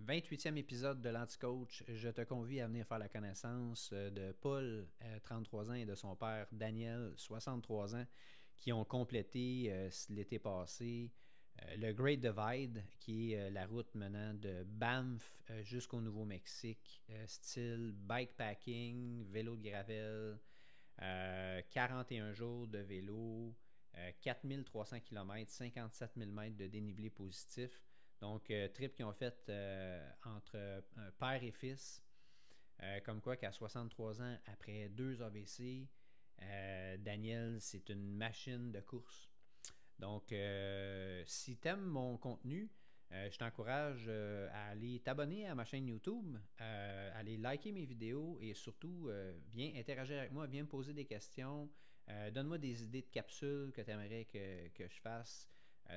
28e épisode de l'Anti-Coach. Je te convie à venir faire la connaissance de Paul, 33 ans, et de son père, Daniel, 63 ans, qui ont complété l'été passé le Great Divide, qui est la route menant de Banff jusqu'au Nouveau-Mexique, style bikepacking, vélo de gravel, 41 jours de vélo, 4300 km, 57 000 mètres de dénivelé positif. Donc, trip qu'ils ont fait entre père et fils, comme quoi qu'à 63 ans, après 2 AVC, Daniel, c'est une machine de course. Donc, si tu aimes mon contenu, je t'encourage à aller t'abonner à ma chaîne YouTube, à aller liker mes vidéos et surtout, viens interagir avec moi, viens me poser des questions, donne-moi des idées de capsules que tu aimerais que je fasse.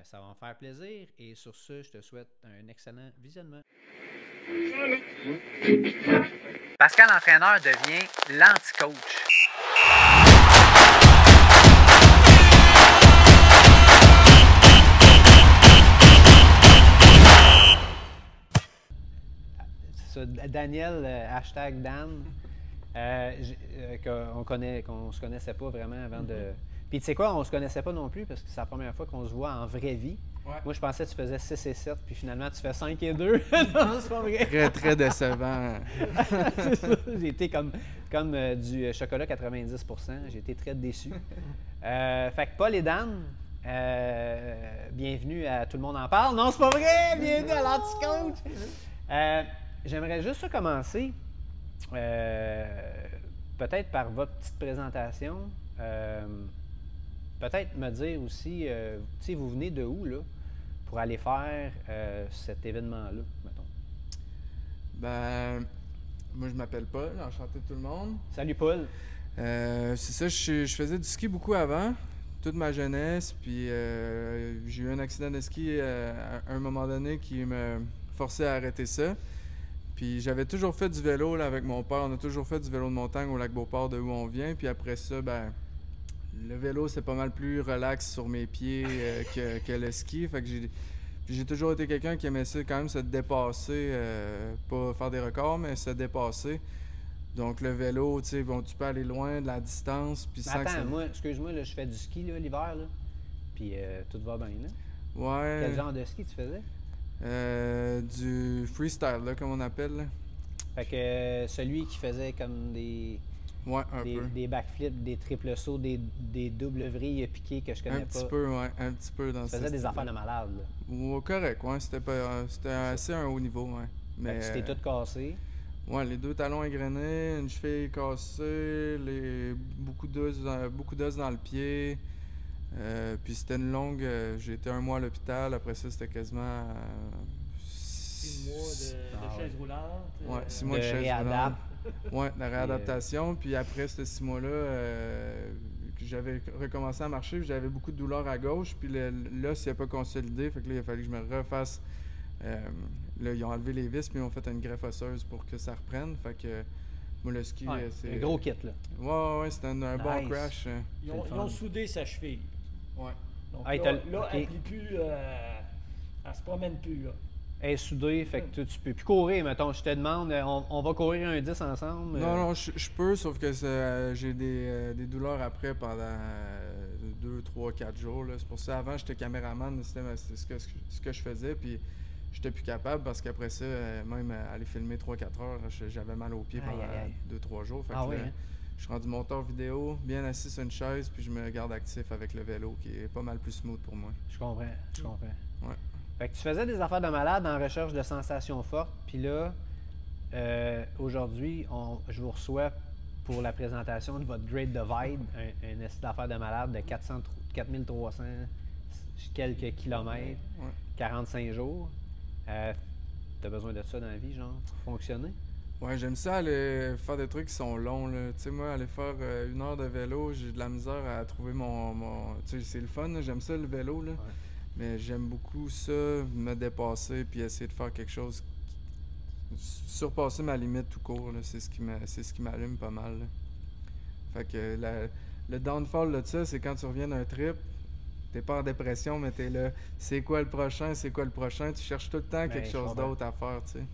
Ça va me faire plaisir et sur ce, je te souhaite un excellent visionnement. Pascal Entraîneur devient l'anti-coach. C'est ça, Daniel, hashtag Dan, qu'on se connaissait pas vraiment avant de... Puis tu sais quoi, on se connaissait pas non plus parce que c'est la première fois qu'on se voit en vraie vie. Ouais. Moi, je pensais que tu faisais 6 et 7, puis finalement, tu fais 5 et 2. Non, c'est pas vrai. Très, très décevant. C'est ça. J'ai été comme du chocolat 90%. J'ai été très déçu. Fait que Paul et Dan, bienvenue à Tout le monde en parle. Non, c'est pas vrai! Bienvenue à l'Anti-Coach! J'aimerais juste commencer, peut-être par votre petite présentation. Peut-être me dire aussi, tu sais, vous venez de où, là, pour aller faire cet événement-là, mettons? Ben, moi, je m'appelle Paul, enchanté tout le monde. Salut, Paul. C'est ça, je faisais du ski beaucoup avant, toute ma jeunesse, puis j'ai eu un accident de ski à un moment donné qui me forçait à arrêter ça. Puis j'avais toujours fait du vélo là, avec mon père, on a toujours fait du vélo de montagne au Lac-Beauport de où on vient, puis après ça, ben... Le vélo, c'est pas mal plus relax sur mes pieds que le ski. Fait que j'ai toujours été quelqu'un qui aimait ça quand même se dépasser, pas faire des records, mais se dépasser. Donc le vélo, tu sais, bon, tu peux aller loin de la distance. Puis attends, ça... moi, excuse-moi, là, je fais du ski l'hiver, là, puis tout va bien, là. Ouais. Quel genre de ski tu faisais? Du freestyle, là, comme on appelle. Là. Fait que celui qui faisait comme des... Ouais, un peu. Des backflips, des triples sauts, des doubles vrilles piquées que je connais pas. Un petit peu, ouais. Un petit peu dans ça. Tu faisais des affaires de malade, là. Ouais, correct, ouais. C'était assez un haut niveau, ouais. Mais tu t'es tout cassé. Ouais, les 2 talons égrenés, une cheville cassée, beaucoup d'os dans le pied. Puis c'était une longue... j'ai été 1 mois à l'hôpital. Après ça, c'était quasiment... 6 mois de chaise roulante. Ouais, 6 mois de chaise roulante. Ouais, la réadaptation. Puis après ces 6 mois-là, j'avais recommencé à marcher, puis j'avais beaucoup de douleurs à gauche. Puis l'os n'a pas consolidé. Fait que là, il a fallu que je me refasse. Là, ils ont enlevé les vis, puis ils ont fait une greffe osseuse pour que ça reprenne. Fait que moi, le ski, ouais, c'est. Un gros kit, là. Ouais, c'était un bon crash. Ils ont soudé sa cheville. Ouais. Donc là, elle ne plie plus. Elle se promène plus, là. Elle est soudée, fait que tu peux plus courir, mettons. Je te demande, on va courir un 10 ensemble? Non, je peux, sauf que j'ai des douleurs après pendant 2, 3, 4 jours. Là. C'est pour ça, avant, j'étais caméraman, c'était ce que je faisais, puis j'étais plus capable parce qu'après ça, même aller filmer 3-4 heures, j'avais mal aux pieds pendant 2-3 jours. Fait que oui, là, hein? Je suis rendu monteur vidéo, bien assis sur une chaise, puis je me garde actif avec le vélo, qui est pas mal plus smooth pour moi. Je comprends. Ouais. Fait que tu faisais des affaires de malade en recherche de sensations fortes, puis là, aujourd'hui, je vous reçois pour la présentation de votre Great Divide, un essai d'affaires de malade de 4300 quelques kilomètres, 45 jours. T'as besoin de ça dans la vie, genre, pour fonctionner? Ouais, j'aime ça aller faire des trucs qui sont longs, là. Tu sais, moi, aller faire 1 heure de vélo, j'ai de la misère à trouver mon... Tu sais, c'est le fun, là. J'aime ça, le vélo, là. Ouais. Mais j'aime beaucoup ça, me dépasser puis essayer de faire quelque chose, surpasser ma limite tout court, là, c'est ce qui m'allume pas mal. Là. Fait que le downfall de ça, c'est quand tu reviens d'un trip, T'es pas en dépression, mais t'es là. C'est quoi le prochain? C'est quoi le prochain? Tu cherches tout le temps quelque chose d'autre à faire, tu sais.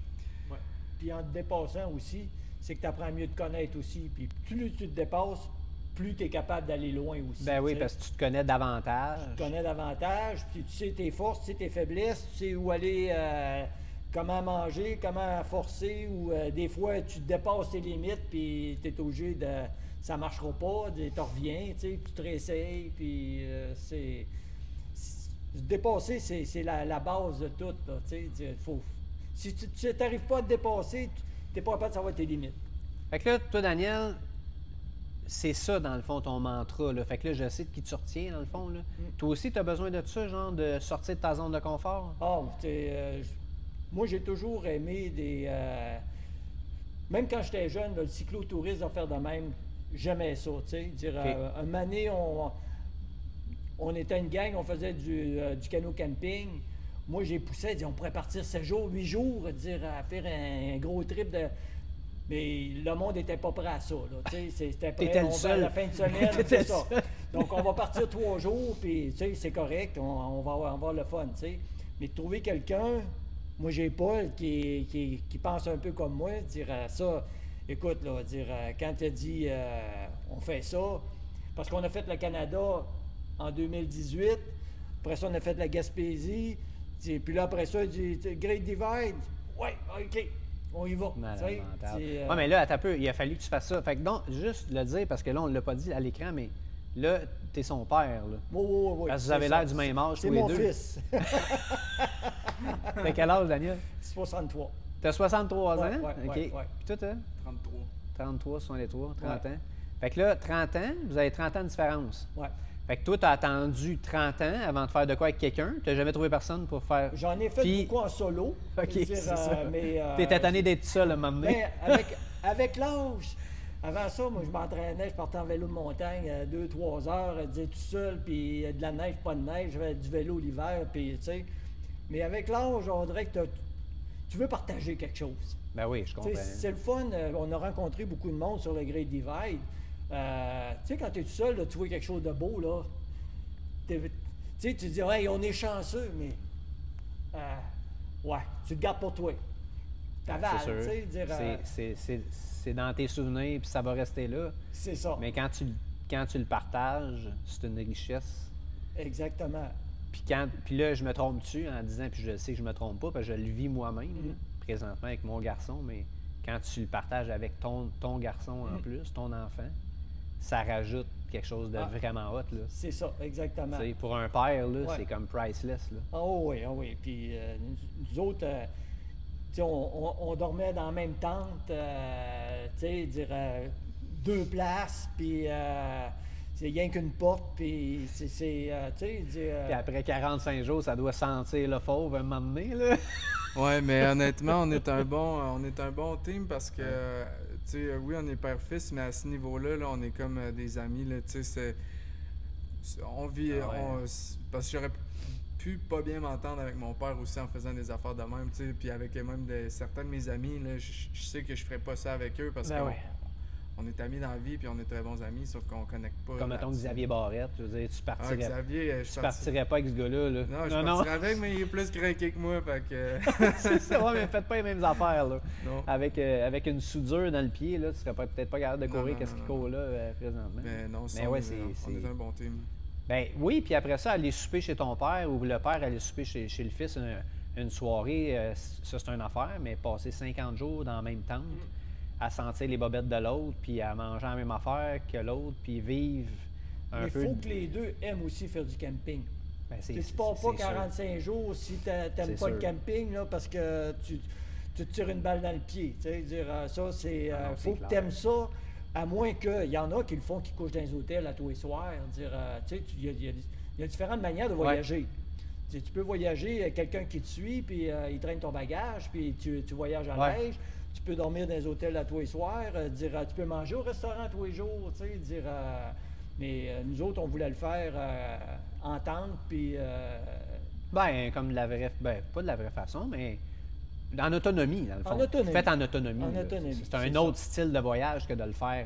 Ouais. Puis en te dépassant aussi, c'est que tu apprends à mieux te connaître aussi. Puis plus tu te dépasses, plus tu es capable d'aller loin aussi. Ben oui, parce que tu te connais davantage. Tu te connais davantage, puis tu sais tes forces, tu sais tes faiblesses, tu sais où aller, comment manger, comment forcer, ou des fois tu dépasses tes limites, puis tu es obligé de... Ça marchera pas, tu reviens, tu sais, puis tu te réessayes, puis c'est... Dépasser, c'est la base de tout, là, tu sais. Si tu n'arrives pas à te dépasser, tu n'es pas capable de savoir tes limites. Fait que là, toi, Daniel, c'est ça, dans le fond, ton mantra, là. Fait que là, je sais de qui tu retiens, dans le fond, là. Toi aussi, tu as besoin de ça, genre, de sortir de ta zone de confort? Ah, moi, j'ai toujours aimé des... même quand j'étais jeune, là, le cyclotourisme, faire de même, j'aimais ça, tu sais. Dire, un moment donné, on était une gang, on faisait du canot camping. Moi, j'ai poussé, on pourrait partir 7 jours, 8 jours, dire, à faire un gros trip de... Mais le monde n'était pas prêt à ça, là, tu sais. C'était prêt, le seul. À la fin de semaine, c'est ça. Donc, on va partir 3 jours, puis, tu sais, c'est correct, on va avoir le fun, tu sais. Mais de trouver quelqu'un, moi, j'ai Paul qui pense un peu comme moi, dire ça... Écoute, là, dire, quand tu as dit on fait ça, parce qu'on a fait le Canada en 2018, après ça, on a fait la Gaspésie, puis là, après ça, il dit Great Divide, ouais, OK, on y va. Oui, mais là, attends un peu, il a fallu que tu fasses ça. Fait que donc, juste le dire, parce que là, on ne l'a pas dit à l'écran, mais là, tu es son père, là. Oui. Parce que vous avez l'air du même âge, tous les deux. C'est mon fils. T'as quel âge, Daniel? 63. T'as 63 ans? Ouais, OK. ouais. Puis toi, t'as? 33. 33, 63, 30 ans. Fait que là, 30 ans, vous avez 30 ans de différence. Ouais. Fait que toi, tu as attendu 30 ans avant de faire de quoi avec quelqu'un. Tu n'as jamais trouvé personne pour faire. J'en ai fait beaucoup en solo. OK, c'est ça. Mais, t'étais tanné d'être seul à un moment donné. Mais avec l'âge, avant ça, moi, je m'entraînais, je partais en vélo de montagne 2-3 heures, je disais tout seul, puis de la neige, pas de neige, j'avais du vélo l'hiver, puis tu sais. Mais avec l'âge, on dirait que tu veux partager quelque chose. Ben oui, je comprends. C'est le fun. On a rencontré beaucoup de monde sur le Great Divide. Tu sais, quand tu es tout seul, là, tu vois quelque chose de beau, là. Tu sais, tu te dis, hey, on est chanceux, mais. Ouais, tu te gardes pour toi. T'avales, tu sais, dire. C'est dans tes souvenirs, puis ça va rester là. C'est ça. Mais quand tu le partages, c'est une richesse. Exactement. Puis là, je me trompe-tu en disant, puis je sais que je me trompe pas, parce que je le vis moi-même, présentement avec mon garçon, mais quand tu le partages avec ton garçon en plus, ton enfant, ça rajoute quelque chose de vraiment hot, là. C'est ça, exactement. T'sais, pour un père, là, c'est comme priceless, là. Ah oui. Puis nous autres, on dormait dans la même tente, tu sais, dire 2 places, puis c'est rien qu'une porte, puis c'est tu sais, dire... Puis après 45 jours, ça doit sentir le fauve un moment donné, là. Ouais, mais honnêtement, on est un bon team parce que, tu sais, oui, on est père-fils, mais à ce niveau-là, là, on est comme des amis, là, tu sais, on vit, parce que j'aurais pu pas bien m'entendre avec mon père aussi en faisant des affaires de même, tu sais, puis avec même certains de mes amis, là, je sais que je ferais pas ça avec eux parce que on est amis dans la vie puis on est très bons amis, sauf qu'on connecte pas. Comme mettons Xavier Barrette, je veux dire, tu partirais, partirais pas avec ce gars-là. Là. Non, je partirais avec, mais il est plus craqué que moi, fait que... C'est ça, ouais, mais faites pas les mêmes affaires, là. Non. Avec une soudure dans le pied, là, tu serais peut-être pas capable de courir qu'est-ce qu'il court là, présentement. Mais non, on est un bon team. Ben oui, puis après ça, aller souper chez ton père ou le père aller souper chez le fils une soirée, ça c'est une affaire, mais passer 50 jours dans la même tente, à sentir les bobettes de l'autre, puis à manger la même affaire que l'autre, puis vivre un peu... Mais il faut que les deux aiment aussi faire du camping. Ben, tu ne pars pas 45 jours si tu n'aimes pas le camping, là, parce que tu te tires une balle dans le pied. Dire, ça, c'est... faut que tu aimes ça, à moins qu'il y en a qui le font, qui couchent dans les hôtels à tous les soirs. Il y a différentes manières de voyager. Tu peux voyager, quelqu'un qui te suit, puis il traîne ton bagage, puis tu voyages en neige. Tu peux dormir dans les hôtels à tous les soirs, tu peux manger au restaurant tous les jours, mais nous autres, on voulait le faire en tente, puis... comme de la vraie... pas de la vraie façon, mais en autonomie, dans le fond. En autonomie. Fait en autonomie. En autonomie. C'est un autre style de voyage que de le faire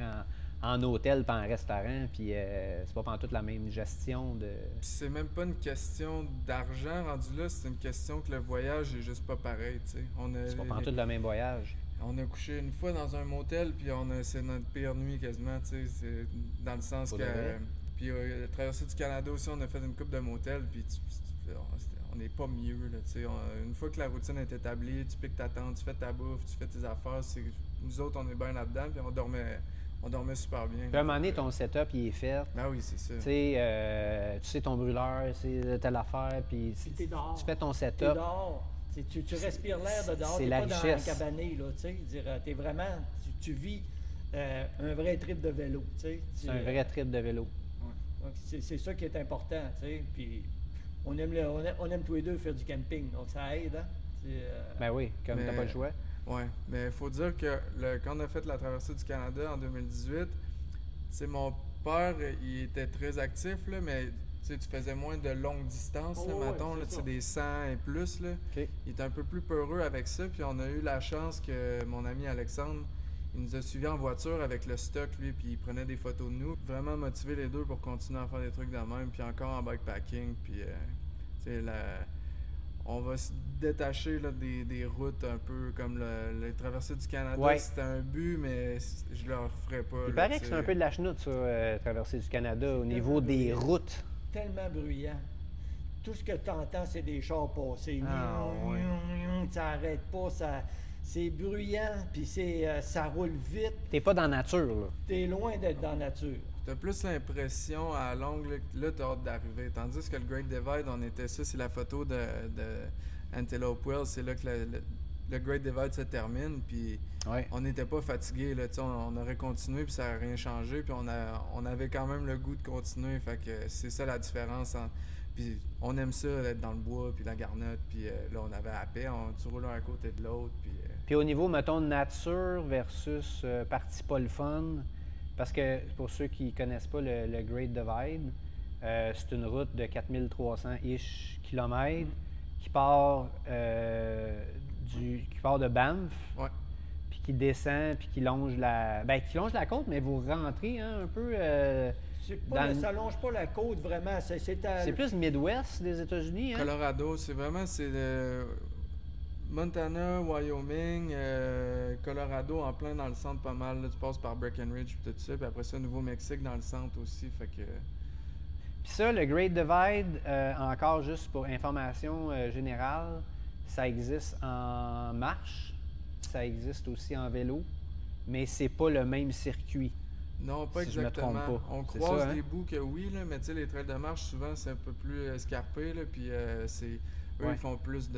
en hôtel pas en restaurant, puis c'est pas pantoute la même gestion de... C'est même pas une question d'argent rendu là, c'est une question que le voyage est juste pas pareil, tu sais. C'est pas pantoute le même voyage. On a couché une fois dans un motel, puis c'est notre pire nuit quasiment, tu sais. C'est dans le sens que... Puis la traversée du Canada aussi, on a fait une coupe de motels, puis on n'est pas mieux, là, tu sais. Une fois que la routine est établie, tu piques ta tente, tu fais ta bouffe, tu fais tes affaires, nous autres, on est bien là-dedans, puis on dormait super bien. Puis à un moment donné, ton setup, il est fait. Ben oui, c'est ça. Tu sais ton brûleur, c'est telle affaire, puis tu fais ton setup. T'es dehors. Tu respires l'air de dehors, t'es pas dans un cabané, là, tu sais. T'es vraiment, tu vis un vrai trip de vélo, tu sais. C'est un vrai trip de vélo. Ouais. C'est ça qui est important, tu sais. Puis on aime tous les deux faire du camping, donc ça aide, hein. Ben oui, comme t'as pas le choix. Oui, mais il faut dire que quand on a fait la traversée du Canada en 2018, mon père, il était très actif, là, mais tu faisais moins de longues distances, mettons, des 100 et plus. Là. Okay. Il était un peu plus peureux avec ça, puis on a eu la chance que mon ami Alexandre, il nous a suivis en voiture avec le stock, lui, puis il prenait des photos de nous. Vraiment motivé les deux pour continuer à faire des trucs de même, puis encore en bikepacking, puis on va se détacher là, des routes un peu comme les traversées du Canada. Ouais. C'était un but, mais je le referais pas. Il paraît que c'est un peu de la chenoute, ça, traversée du Canada, au niveau des routes. Tellement bruyant. Tout ce que tu entends, c'est des chars passés. Ça n'arrête pas, c'est bruyant, puis ça roule vite. T'es pas dans la nature, là. T'es loin d'être dans la nature. T'as plus l'impression à longue, là t'as hâte d'arriver. Tandis que le Great Divide, on était ça, c'est la photo de Antelope Wells, c'est là que le Great Divide se termine, puis on n'était pas fatigué, là, on aurait continué, puis ça n'aurait rien changé, puis on avait quand même le goût de continuer, fait que c'est ça la différence. Puis on aime ça, être dans le bois, puis la garnotte, puis là on avait la paix, tu roules un à côté de l'autre, puis... Puis au niveau, mettons, nature versus partie pas le fun, parce que pour ceux qui ne connaissent pas le Great Divide, c'est une route de 4300-ish km qui part de Banff, puis qui descend, puis qui longe la côte, mais vous rentrez un peu... ça longe pas la côte vraiment. C'est plus le Midwest des États-Unis. Hein? Colorado, c'est Montana, Wyoming, Colorado en plein dans le centre pas mal. Là, tu passes par Breckenridge et tout ça. Puis après ça, Nouveau-Mexique dans le centre aussi. Fait que... Puis ça, le Great Divide, encore juste pour information générale, ça existe en marche, ça existe aussi en vélo, mais c'est pas le même circuit. Non, pas si exactement. Je me trompe pas. On croise des bouts que oui, là, mais tu sais, les trails de marche, souvent, c'est un peu plus escarpé, là, puis eux, ils font plus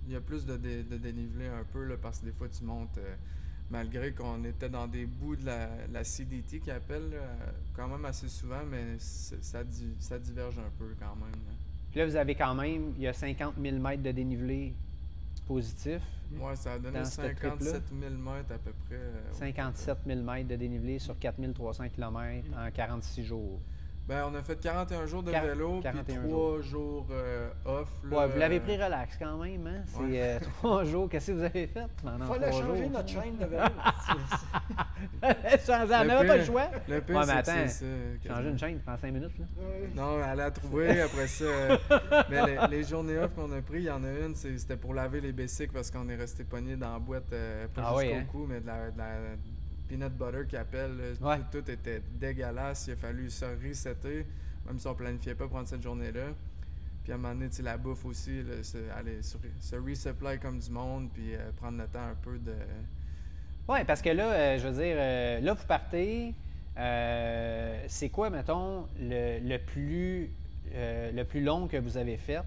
il y a plus de dénivelé un peu, là, parce que des fois, tu montes, malgré qu'on était dans des bouts de la CDT qu'ils appellent, quand même assez souvent, mais ça diverge un peu quand même. Là. Puis là, vous avez quand même, il y a 50 000 mètres de dénivelé positif. Oui, ça a donné 57 000 mètres à peu près. 57 000 mètres de dénivelé sur 4300 km en 46 jours. Ben, on a fait 41 jours de vélo, puis 3 jours off. Là, vous l'avez pris relax quand même, hein? C'est 3 jours. Qu'est-ce que vous avez fait pendant 3 jours? Il fallait changer notre chaîne de vélo. On n'avait pas le choix. Le pire, mais attends, ça, changer une chaîne, prend 5 minutes. Là. Non, elle a trouvé après ça. Mais les journées off qu'on a pris, il y en a une, c'était pour laver les bicycles parce qu'on est resté pogné dans la boîte, pas jusqu'au cou, mais de la peanut butter qu'ils appellent. Tout était dégueulasse. Il a fallu se resetter, même si on planifiait pas prendre cette journée-là. Puis à un moment donné, la bouffe aussi, aller se resupply comme du monde, puis prendre le temps un peu de... Oui, parce que là, je veux dire, là, vous partez, c'est quoi, mettons, le plus long que vous avez fait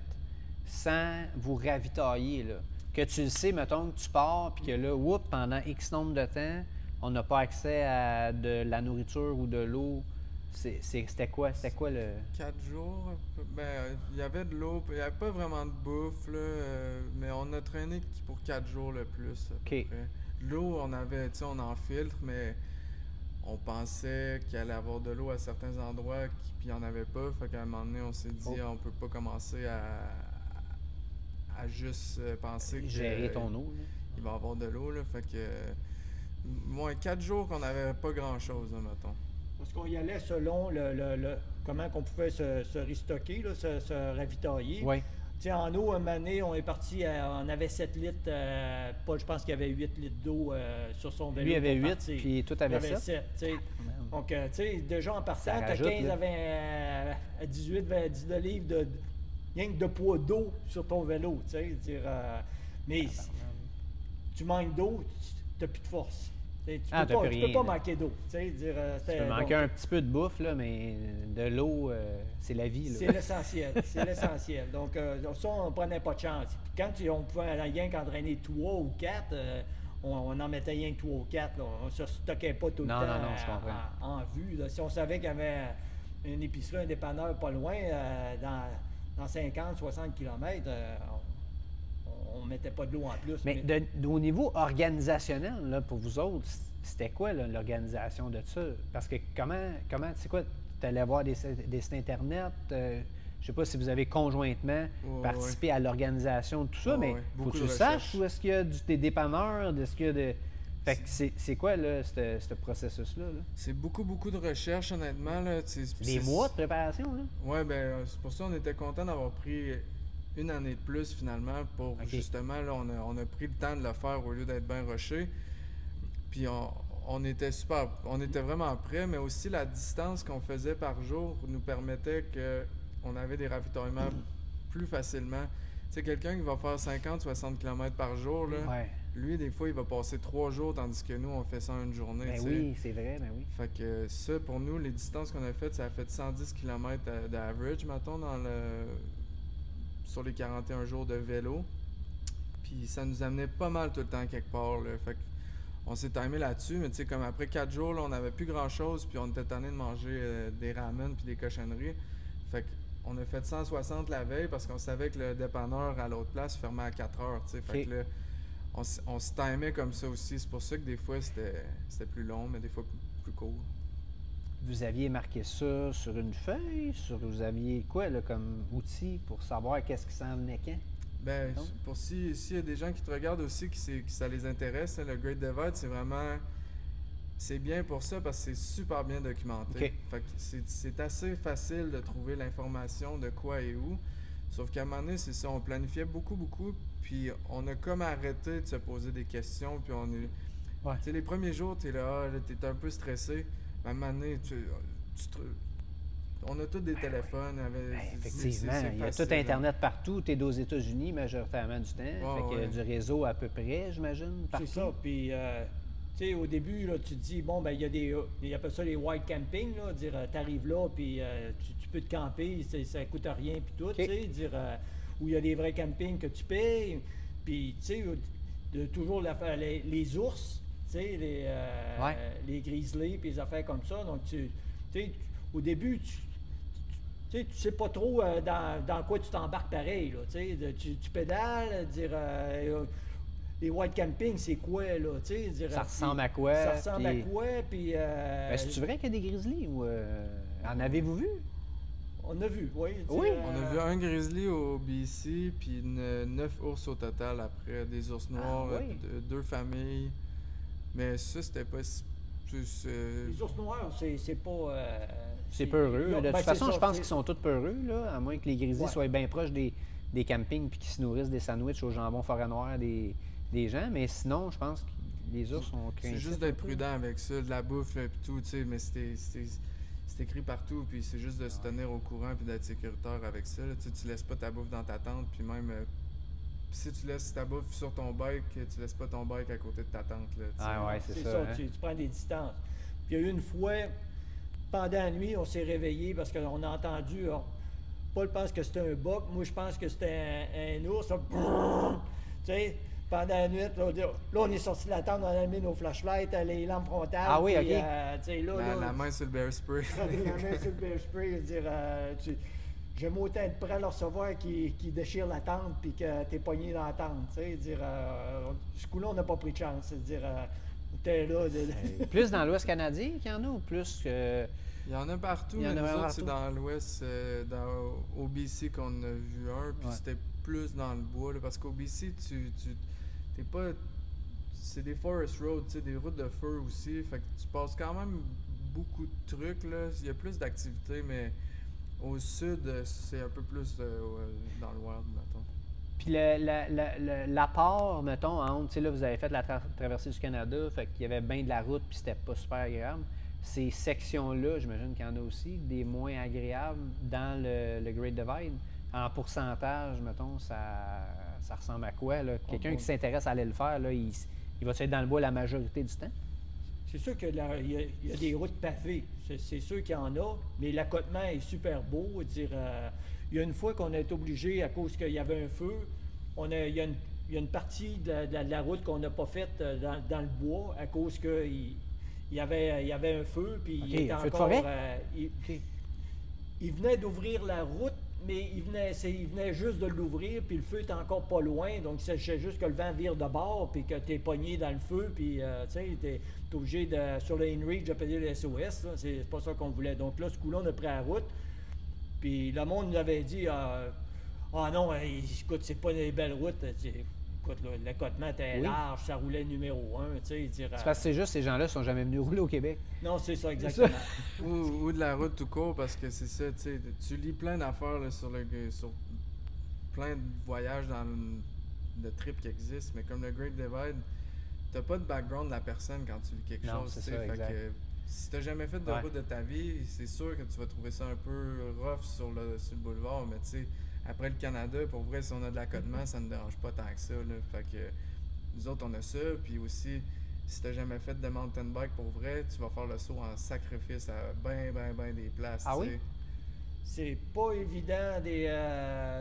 sans vous ravitailler, là? Que tu le sais, mettons, que tu pars, puis que là, pendant X nombre de temps, on n'a pas accès à de la nourriture ou de l'eau. C'était quoi? C'était quoi le... 4 jours? Ben, il y avait de l'eau, il n'y avait pas vraiment de bouffe, là, mais on a traîné pour 4 jours le plus. OK. L'eau, on en filtre, mais on pensait qu'il allait y avoir de l'eau à certains endroits, puis il n'y en avait pas. Fait qu'à un moment donné, on s'est dit, on peut pas commencer à juste penser gérer ton eau. Là. Il va y avoir de l'eau, là. Fait que moins 4 jours qu'on n'avait pas grand-chose, là, mettons. Parce qu'on y allait selon comment qu'on pouvait se restocker, là, se ravitailler. Oui. Tu sais, en eau, un moment donné, on est parti, on avait 7 litres, Paul, je pense qu'il y avait 8 litres d'eau sur son vélo. Lui, il avait pour 8, partir. puis tout avait 7. 7, tu sais. Donc, tu sais, déjà en partant, tu as rajoute, 15 à 18, 10 de livres de rien que de poids d'eau sur ton vélo, tu sais. Mais tu manques d'eau, tu n'as plus de force. Tu peux pas manquer d'eau. Tu peux manquer un petit peu de bouffe, là, mais de l'eau, c'est la vie. C'est l'essentiel. C'est l'essentiel. Donc, ça, on ne prenait pas de chance. Puis quand on pouvait rien qu'entraîner 3 ou 4, on en mettait rien que 3 ou 4. Là. On ne se stockait pas tout le temps je comprends. en vue. Là. Si on savait qu'il y avait une épicerie, un dépanneur pas loin, dans 50, 60 km, on ne mettait pas de l'eau en plus. Mais au niveau organisationnel, là, pour vous autres, c'était quoi l'organisation de ça? Parce que comment c'est quoi? Tu allais voir des sites Internet? Je sais pas si vous avez conjointement participé à l'organisation de tout ça, mais faut que tu saches où est-ce qu'il y a des dépanneurs, est-ce qu'il y a de... Fait que c'est quoi, là, ce processus-là? Là? C'est beaucoup de recherche, honnêtement. Là. Des mois de préparation, là? Oui, bien, c'est pour ça qu'on était content d'avoir pris une année de plus, finalement, pour justement, là, on a pris le temps de le faire au lieu d'être bien rushé. Puis on était vraiment prêts, mais aussi la distance qu'on faisait par jour nous permettait qu'on avait des ravitaillements plus facilement. Tu sais, quelqu'un qui va faire 50-60 km par jour, là, lui, des fois, il va passer 3 jours, tandis que nous, on fait ça en une journée. Ben oui, c'est vrai, ben oui. Fait que ça, pour nous, les distances qu'on a faites, ça a fait 110 km d'average, mettons, sur les 41 jours de vélo. Puis ça nous amenait pas mal tout le temps quelque part, là. Fait qu'on s'est timé là-dessus, mais tu sais, comme après 4 jours, là, on n'avait plus grand-chose, puis on était tanné de manger des ramen puis des cochonneries. Fait qu'on a fait 160 la veille parce qu'on savait que le dépanneur à l'autre place fermait à 4 heures, tu sais. Fait que là, on se timait comme ça aussi. C'est pour ça que des fois, c'était plus long, mais des fois plus court. Vous aviez marqué ça sur une feuille? Vous aviez quoi là, comme outil pour savoir qu'est-ce qui s'en venait quand? Bien, pour s'il y a des gens qui te regardent aussi, qui ça les intéresse, le Great Divide, c'est vraiment... C'est bien pour ça parce que c'est super bien documenté. Okay. Fait que c'est assez facile de trouver l'information de quoi et où. Sauf qu'à un moment donné, c'est ça, on planifiait beaucoup, puis on a comme arrêté de se poser des questions, puis on est... Tu sais, les premiers jours, t'es là, t'es un peu stressé. À un moment donné, on a tous des téléphones. Effectivement, il y a tout Internet partout. Tu es aux États-Unis majoritairement du temps. Fait qu'il y a du réseau à peu près, j'imagine, partout. C'est ça. Puis, tu sais, au début, là, tu te dis, bon, ben il y a ils appellent ça les white camping, là. Dire, t'arrives là, puis tu peux te camper, ça coûte rien, puis tout. Tu sais, dire, où il y a des vrais campings que tu payes. Puis, tu sais, toujours les ours. Les grizzlies puis les affaires comme ça. Donc, au début, tu sais pas trop dans quoi tu t'embarques pareil. Là, tu pédales, les white camping, c'est quoi? Là, ça ressemble à quoi? Ça ressemble à quoi? Puis, c'est-tu vrai qu'il y a des grizzlies? Ou, en avez-vous vu? On a vu, oui. Oui, on a vu un grizzly au BC, puis 9 ours au total après. Des ours noirs, 2 familles. Mais ça, c'était pas plus... Les ours noirs, c'est pas... c'est peureux. De toute façon, je pense qu'ils sont tous peureux, là, à moins que les grizzlies soient bien proches des campings puis qu'ils se nourrissent des sandwichs au jambon forêt noire des gens. Mais sinon, je pense que les ours sont craintifs. C'est juste d'être prudent avec ça, de la bouffe et tout, tu sais, mais c'est écrit partout, puis c'est juste de se tenir au courant puis d'être sécuritaire avec ça. Là. Tu laisses pas ta bouffe dans ta tente, puis même... si tu laisses ta bouffe sur ton bike, tu laisses pas ton bike à côté de ta tente. Là, c'est ça. Hein? Tu prends des distances. Puis il y a eu une fois, pendant la nuit, on s'est réveillé parce qu'on a entendu... Paul pense que c'était un buck, moi je pense que c'était un ours. Tu sais, pendant la nuit, là, on est sorti de la tente, on a mis nos flashlights, les lampes frontales. Ah oui, puis, OK. La main sur le bear spray. La main sur le bear spray, j'aime autant être prêt à le recevoir qui déchire la tente puis que t'es pogné dans la tente. Ce coup-là, on n'a pas pris de chance. T'es là. Plus dans l'Ouest canadien qu'il y en a ou plus que... Il y en a partout, mais nous autres, c'est dans l'Ouest, au BC qu'on a vu un, puis c'était plus dans le bois. Là, parce qu'au BC, tu c'est des forest roads, tu sais, des routes de feu aussi. Fait que tu passes quand même beaucoup de trucs, là. Il y a plus d'activités, mais au sud, c'est un peu plus dans le wild, mettons. Puis l'apport, mettons, entre, tu sais, là, vous avez fait la traversée du Canada, fait qu'il y avait bien de la route, puis c'était pas super agréable. Ces sections-là, j'imagine qu'il y en a aussi, des moins agréables dans le Great Divide. En pourcentage, mettons, ça ressemble à quoi, là? Quelqu'un qui s'intéresse à aller le faire, là, il va être dans le bois la majorité du temps? C'est sûr qu'il y a des routes pavées, c'est sûr qu'il y en a, mais l'accotement est super beau. Dire, il y a une fois qu'on a été obligé, à cause qu'il y avait un feu, il y a une partie de la route qu'on n'a pas faite dans le bois, à cause qu'il y avait un feu, puis il était un feu de encore... forêt? Il venait d'ouvrir la route, mais il venait juste de l'ouvrir, puis le feu était encore pas loin, donc c'est juste que le vent vire de bord, puis que tu es pogné dans le feu, puis tu sais, tu es obligé sur le InReach d'appeler le SOS, c'est pas ça qu'on voulait. Donc là, ce coup-là, on a pris la route, puis le monde nous avait dit ah non, écoute, c'est pas une belle route. Écoute, l'accotement était large, ça roulait numéro 1, tu sais. C'est parce que c'est juste ces gens-là sont jamais venus rouler au Québec. Non, c'est ça, exactement. ou de la route tout court, parce que c'est ça, tu sais, tu lis plein d'affaires là, sur plein de voyages de trips qui existent, mais comme le Great Divide, t'as pas de background de la personne quand tu lis quelque chose, tu sais. Fait que si t'as jamais fait de route de ta vie, c'est sûr que tu vas trouver ça un peu rough sur le boulevard, mais tu sais, après le Canada, pour vrai, si on a de l'accotement, ça ne dérange pas tant que ça, là. Fait que nous autres, on a ça, puis aussi, si t'as jamais fait de mountain bike, pour vrai, tu vas faire le saut en sacrifice à ben des places, ah oui? C'est pas évident,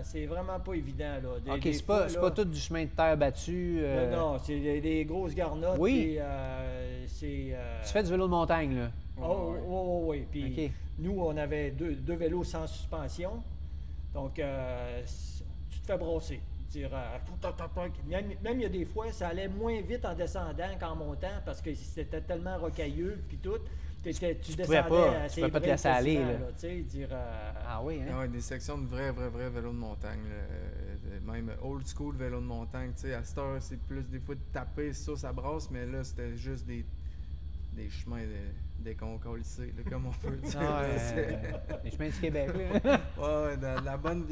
c'est vraiment pas évident, là. OK, c'est pas tout du chemin de terre battu. Non, c'est des grosses garnottes. Oui. Tu fais du vélo de montagne, là. Oui. Puis nous, on avait deux vélos sans suspension. Donc, tu te fais brosser. Même il y a des fois, ça allait moins vite en descendant qu'en montant parce que c'était tellement rocailleux, puis tout. Tu descendais tu peux pas te laisser aller. Ah oui, hein? Ah ouais, des sections de vrais vélos de montagne. Même old school vélo de montagne. Tu sais, à cette heure, c'est plus des fois de taper, ça brasse, mais là, c'était juste des chemins déconcolissés, comme on peut dire. Les chemins du Québec, là. la bonne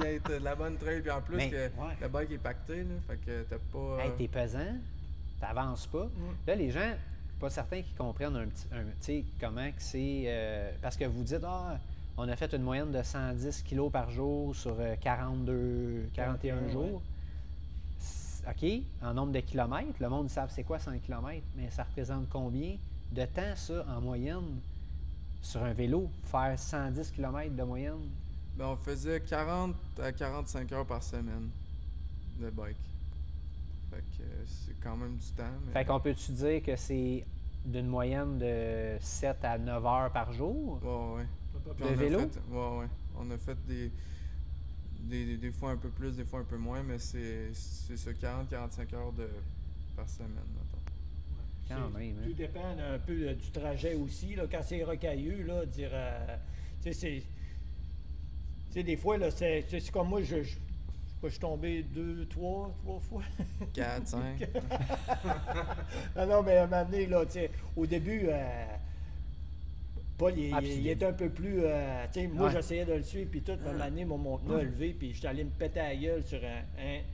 trail, puis en plus, le bike est pacté, là, fait que t'as pas... Hey, t'es pesant, t'avances pas. Là, les gens... pas certains qui comprennent tu sais, comment que c'est... parce que vous dites, on a fait une moyenne de 110 kg par jour sur 41 jours. OK, en nombre de kilomètres, le monde savent c'est quoi 100 km, mais ça représente combien de temps, ça, en moyenne, sur un vélo, faire 110 km de moyenne? Ben, on faisait 40 à 45 heures par semaine de bike. Fait que c'est quand même du temps. Mais... Fait qu'on peut-tu dire que c'est d'une moyenne de 7 à 9 heures par jour? Ouais. De vélo? Ouais. On a fait des fois un peu plus, des fois un peu moins, mais c'est ça, 40-45 heures par semaine, mettons. Quand même, hein? Tout dépend un peu du trajet aussi. Là, quand c'est rocailleux, là, dire... tu sais, des fois, là, c'est comme moi, je suis tombé 3 fois. 4, 5. non, mais à un moment donné, là, au début, Paul, il était un peu plus... moi, j'essayais de le suivre, puis tout, à un moment donné, mon pneu a levé, puis j'étais allé me péter à la gueule sur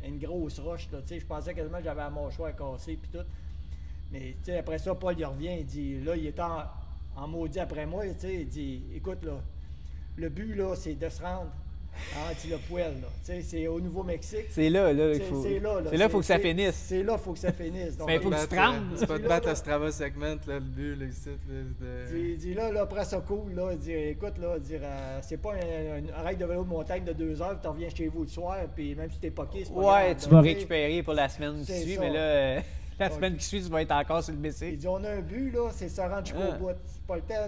une grosse roche. Je pensais quasiment que j'avais la mâchoire cassée, puis tout. Mais après ça, Paul, il revient, il dit... Là, il est en maudit après moi, il dit, écoute, là, le but, là, c'est de se rendre... Anti-le-Poil, là. C'est au Nouveau-Mexique. C'est là, il faut... C'est là, il faut que ça finisse. C'est là, il faut que ça finisse. Mais il faut que tu te rendes. C'est pas de battre à Strava Segment, là, le but, là, ici. Il dit là, après ça cool, là, il dit, écoute, là, c'est pas un ride de vélo de montagne de 2 heures, puis tu reviens chez vous le soir, puis même si t'es poqué, c'est pas grave. Tu vas récupérer pour la semaine qui suit, mais là, la semaine qui suit, tu vas être encore sur le BC. Il dit, on a un but, là, c'est se rendre jusqu'au bout. C'est pas le temps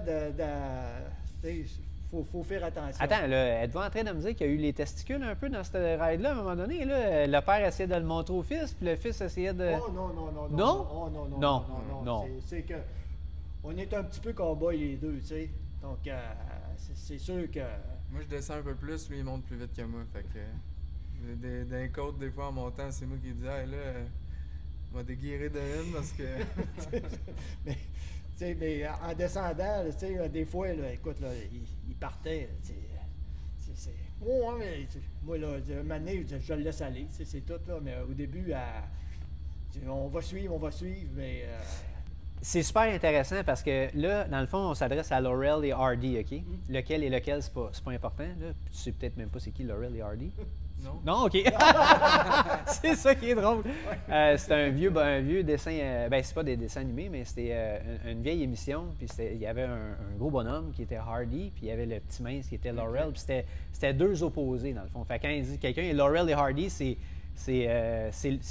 faut faire attention. Attends, là, êtes-vous en train de me dire qu'il y a eu les testicules un peu dans cette ride-là à un moment donné? Là, le père essayait de le montrer au fils, puis le fils essayait de... Oh non. Non? C'est que on est un petit peu cow-boy les deux, tu sais. Donc, c'est sûr que... Moi, je descends un peu plus, lui, il monte plus vite que moi. Fait que d'un côte, des fois, en montant, c'est moi qui dis, hey, là, On va déguerrer de une parce que... mais en descendant, des fois, là, écoute, là, il partait. Moi, là, un moment donné, je le laisse aller, c'est tout. Là, mais au début, on va suivre, mais... C'est super intéressant parce que là, dans le fond, on s'adresse à Laurel et Hardy, OK? Lequel et lequel, c'est pas important. Là. Tu sais peut-être même pas c'est qui Laurel et Hardy. Non. Non, OK. C'est ça qui est drôle. C'était un vieux dessin. Ben, c'est pas des dessins animés, mais c'était une vieille émission. Puis il y avait un gros bonhomme qui était Hardy, puis il y avait le petit mince qui était Laurel. Puis c'était deux opposés, dans le fond. Fait quand il dit quelqu'un est Laurel et Hardy, c'est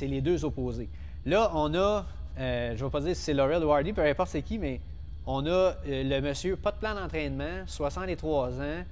les deux opposés. Là, on a, je ne vais pas dire si c'est Laurel ou Hardy, peu importe c'est qui, mais on a le monsieur, pas de plan d'entraînement, 63 ans,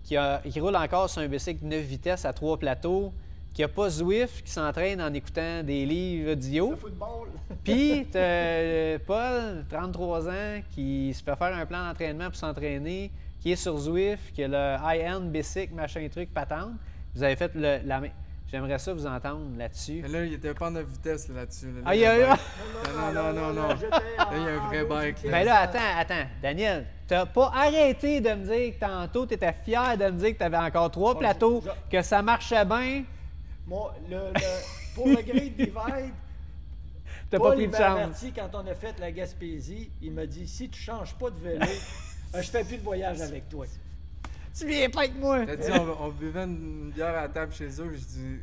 qui roule encore sur un bicycle 9 vitesses à 3 plateaux, qui n'a pas Zwift, qui s'entraîne en écoutant des livres audio. Le football. Puis, tu as Paul, 33 ans, qui se fait faire un plan d'entraînement pour s'entraîner, qui est sur Zwift, qui a le high-end bicycle, machin truc, patente. Vous avez fait la même. J'aimerais ça vous entendre là-dessus. Mais là, il était pas en 9 vitesses là-dessus. Là, Ah, il y a eu... Non. Là, il y a un vrai bike. Ben là, attends. Daniel, t'as pas arrêté de me dire que tantôt, tu étais fier de me dire que tu avais encore 3 plateaux, que ça marchait bien. Moi, pour le Great Divide, t'as pas pris de chance. averti, quand on a fait la Gaspésie, il m'a dit, si tu changes pas de vélo, je fais plus de voyage avec toi. Tu viens pas avec moi! T'as dit, on buvait une bière à la table chez eux, je dis,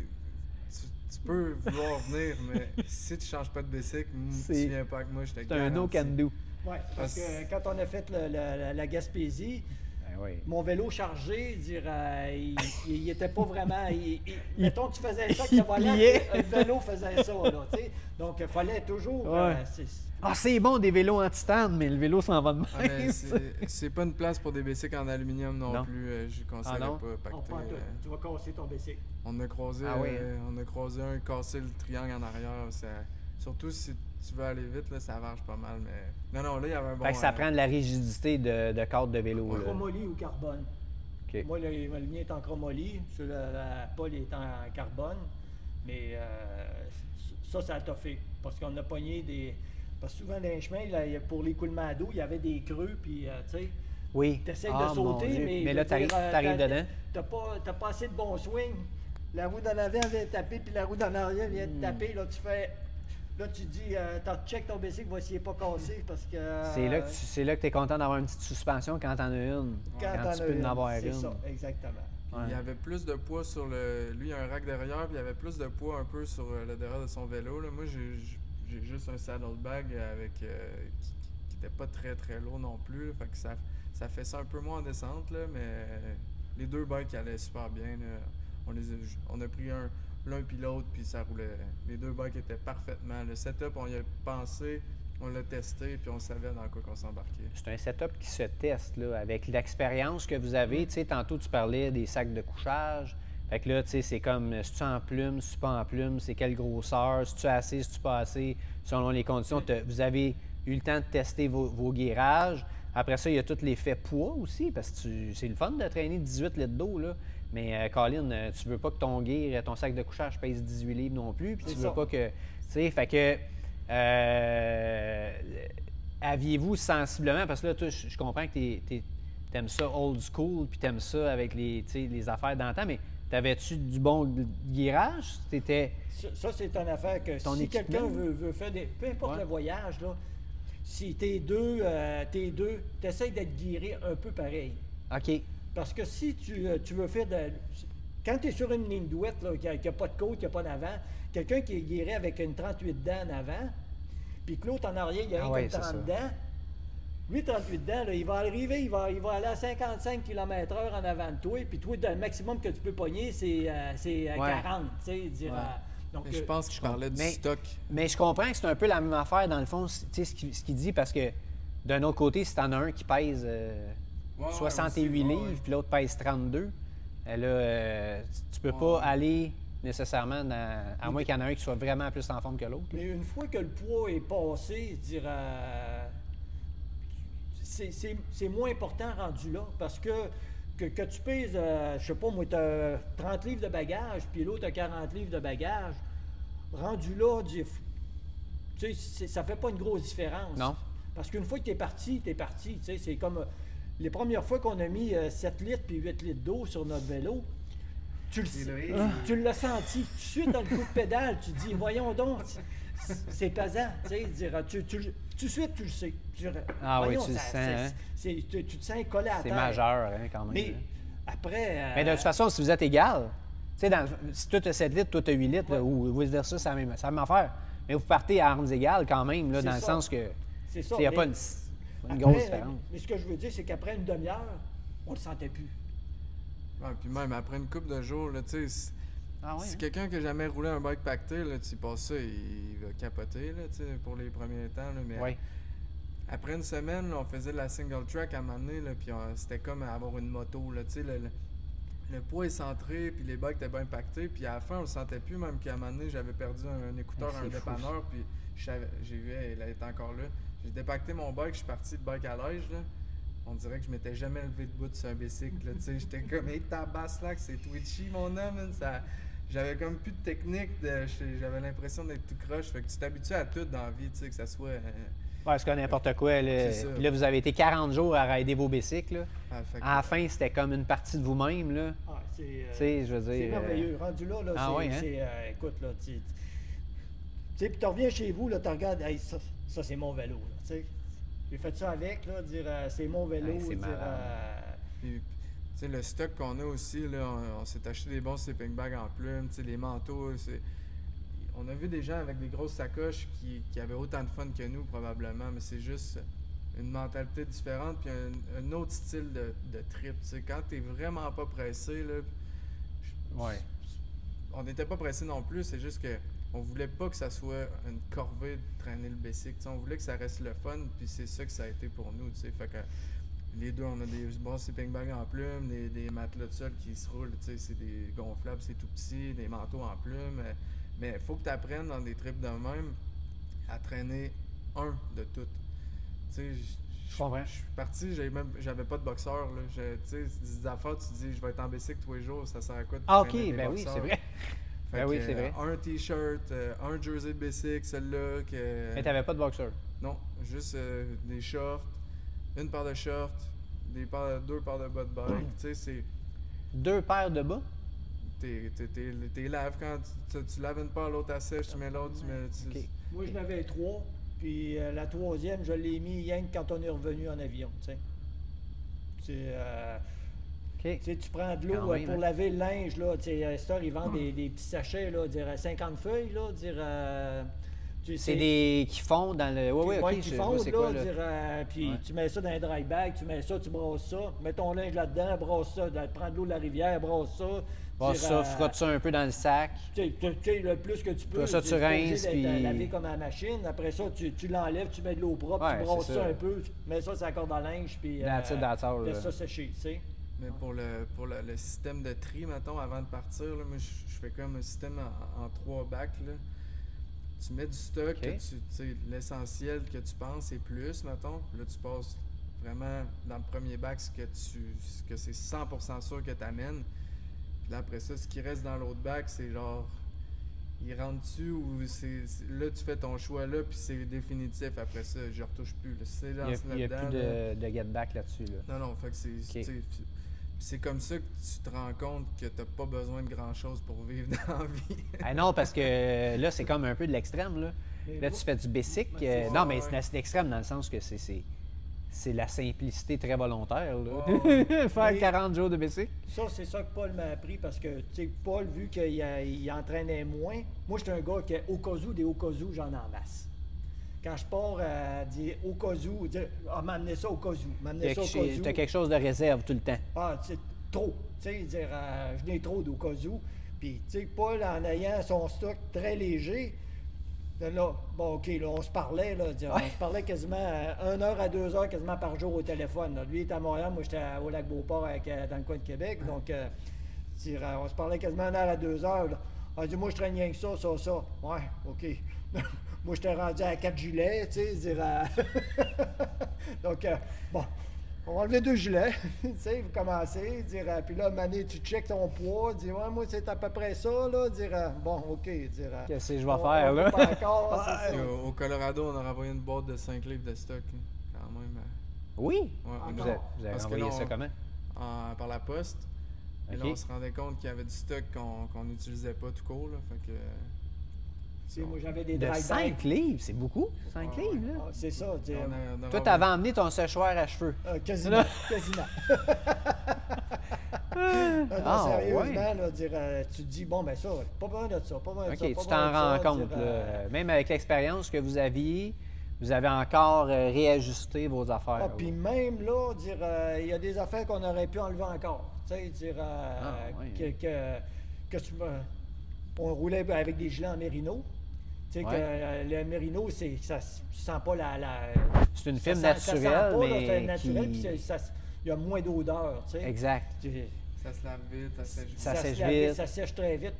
tu peux vouloir venir, mais si tu changes pas de bicycle, tu viens pas avec moi, je te garantis. C'est un no can do. Oui, parce que quand on a fait la Gaspésie, oui. Mon vélo chargé, il était pas vraiment... mettons, tu faisais ça, que le vélo faisait ça, là, tu sais. Donc, il fallait toujours... Ouais. C'est bon des vélos anti-tane, mais le vélo s'en va de même. C'est pas une place pour des bicycles en aluminium non plus. Je conseillerais pas pacter. Tu vas casser ton bicycle. On a croisé, on a croisé un, cassé le triangle en arrière. Surtout si tu veux aller vite, là, ça marche pas mal. Mais non, là, il y avait un bon... Fait que ça prend de la rigidité de cadre de vélo. Chromoly ou carbone. Okay. Moi, le mien est en chromoly. La Paul est en carbone. Mais ça a toffé. Parce qu'on a pogné des... Parce que souvent, dans les chemins, là, pour l'écoulement d'eau, il y avait des creux, puis, tu sais... Oui. Tu essaies de sauter, mais là, tu arrives dedans. T'as pas assez de bon swing. La roue d'en avant vient de taper, puis la roue d'en arrière vient de taper. Là, tu fais... Là, tu dis, t'as check ton bicycle, va essayer pas casser parce que... C'est là que tu es content d'avoir une petite suspension quand t'en as une. Quand tu peux en avoir une. C'est ça, exactement. Il y avait plus de poids sur le... Lui, il a un rack derrière, puis il y avait plus de poids un peu sur le derrière de son vélo. Là. Moi, j'ai juste un saddlebag avec qui était pas très très lourd non plus. Là. Fait que ça fait ça un peu moins en descente, là, mais les deux bikes allaient super bien. Là. On a pris l'un puis l'autre, puis ça roulait. Les deux bikes étaient parfaitement. Le setup, on y a pensé, on l'a testé, puis on savait dans quoi qu'on s'embarquait. C'est un setup qui se teste, là, avec l'expérience que vous avez. Tu sais, tantôt, tu parlais des sacs de couchage. Fait que là, tu sais, c'est comme, si tu en plume, si tu pas en plume, c'est quelle grosseur, si tu as assez, si tu pas assez, selon les conditions. Vous avez eu le temps de tester vos guérages. Après ça, il y a tout l'effet poids aussi, parce que c'est le fun de traîner 18 litres d'eau, là. Mais Colin, tu veux pas que ton sac de couchage pèse 18 livres non plus, puis tu veux pas que... Tu sais, fait que... aviez-vous sensiblement, parce que là, toi, je comprends que t'aimes ça old school, puis t'aimes ça avec les affaires d'antan, mais t'avais-tu du bon guérage? Ça, c'est une affaire que si quelqu'un veut faire peu importe le voyage, là, si t'es deux, t'essayes d'être guéré un peu pareil. OK. Parce que si tu veux faire quand tu es sur une ligne douette, qui n'a pas de côte, qui n'a pas d'avant, quelqu'un qui est guéri avec une 38 dents en avant, puis que l'autre en arrière, il y a une 30 dents, lui, 38 dents, là, il va arriver, il va aller à 55 km/h en avant de toi, puis toi, le maximum que tu peux pogner, c'est 40, tu sais, dire... Donc, je pense que je parlais du stock. Mais je comprends que c'est un peu la même affaire, dans le fond, tu sais, ce qu'il dit, parce que d'un autre côté, si tu en as un qui pèse 68 livres, puis l'autre pèse 32, là, tu peux pas aller nécessairement, à moins qu'il y en ait un qui soit vraiment plus en forme que l'autre. Mais une fois que le poids est passé, c'est moins important rendu là, parce que tu pèses, je sais pas, moi, tu as 30 livres de bagages, puis l'autre a 40 livres de bagages. Rendu là, tu sais, ça fait pas une grosse différence. Non. Parce qu'une fois que tu es parti, tu sais, c'est comme les premières fois qu'on a mis 7 litres puis 8 litres d'eau sur notre vélo, tu l'as senti. Tout de suite, dans le coup de pédale, tu dis, voyons donc, c'est pesant. Tu tout de suite, tu le sais. Oui, tu le sens. Hein? Tu te sens collé à la terre. C'est majeur, hein, quand même. Mais après... Mais de toute façon, si vous êtes égal, si toi tu as 7 litres, toi tu as 8 litres, là, ou vice-versa, c'est la même affaire. Mais vous partez à armes égales quand même, là, dans le sens que il n'y a pas une grosse différence. Mais ce que je veux dire, c'est qu'après une demi-heure, on ne le sentait plus. Ouais, puis même après une couple de jours, là, tu sais, si quelqu'un qui n'a jamais roulé un bike pacté, là, tu passes ça, il va capoter là, pour les premiers temps. Là, mais après une semaine, là, on faisait de la single track à un moment donné, là, puis c'était comme avoir une moto. Là, le poids est centré, puis les bikes étaient bien pactés, puis à la fin, on le sentait plus, même qu'à un moment donné, j'avais perdu un écouteur à un dépanneur, puis j'ai vu, elle était encore là. J'ai dépacté mon bike, je suis parti de bike à l'âge, là. On dirait que je m'étais jamais levé de bout sur un bicycle, là, tu sais. J'étais comme, hey, tabaslac, c'est twitchy, mon homme, ça... J'avais comme plus de technique, j'avais l'impression d'être tout croche. Fait que tu t'habitues à tout dans la vie, tu sais, que ça soit... c'est comme n'importe quoi. Puis là, vous avez été 40 jours à rider vos bicycles. Là. À la fin, c'était comme une partie de vous-même. Là. C'est merveilleux. Rendu là, écoute, là, tu sais, puis tu reviens chez vous, là, tu regardes, hey, ça c'est mon vélo. J'ai fait ça avec, là, c'est mon vélo. C'est le stock qu'on a aussi, là, on s'est acheté des bons sleeping bags en plumes, les manteaux. On a vu des gens avec des grosses sacoches qui avaient autant de fun que nous, probablement, mais c'est juste une mentalité différente puis un autre style de trip. Quand tu n'es vraiment pas pressé, là, on n'était pas pressé non plus, c'est juste que on voulait pas que ça soit une corvée de traîner le bicycle. On voulait que ça reste le fun, puis c'est ça que ça a été pour nous. Fait que les deux, on a des bons sleeping bags en plumes, des matelas de sol qui se roulent, c'est des gonflables, c'est tout petit, des manteaux en plumes. Mais il faut que tu apprennes dans des trips de même à traîner un de tout. Je suis parti, j'avais pas de boxeur. Des affaires, tu dis, je vais être en bicycle tous les jours, ça sert à quoi de traîner des boxeurs? Oui, c'est vrai. C'est vrai. Un t-shirt, un jersey de bicycle, celle-là. Mais t'avais pas de boxeur? Non, juste des shorts, une paire de shorts, deux paires de bas de bike. C'est... 2 paires de bas? T'es laves quand tu laves une paire, l'autre à sèche, tu mets l'autre, tu mets... Moi, j'en avais 3, puis la 3e, je l'ai mis rien que quand on est revenu en avion, tu prends de l'eau pour laver le linge, là, ils vendent des petits sachets, là, 50 feuilles, là, c'est des qui fondent dans le... qui fondent, là, puis tu mets ça dans un dry bag, tu mets ça, tu brasses ça, mets ton linge là-dedans, brasse ça, prends de l'eau de la rivière, brasse ça. Frotte ça un peu dans le sac. Le plus que tu peux. Ça, tu rinces, puis... laver comme à la machine. Après ça, tu l'enlèves, tu mets de l'eau propre, tu brasses ça un peu, tu mets ça sur la corde à linge, puis laisse ça sécher, tu sais. Mais pour le système de tri, mettons, avant de partir, là, moi, je fais comme un système en 3 bacs, là. Tu mets du stock, l'essentiel que tu penses et plus, mettons. Là, tu passes vraiment dans le premier bac ce que c'est 100% sûr que tu amènes. Puis là, après ça, ce qui reste dans l'autre bac, c'est genre, il rentre dessus ou là, tu fais ton choix là, puis c'est définitif. Après ça, je retouche plus. Là. Il n'y a plus de get back là-dessus. Là. Non, fait que c'est comme ça que tu te rends compte que tu n'as pas besoin de grand-chose pour vivre dans la vie. Non, parce que là, c'est comme un peu de l'extrême. Là, tu fais du bicycle. Non, mais c'est l'extrême dans le sens que c'est la simplicité très volontaire. Là. Faire 40 jours de bicycle. Ça, c'est ça que Paul m'a appris parce que, tu sais, Paul, vu qu'il entraînait moins, moi, j'étais un gars qui, au cas où, des au cas où, j'en ai en masse. Quand je pars au cas où, m'amener ça au cas où. Tu as quelque chose de réserve tout le temps. C'est trop. Tu sais, je n'ai trop d'au cas où. Puis, tu sais, Paul, en ayant son stock très léger, là, bon, OK, là, on se parlait, là, on se parlait quasiment 1 heure à 2 heures quasiment par jour au téléphone. Là. Lui, il était à Montréal, moi, j'étais au Lac-Beauport dans le coin de Québec. Donc, on se parlait quasiment 1 heure à 2 heures. Là. On dit, moi, je traîne rien que ça. Ouais, OK. Moi, j'étais rendu à 4 gilets, tu sais, Donc, bon. On va enlever 2 gilets, tu sais, vous commencez, dire, puis là, Mané, tu checkes ton poids, dire, ouais, moi, c'est à peu près ça, là, dire, bon, OK, dire, qu'est-ce que je vais faire, là? Pas encore, c'est ça. Au Colorado, on a envoyé une boîte de 5 livres de stock, là, quand même. Oui? Ouais, Vous avez envoyé ça comment? Par la poste. Et là, on se rendait compte qu'il y avait du stock qu'on n'utilisait pas tout court, là, fait que... Moi, j'avais des de dry 5 livres, c'est beaucoup, 5 livres, là. c'est ça, dire, Toi, t'avais emmené ton séchoir à cheveux. quasiment, quasiment. Non, sérieusement, là, dire, tu te dis, bon, ben ça, pas besoin de ça, pas besoin de ça. OK, tu t'en rends compte, là. Même avec l'expérience que vous aviez, vous avez encore réajusté vos affaires. Puis même là, dire, il y a des affaires qu'on aurait pu enlever encore. Tu sais, dire, on roulait avec des gilets en mérino. Tu sais, que le mérino, ça sent pas c'est une fibre naturelle, naturelle, c'est mais naturel, qui... puis il y a moins d'odeur, tu sais. Exact. Ça se lave vite, ça sèche vite. Ça sèche lave vite. Ça sèche très vite.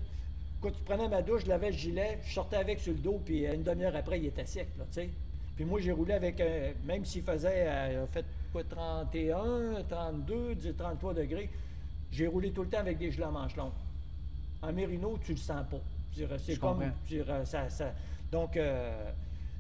Quand tu prenais ma douche, je lavais le gilet, je sortais avec sur le dos, puis une demi-heure après, il était sec, là, tu sais. Puis moi, j'ai roulé avec, même s'il faisait, fait quoi, 31, 32, 33 degrés, j'ai roulé tout le temps avec des gilets à manches longues. En mérino, tu le sens pas. C'est comme, donc...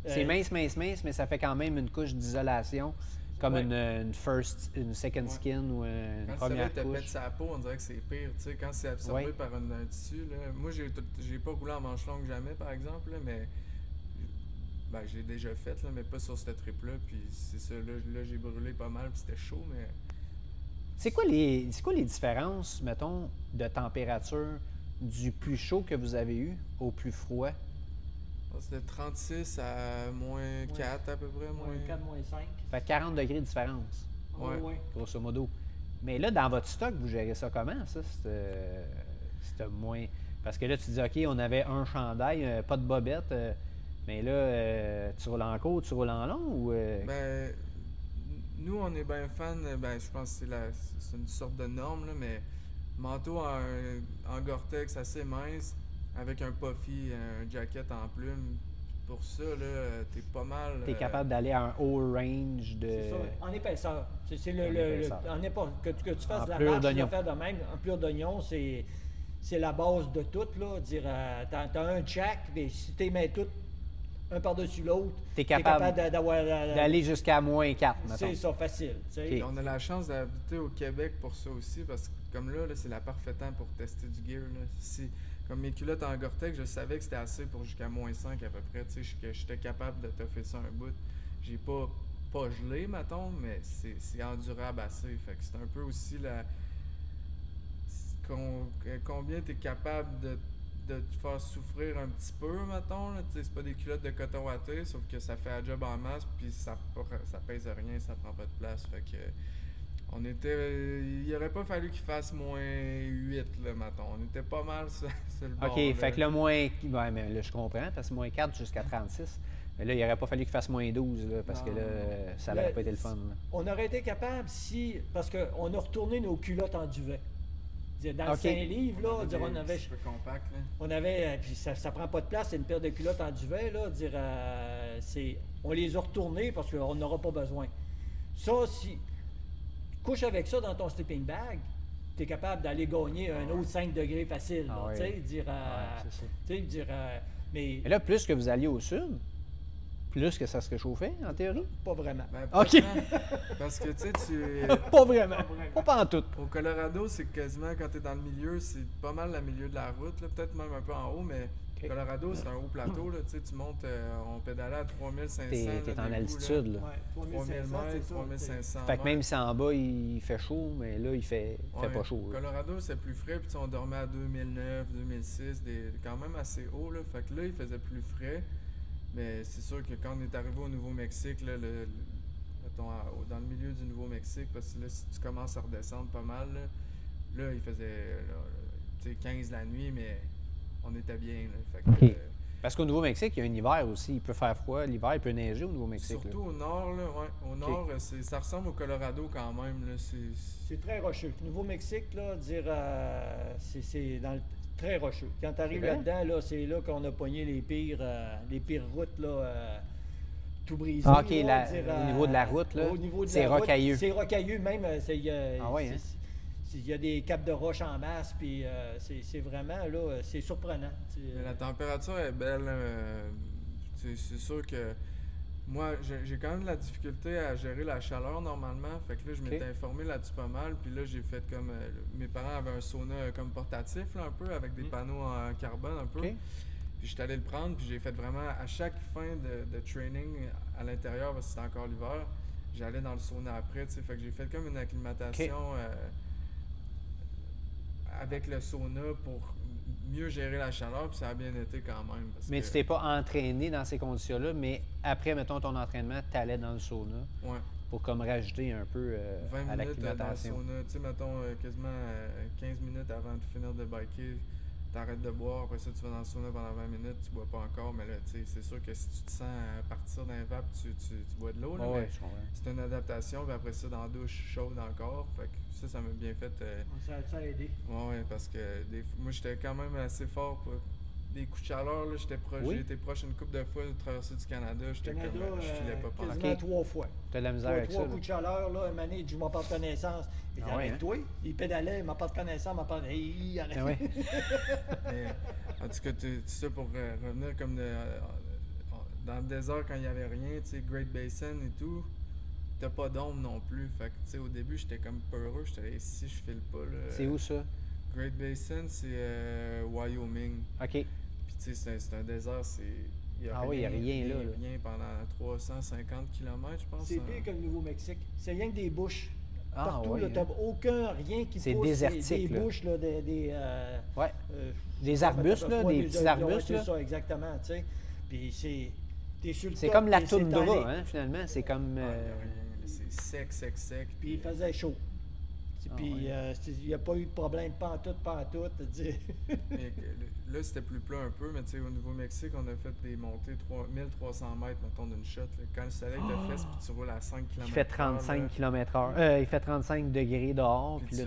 c'est mince, mais ça fait quand même une couche d'isolation, comme une second skin ou une première couche. Quand ça pète sa peau, on dirait que c'est pire. Tu sais, quand c'est absorbé par un tissu, là, moi, j'ai pas roulé en manche longue jamais, par exemple, là, mais je l'ai déjà fait, là, mais pas sur cette trip-là. Puis c'est ça, là j'ai brûlé pas mal, puis c'était chaud, mais... C'est quoi les différences, mettons, de température du plus chaud que vous avez eu au plus froid? C'était 36 à moins 4 à peu près. Moins 4, moins 5. Fait 40 degrés de différence, grosso modo. Mais là, dans votre stock, vous gérez ça comment, ça? C'était moins... Parce que là, tu dis, OK, on avait un chandail, pas de bobette, mais là, tu roules en court, tu roules en long ou... Nous, on est bien fans, je pense que c'est une sorte de norme, là, mais manteau en Gore-Tex assez mince, avec un puffy, un jacket en plume. Pour ça, là, t'es pas mal... T'es capable d'aller à un haut range de... C'est ça, en épaisseur. Que tu fasses en de la plure marche, d'oignon. faire de même. En plure d'oignon, c'est la base de tout, là. Dire, t'as un jack, mais si tu les mets toutes un par-dessus l'autre, t'es capable d'avoir... d'aller jusqu'à moins 4, mettons. C'est ça, facile. Okay. On a la chance d'habiter au Québec pour ça aussi, parce que comme là c'est la parfaite temps pour tester du gear. Là. Comme mes culottes en Gore-Tex, je savais que c'était assez pour jusqu'à moins 5 à peu près. Que j'étais capable de toffer ça un bout. J'ai pas gelé, mettons, mais c'est endurable assez. Fait que c'est un peu aussi combien tu es capable de te faire souffrir un petit peu, mettons. C'est pas des culottes de coton watté, sauf que ça fait un job en masse, puis ça pèse rien, ça prend pas de place. Fait que il aurait pas fallu qu'il fasse moins 8, là, mettons. On était pas mal sur le bord. OK, fait que le moins... Ouais, mais là, je comprends, parce que moins 4 jusqu'à 36. Mais là, il aurait pas fallu qu'il fasse moins 12, là, parce que là, ça n'aurait pas été le fun. Là. On aurait été capable parce qu'on a retourné nos culottes en duvet. Dans le 5 livres, là, on avait... C'est peu compact, là. On avait... Puis ça prend pas de place, c'est une paire de culottes en duvet, là. On les a retournées parce qu'on n'aura pas besoin. Ça, si... Couche avec ça dans ton sleeping bag, tu es capable d'aller gagner un autre 5 degrés facile. Mais là, plus que vous alliez au sud, plus que ça se réchauffait, en théorie? Pas vraiment. OK. Parce que, tu sais, Pas vraiment. Pas en tout. Au Colorado, c'est quasiment, quand tu es dans le milieu, c'est pas mal le milieu de la route, peut-être même un peu en haut, mais au Colorado, c'est un haut plateau. Là, tu montes, on pédalait à 3500. T'es en altitude. Là. 3000 mètres, 3500. Fait que même si en bas, il fait chaud, mais là, il fait pas chaud. Au Colorado, c'est plus frais, puis on dormait à 2009, 2006, quand même assez haut. Là, fait que là, il faisait plus frais. Mais c'est sûr que quand on est arrivé au Nouveau-Mexique, là, dans le milieu du Nouveau-Mexique, parce que là, si tu commences à redescendre pas mal, là il faisait 15 la nuit, mais on était bien. Là, fait que, parce qu'au Nouveau-Mexique, il y a un hiver aussi. Il peut faire froid l'hiver, il peut neiger au Nouveau-Mexique. Surtout au nord, là, au nord, ça ressemble au Colorado quand même. Là, c'est très rocheux. Le Nouveau-Mexique, là, c'est dans le très rocheux. Quand tu arrives là-dedans, là, c'est là qu'on a pogné les pires routes. Là, tout brisé. Ah, OK, là, au niveau de la route, là, c'est rocailleux. C'est rocailleux, même. Ah oui, hein? Il y a des capes de roche en masse, puis c'est vraiment, là, c'est surprenant. Mais la température est belle. C'est sûr que moi, j'ai quand même de la difficulté à gérer la chaleur normalement. Fait que là, je m'étais informé là-dessus pas mal. Puis là, j'ai fait comme... mes parents avaient un sauna comme portatif, là, un peu, avec des panneaux en carbone, un peu. Okay. Puis j'étais allé le prendre, puis j'ai fait vraiment, à chaque fin de training à l'intérieur, parce que c'était encore l'hiver, j'allais dans le sauna après, tu sais. Fait que j'ai fait comme une acclimatation avec le sauna pour mieux gérer la chaleur, puis ça a bien été quand même. Mais tu t'es pas entraîné dans ces conditions-là, mais après, mettons, ton entraînement, tu allais dans le sauna pour comme rajouter un peu à l'acclimatation. 20 minutes dans le sauna, tu sais, mettons, quasiment 15 minutes avant de finir de biker, t'arrêtes de boire, après ça, tu vas dans le sauna pendant 20 minutes, tu bois pas encore, mais là, tu sais, c'est sûr que si tu te sens partir d'un vape, tu bois de l'eau, là, mais c'est une adaptation, puis après ça, dans la douche chaude encore, fait que ça m'a bien fait... Ça a aidé. Ouais, parce que moi, j'étais quand même assez fort pour des coups de chaleur, là, j'étais proche une couple de fois de traverser du Canada, j'étais comme, je filais pas pendant quasiment 3 fois. T'as de la misère avec ça. 3 coups de chaleur, là, un mané, je m'en porte connaissance. Il arrête toi, il pédalait, il m'en porte connaissance, il m'en porte... Il arrête. Ah ouais. En tout cas, tu sais, pour revenir comme dans le désert, quand il n'y avait rien, tu sais, Great Basin et tout, t'as pas d'ombre non plus. Fait que, tu sais, au début, j'étais comme peureux, j'étais là, si je file pas, là... C'est où ça? Great Basin, c'est Wyoming. OK. Puis, tu sais, c'est un désert, il n'y a rien là. Rien pendant 350 km, je pense. C'est pire que le Nouveau-Mexique. C'est rien que des bouches. Ah, partout, ouais, t'as rien qui pousse. C'est désertique, des là. bouches, là, des arbustes, là, des petits arbustes, là. C'est ça, exactement, tu sais. Puis t'es sur le c'est top, comme la puis toundra, hein, finalement. C'est comme... c'est sec. Puis il faisait chaud. Puis il n'y a pas eu de problème, pas en tout. Mais là, c'était plus plat un peu, mais tu sais, au Nouveau-Mexique, on a fait des montées 1300 mètres, mettons, d'une shot. Là. Quand le soleil te fesse, puis tu roules à 5 km/h. Il fait 35 km/h. Il fait 35 degrés dehors, puis là,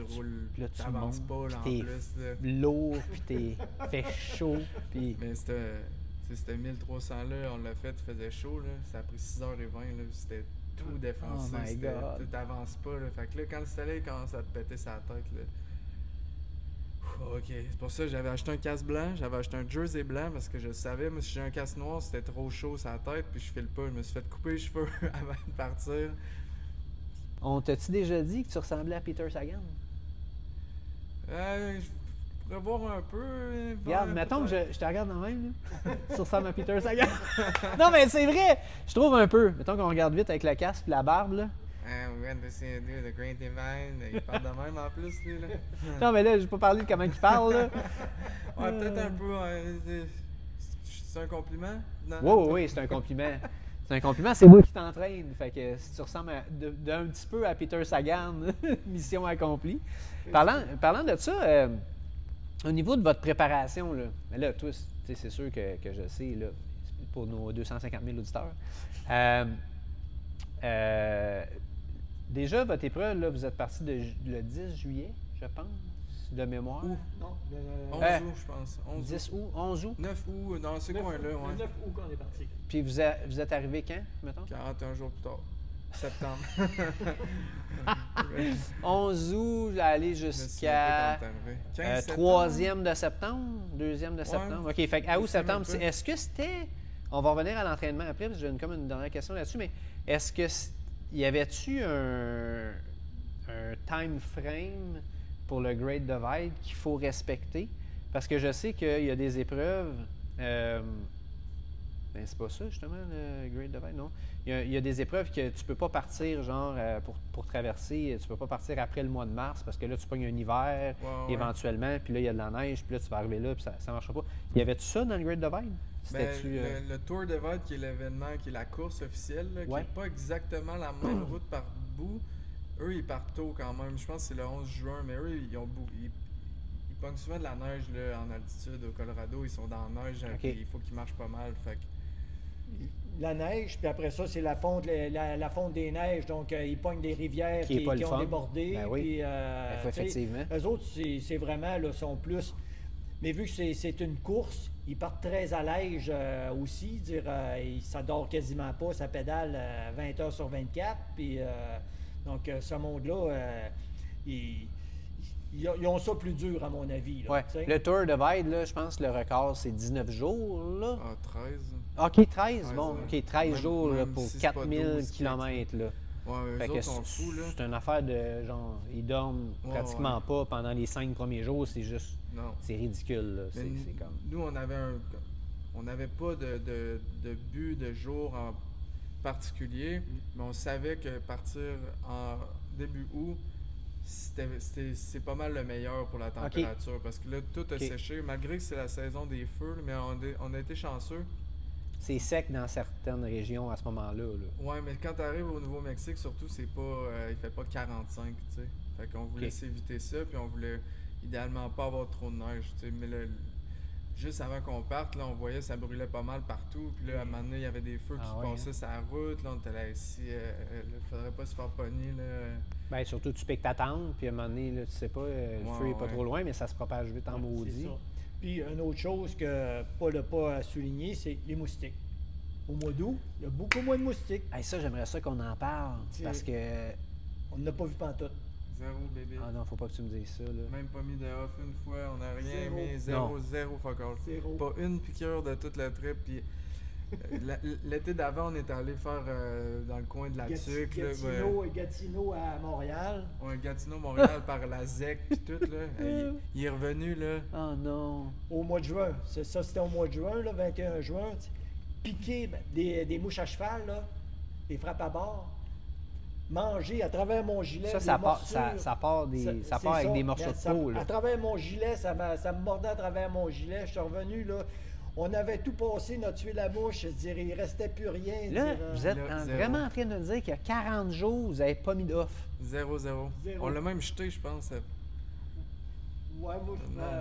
tu n'avances pas, là, en plus. Lourd, puis t'es fait chaud. Puis... Mais c'était 1300 là, on l'a fait, il faisait chaud, là. Ça a pris 6h20, là, c'était tout défoncé. Tu t'avances pas, là. Fait que là, quand le soleil commence à te péter sa tête, là. OK. C'est pour ça que j'avais acheté un casque blanc, j'avais acheté un jersey blanc parce que je savais, moi, si j'ai un casque noir, c'était trop chaud sur la tête, puis je file pas. Je me suis fait couper les cheveux avant de partir. On t'a-tu déjà dit que tu ressemblais à Peter Sagan? Je pourrais voir un peu. Regarde, mettons que je te regarde dans même, là. Tu ressembles à Peter Sagan. Non, mais c'est vrai! Je trouve un peu. Mettons qu'on regarde vite avec le casque et la barbe, là. The Great Divine, il parle de même en plus, lui, là. Non, mais là, j'ai pas parlé de comment il parle, là. Ouais, peut-être un peu. C'est un compliment? Oui, c'est un compliment. C'est un compliment, c'est moi qui t'entraîne. Fait que si tu ressembles d'un petit peu à Peter Sagan, mission accomplie. Parlant de ça, au niveau de votre préparation, là, mais là, toi, c'est sûr que je sais, là, pour nos 250 000 auditeurs. Déjà, votre épreuve, là, vous êtes parti le 10 juillet, je pense, de mémoire. Non, 11 août, je pense. 10 août, 11 août? 9 août, dans ce coin-là, ouais. Le 9 août qu'on est parti. Puis vous êtes arrivé quand, mettons? 41 jours plus tard. Septembre. 11 août, aller jusqu'à 3e de septembre, 2e de septembre. OK, fait à août, septembre, est-ce que c'était... On va revenir à l'entraînement après, parce que j'ai comme une dernière question là-dessus, mais est-ce que y avait-tu un time frame pour le Great Divide qu'il faut respecter? Parce que je sais qu'il y a des épreuves... Ben, c'est pas ça, justement, le Great Divide, non? Il y a des épreuves que tu peux pas partir, genre, pour traverser, tu peux pas partir après le mois de mars, parce que là, tu pognes un hiver, éventuellement, puis là, il y a de la neige, puis là, tu vas arriver là, puis ça ne marchera pas. Y avait-tu ça dans le Great Divide? Le Tour Divide, qui est l'événement, qui est la course officielle, là, qui n'est pas exactement la même route par bout, eux, ils partent tôt quand même. Je pense que c'est le 11 juin, mais eux, ils pognent souvent de la neige là, en altitude au Colorado. Ils sont dans la neige, puis il faut qu'ils marchent pas mal. Fait que... La neige, puis après ça, c'est la fonte des neiges. Donc, ils pognent des rivières qui ont débordé. Ben oui. Puis, effectivement. Eux autres, c'est vraiment, là, sont plus... Mais vu que c'est une course, ils partent très à l'aise aussi. Ça dort quasiment pas, ça pédale 20 heures sur 24. Puis, donc, ce monde-là, ils ont ça plus dur, à mon avis. Là, ouais. Le Tour Divide, là, je pense que le record, c'est 19 jours. Là. Ah, 13. OK, 13. Bon, ouais. OK, 13 même, jours même là, pour si 4000 km. Là. Ouais, eux autres sont fous, là. C'est une affaire de genre, ils dorment pratiquement pas pendant les 5 premiers jours, c'est juste. Non. C'est ridicule, là. C'est comme. Nous, on n'avait pas de but de jour en particulier, mais on savait que partir en début août, c'est pas mal le meilleur pour la température. Parce que là, tout a séché, malgré que c'est la saison des feux, mais on a été chanceux. C'est sec dans certaines régions à ce moment-là. Ouais, mais quand tu arrives au Nouveau-Mexique, surtout, c'est pas, il fait pas 45, tu sais. Fait qu'on voulait s'éviter ça, puis on voulait idéalement pas avoir trop de neige, tu sais. Mais là, juste avant qu'on parte, là, on voyait ça brûlait pas mal partout. Puis là, à un moment donné, il y avait des feux qui passaient sur la route. Là, on était là ici, il faudrait pas se faire pogner, là. Bien, surtout, tu piques ta tente, puis à un moment donné, là, tu sais pas, le feu est pas trop loin, mais ça se propage vite en maudit. Puis, une autre chose que Paul n'a pas souligné, c'est les moustiques. Au mois d'août, il y a beaucoup moins de moustiques. Hey, ça, j'aimerais ça qu'on en parle, parce que... On n'a pas vu pantoute. Zéro bébé. Ah non, faut pas que tu me dises ça, là. Même pas mis de off une fois, on n'a rien mis. Zéro fuck all. Zéro. Pas une piqûre de toute la trip. Puis l'été d'avant, on est allé faire dans le coin de la Tuque. Gatineau à Montréal. Ouais, Gatineau, Montréal, par la ZEC, puis tout, là. Il est revenu, là. Oh non. Au mois de juin. Ça, c'était au mois de juin, là, 21 juin. Piquer des mouches à cheval, là, des frappes à bord. Manger à travers mon gilet. Ça part avec des morceaux de peau. Là. À travers mon gilet, ça me mordait à travers mon gilet. Je suis revenu, là. On avait tout passé, notre tué la mouche. Je dirais, il ne restait plus rien. Là, vous êtes vraiment en train de dire qu'il y a 40 jours, vous n'avez pas mis d'off. Zéro. On l'a même jeté, je pense. Ouais, moi,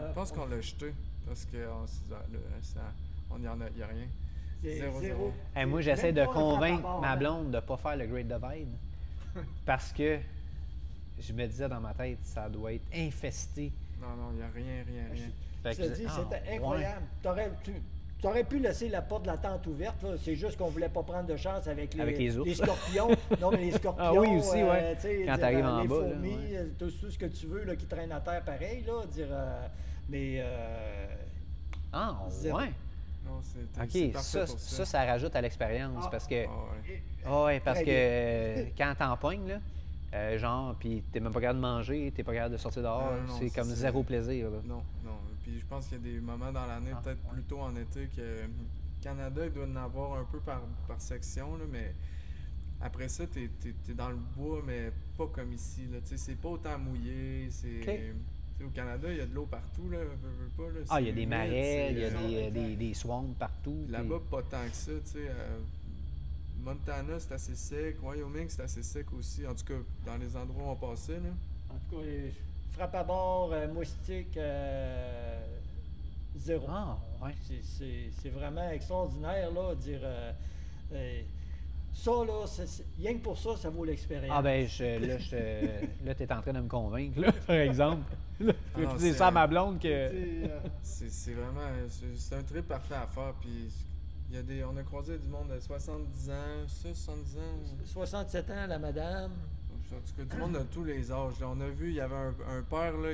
je pense qu'on l'a jeté. Parce qu'on s'est dit, il n'y a rien. Zéro. Hey, moi, j'essaie de convaincre ma blonde de ne pas faire le Great Divide. Parce que je me disais dans ma tête, ça doit être infesté. Non, il n'y a rien. Je te dis, c'était incroyable. Tu aurais pu laisser la porte de la tente ouverte. C'est juste qu'on ne voulait pas prendre de chance avec les scorpions. Non, mais les scorpions. Ah oui, aussi, oui. Quand tu arrives en les bas. Fourmis, tout ce que tu veux là, qui traînent à terre pareil. Là, zéro. Ouais. Non, OK, ça rajoute à l'expérience parce que... parce que quand t'en pognes, là, genre, puis t'es même pas capable de manger, t'es pas capable de sortir dehors, c'est comme zéro plaisir. Là. Non. Puis je pense qu'il y a des moments dans l'année, peut-être plus tôt en été, que Canada, il doit en avoir un peu par section, là, mais après ça, t'es dans le bois, mais pas comme ici. Là, c'est pas autant mouillé, au Canada, il y a de l'eau partout, là, pas, là, il y a des marais, il y a des swamps partout. Là-bas, pas tant que ça, tu sais. Montana, c'est assez sec. Wyoming, c'est assez sec aussi. En tout cas, dans les endroits où on passait, là. En tout cas, frappe à bord, moustique, zéro. Ah, ouais. C'est vraiment extraordinaire, là, dire... ça, là, rien que pour ça, ça vaut l'expérience. Ah ben, là, t'es en train de me convaincre, là, par exemple. Je peux dire ça à ma blonde que... C'est vraiment... C'est un trip parfait à faire, puis... on a croisé du monde de 70 ans, 70 ans. 67 ans, la madame. En tout cas, du monde de tous les âges. Là, on a vu, il y avait un père, là,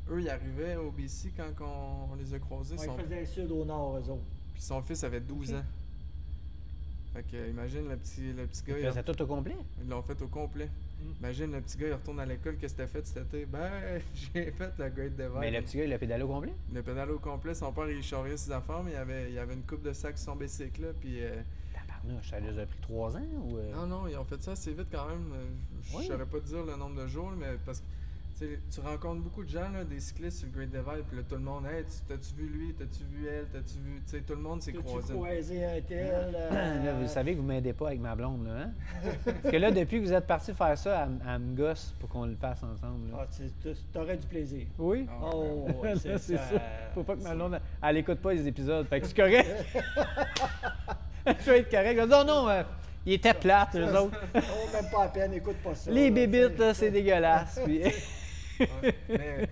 eux, ils arrivaient au BC quand on les a croisés. Ils faisaient sud au nord, eux autres. Puis son fils avait 12 ans. Fait que, imagine le petit gars. Ils faisaient tout au complet? Ils l'ont fait au complet. Imagine le petit gars, il retourne à l'école, qu'est-ce que t'as fait cet été? Ben, j'ai fait le Great Divide. Mais le petit gars, il a pédalé au complet? Il a pédalé au complet. Son père, il charriait ses affaires, mais il y avait une coupe de sacs sur son bicycle, là, puis... Tabarnouche, ça les a pris 3 ans, ou... Non, ils ont fait ça assez vite quand même. Je saurais pas te dire le nombre de jours, mais parce que tu rencontres beaucoup de gens, là, des cyclistes sur le Great Divide, puis là, tout le monde, hey, t'as-tu vu lui, t'as-tu vu elle, t'as-tu vu. Tu sais, tout le monde s'est croisé. T'as-tu croisé un tel. Là, vous savez que vous m'aidez pas avec ma blonde, là, hein? Parce que là, depuis que vous êtes partis faire ça, elle me gosse pour qu'on le fasse ensemble. Là. T'aurais du plaisir. Oui? C'est ça. Faut pas que ma blonde, elle écoute pas les épisodes. Fait que c'est correct. Je vais être correct. Je vais dire, non, ils étaient plates, eux autres. Non, même pas à peine, écoute pas ça. Les bébites, là, c'est dégueulasse. Puis... mais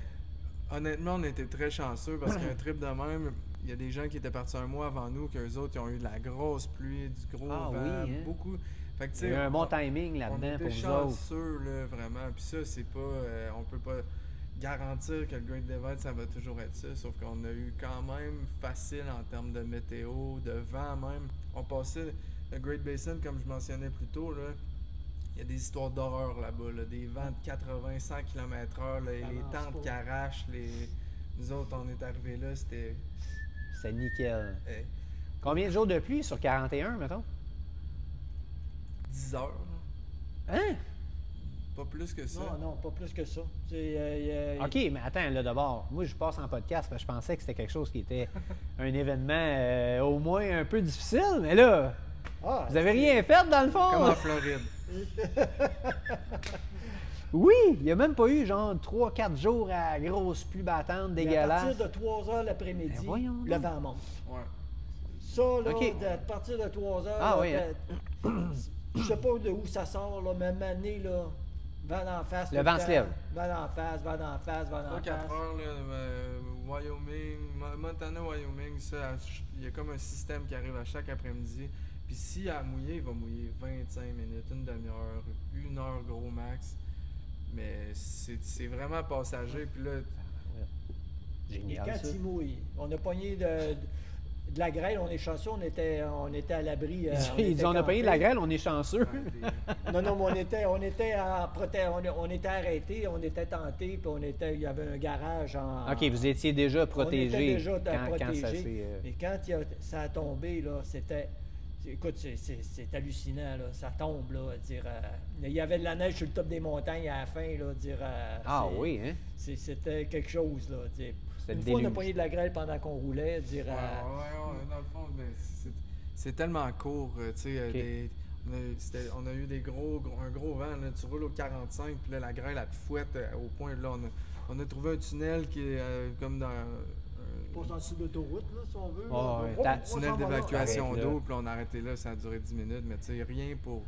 Honnêtement, on était très chanceux parce qu'un trip de même, il y a des gens qui étaient partis un mois avant nous, qu'eux autres, ils ont eu de la grosse pluie, du gros vent, oui, hein? beaucoup. Fait que, Il y a eu un bon timing là-dedans pour vous autres. On était chanceux, là, vraiment. Puis ça, c'est pas... on peut pas garantir que le Great Divide, ça va toujours être ça, sauf qu'on a eu quand même facile en termes de météo, de vent même. On passait le Great Basin, comme je mentionnais plus tôt, là. Il y a des histoires d'horreur là-bas, là, des vents de 80-100 km/h, les tentes qui arrachent. Nous autres, on est arrivés là, c'était... C'est nickel. Combien de jours de pluie sur 41, mettons? 10 heures. Là. Hein? Pas plus que ça. Non, pas plus que ça. OK, mais attends, là, d'abord, moi, je passe en podcast parce que je pensais que c'était quelque chose qui était un événement au moins un peu difficile, mais là, vous avez rien fait dans le fond? Comme en Floride. Oui, il n'y a même pas eu genre 3-4 jours à grosse pluie battante, dégueulasse. À partir de 3 h l'après-midi, le vent monte. Ouais. Ça, là, à partir de 3 h, ah, oui, je sais pas de où ça sort, là, même année, là, vent d'en face. Le vent se lève. Vent d'en face, vent d'en face, vent d'en face. 4 heures, là, Wyoming, Montana, Wyoming, ça, il y a comme un système qui arrive à chaque après-midi. Puis s'il a mouillé, il va mouiller 25 minutes, une demi-heure, 1 heure gros max. Mais c'est vraiment passager. Puis là... Génial, et quand ça. il mouille, on a pogné de la grêle, on est chanceux, on était à l'abri. On a pogné de la grêle, on est chanceux. Non, mais on était arrêtés, on était tentés, puis il y avait un garage en... OK, vous étiez déjà protégé. On était déjà quand protégé. ça s'est... Mais quand ça a tombé, là, c'était... Écoute, c'est hallucinant, là. Ça tombe, là. Il y avait de la neige sur le top des montagnes à la fin, là. Oui, hein? C'était quelque chose, là. Une fois, on a pogné de la grêle pendant qu'on roulait, dans le fond, c'est tellement court, tu sais. On a eu un gros vent, là. Tu roules au 45, puis là, la grêle, elle te fouette au point, là, on a trouvé un tunnel qui est comme dans... Pas en dessous d'autoroute, là, si on veut. Tunnel d'évacuation d'eau, puis on a arrêté là, ça a duré 10 minutes, mais tu sais, rien pour...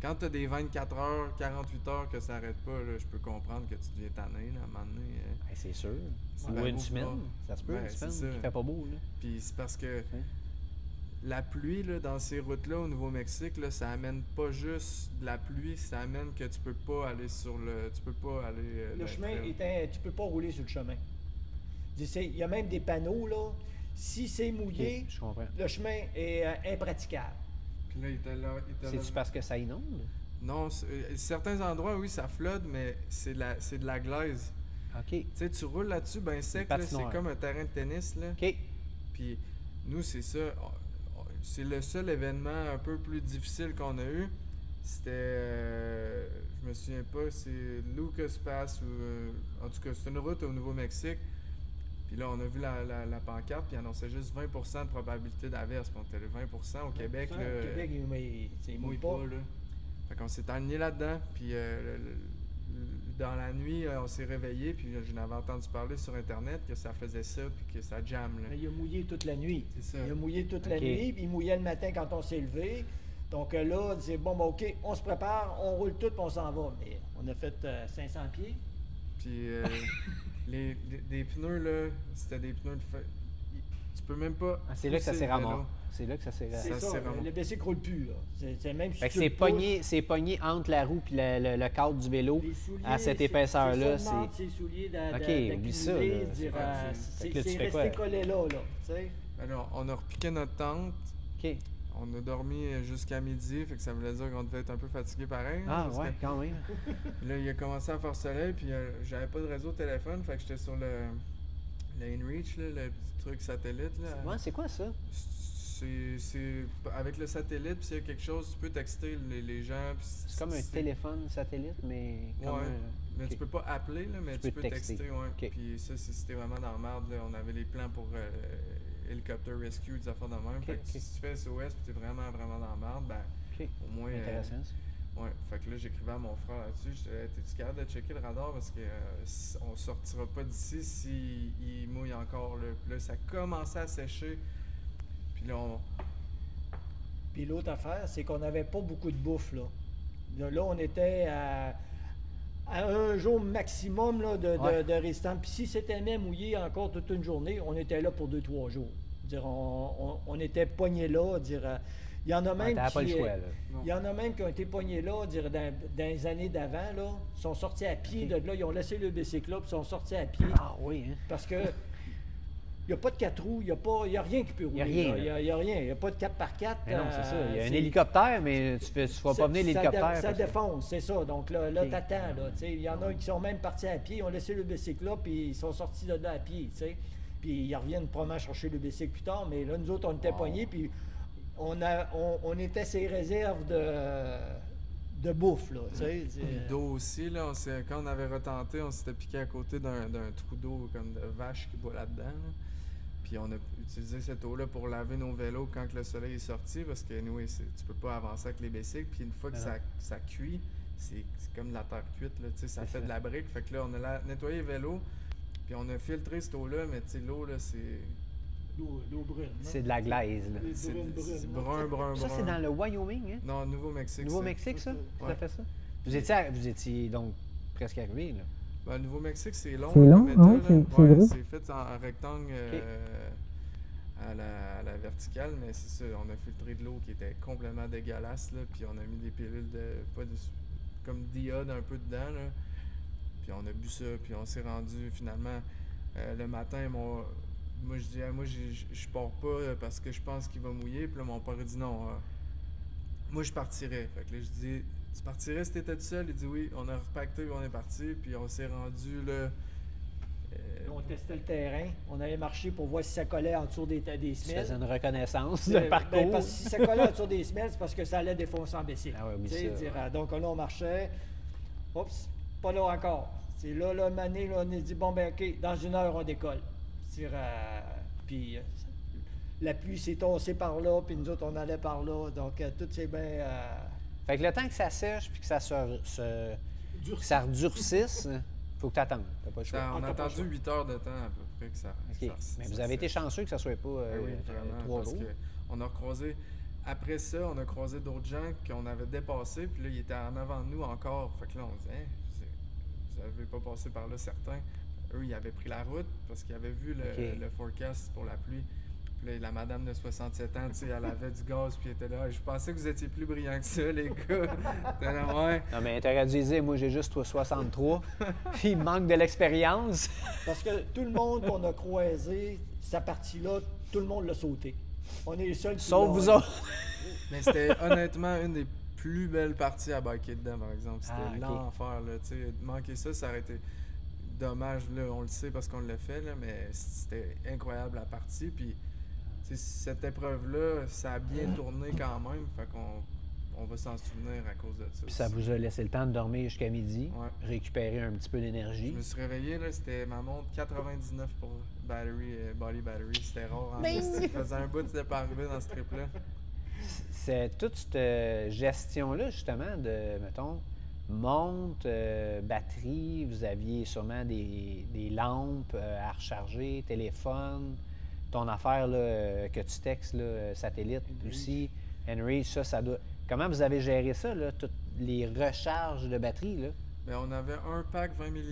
Quand tu as des 24 heures, 48 heures que ça n'arrête pas, là, je peux comprendre que tu deviens tanné, là, à un moment donné. C'est sûr. Ou une semaine, ça se peut, une semaine qui fait pas beau, là. Puis c'est parce que la pluie, là, dans ces routes-là, au Nouveau-Mexique, là, ça amène pas juste de la pluie, ça amène que tu peux pas aller sur le... Tu peux pas aller... le chemin tu peux pas rouler sur le chemin. Il y a même des panneaux, là. Si c'est mouillé, le chemin est impraticable. Puis là, c'est-tu parce que ça inonde? Non, certains endroits, oui, ça flotte, mais c'est de la glaise. OK. Tu sais, tu roules là-dessus, ben sec, là, c'est comme un terrain de tennis, là. OK. Puis nous, c'est ça. C'est le seul événement un peu plus difficile qu'on a eu. C'était... je me souviens pas, c'est Lucas Pass, ou... en tout cas, c'est une route au Nouveau-Mexique. Puis là, on a vu la pancarte, puis il annonçait juste 20% de probabilité d'averse. Puis on était le 20% au Québec. Là, au Québec, il mouille pas. Là. Fait qu'on s'est aligné là-dedans. Puis dans la nuit, on s'est réveillé, puis j'en avais entendu parler sur Internet que ça faisait ça, puis que ça jamme. Là. Mais il a mouillé toute la nuit. C'est ça. Il a mouillé toute la nuit, puis il mouillait le matin quand on s'est levé. Donc là, on disait, bon, ben, OK, on se prépare, on roule tout, puis on s'en va. Mais on a fait 500 pieds. Puis... des pneus, là, c'était des pneus de feu. Tu peux même pas... c'est là que ça s'est ramassé. C'est là que ça s'est ramassé. C'est ça, le bicycle roule plus, là. C'est même si c'est pogné entre la roue et le cadre du vélo à cette épaisseur-là. C'est ses souliers OK, oublie ça. C'est resté collé là, tu sais. Alors, on a repiqué notre tente. OK. On a dormi jusqu'à midi, fait que ça voulait dire qu'on devait être un peu fatigué pareil. Ah ouais, quand même. Là, il a commencé à faire soleil, puis j'avais pas de réseau de téléphone, fait que j'étais sur le InReach, là, le petit truc satellite. Là. Ouais, c'est quoi ça? C'est avec le satellite, puis s'il y a quelque chose, tu peux texter les gens. C'est comme un téléphone satellite, mais comme mais tu peux pas appeler, là, mais tu peux texter. Ouais. Okay. Puis ça, c'était vraiment dans la merde. Là. On avait les plans pour hélicoptère rescue, des affaires de même. Fait que si tu fais SOS puis t'es vraiment, vraiment dans la merde, ben au moins... Intéressant, ça. Ouais, fait que là, j'écrivais à mon frère là-dessus. Je disais, t'es-tu capable de checker le radar parce que on sortira pas d'ici s'il mouille encore. Là. Puis là, ça commençait à sécher. Puis là, Puis l'autre affaire, c'est qu'on n'avait pas beaucoup de bouffe, là. Là, on était à à un jour maximum là, de résistance. Puis si c'était même mouillé encore toute une journée, on était là pour 2-3 jours. Dire, on était pognés là. Il y en a même il y en a même qui ont été pognés là dans les années d'avant. Ils sont sortis à pied de là, ils ont laissé le bicycle là, puis sont sortis à pied. Ah oui, hein? Parce que il n'y a pas de 4 roues, il n'y a rien qui peut rouler. Il n'y a rien. Il n'y a pas de 4x4. Mais non, c'est ça. Il y a un hélicoptère, mais tu ne feras pas venir l'hélicoptère. Ça défonce, c'est ça. Donc là t'attends. Il y en a qui sont même partis à pied, ils ont laissé le bicycle là, puis ils sont sortis de là à pied. T'sais. Puis ils reviennent probablement chercher le bicycle plus tard, mais là, nous autres, on était pognés, puis on était ces réserves de bouffe. Là, d'eau aussi, là, quand on avait retenté, on s'était piqué à côté d'un trou d'eau comme de vache qui boit là-dedans. Là. Puis on a utilisé cette eau-là pour laver nos vélos quand le soleil est sorti, parce que anyway, tu peux pas avancer avec les bicycles. Puis une fois que ça cuit, c'est comme de la terre cuite, là, ça fait de la brique. Fait que là, on a nettoyé les vélos, puis on a filtré cette eau-là, mais l'eau, là, c'est... L'eau brune. C'est de la glaise, là. C'est brun. Ça, c'est dans le Wyoming, hein? Non, Nouveau-Mexique. Nouveau-Mexique, ça? Tout à fait ça? Vous étiez donc presque arrivé, là? Ben, Nouveau-Mexique, c'est long. C'est long, oui, c'est gros. C'est fait en rectangle à la verticale, mais c'est ça, on a filtré de l'eau qui était complètement dégueulasse, là, puis on a mis des pilules comme d'iode un peu dedans, là, puis on a bu ça, puis on s'est rendu finalement le matin, moi je dis, moi je pars pas parce que je pense qu'il va mouiller, puis là mon père a dit non, moi je partirais. Fait que là je dis, tu partirais si t'étais tout seul? Il dit oui. On a repacté et on est parti, puis on s'est rendu là. On testait le terrain, on allait marcher pour voir si ça collait en dessous des semelles. Ça faisait une reconnaissance de parcours. Parce que si ça collait en dessous des semelles, c'est parce que ça allait défoncer en bicycle. Ah oui, ça. Donc là, on marchait. Oups, pas là encore. C'est là, Mané, là, on a dit, bon, ben OK, dans 1 heure, on décolle. Puis la pluie s'est tassée par là, puis nous autres, on allait par là. Donc, tout c'est bien... Fait que le temps que ça sèche puis que ça ça redurcisse, il faut que tu attendes. T'as pas le choix. On a attendu 8 heures de temps à peu près que ça... OK. Mais vous avez été chanceux que ça ne soit pas oui, vraiment, 3 jours. On a recroisé... Après ça, on a croisé d'autres gens qu'on avait dépassés, puis là, ils étaient en avant de nous encore. Fait que là, on disait, vous n'avez pas passé par là, certains. Eux, ils avaient pris la route parce qu'ils avaient vu le forecast pour la pluie. Puis là, la madame de 67 ans, tu sais, elle avait du gaz, puis elle était là. Je pensais que vous étiez plus brillants que ça, les gars. T'es là, ouais. Non, mais t'aurais dû dire, moi, j'ai juste 63. Puis il manque de l'expérience. Parce que tout le monde qu'on a croisé, cette partie-là, tout le monde l'a sauté. On est les seuls qui sauf vous autres. Mais c'était honnêtement une des plus belles parties à biker dedans, par exemple. C'était l'enfer, là. Tu sais, manquer ça aurait été dommage, là. On le sait parce qu'on l'a fait, là, mais c'était incroyable la partie. Puis, cette épreuve-là, ça a bien tourné quand même. Fait qu'on va s'en souvenir à cause de ça. Puis ça vous a laissé le temps de dormir jusqu'à midi, récupérer un petit peu d'énergie. Je me suis réveillé, là, c'était ma montre 99 pour body battery. C'était rare. Ça faisait un bout, c'était pas arrivé dans ce trip-là. C'est toute cette gestion-là, justement, de, mettons, montre, batterie, vous aviez sûrement des lampes à recharger, téléphone, ton affaire là, que tu textes, là, satellite aussi, Henry, ça doit... Comment vous avez géré ça, là, toutes les recharges de batterie, là? Bien, on avait un pack 20 000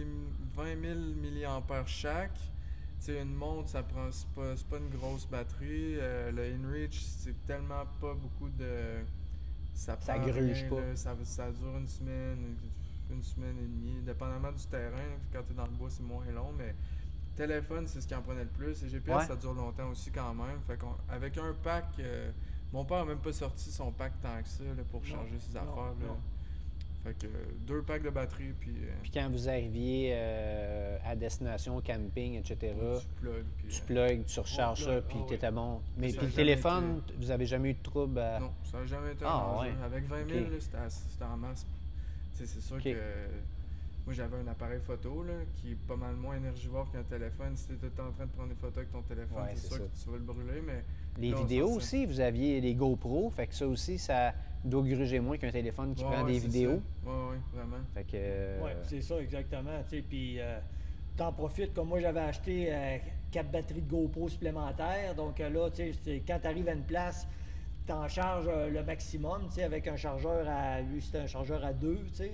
mAh chaque. Tu sais, une montre, c'est pas une grosse batterie. Le InReach, c'est tellement pas beaucoup de... Ça gruge rien, pas. Là, ça dure une semaine et demie, dépendamment du terrain. Quand tu es dans le bois, c'est moins long, mais téléphone, c'est ce qui en prenait le plus. Et GPS, ça dure longtemps aussi quand même. Fait qu'avec un pack, mon père n'a même pas sorti son pack tant que ça là, pour charger ses affaires. Là. Fait que 2 packs de batterie, puis quand vous arriviez à destination, camping, etc., tu plugues, tu recharges ça, puis t'étais bon. Mais puis le téléphone, vous avez jamais eu de trouble à... Non, ça n'a jamais été Avec 20 000, c'était en masse. C'est sûr que... Moi, j'avais un appareil photo là, qui est pas mal moins énergivore qu'un téléphone. Si tu es en train de prendre des photos avec ton téléphone, c'est sûr que tu vas le brûler, mais... Les vidéos aussi, vous aviez les GoPro, fait que ça aussi, ça doit gruger moins qu'un téléphone qui prend des vidéos. Oui, vraiment. Fait que... Oui, c'est ça, exactement. Puis, t'en profites, comme moi, j'avais acheté 4 batteries de GoPro supplémentaires. Donc là, quand tu arrives à une place, t'en charges le maximum, tu sais, avec un chargeur à... Lui, c'était un chargeur à 2, tu sais.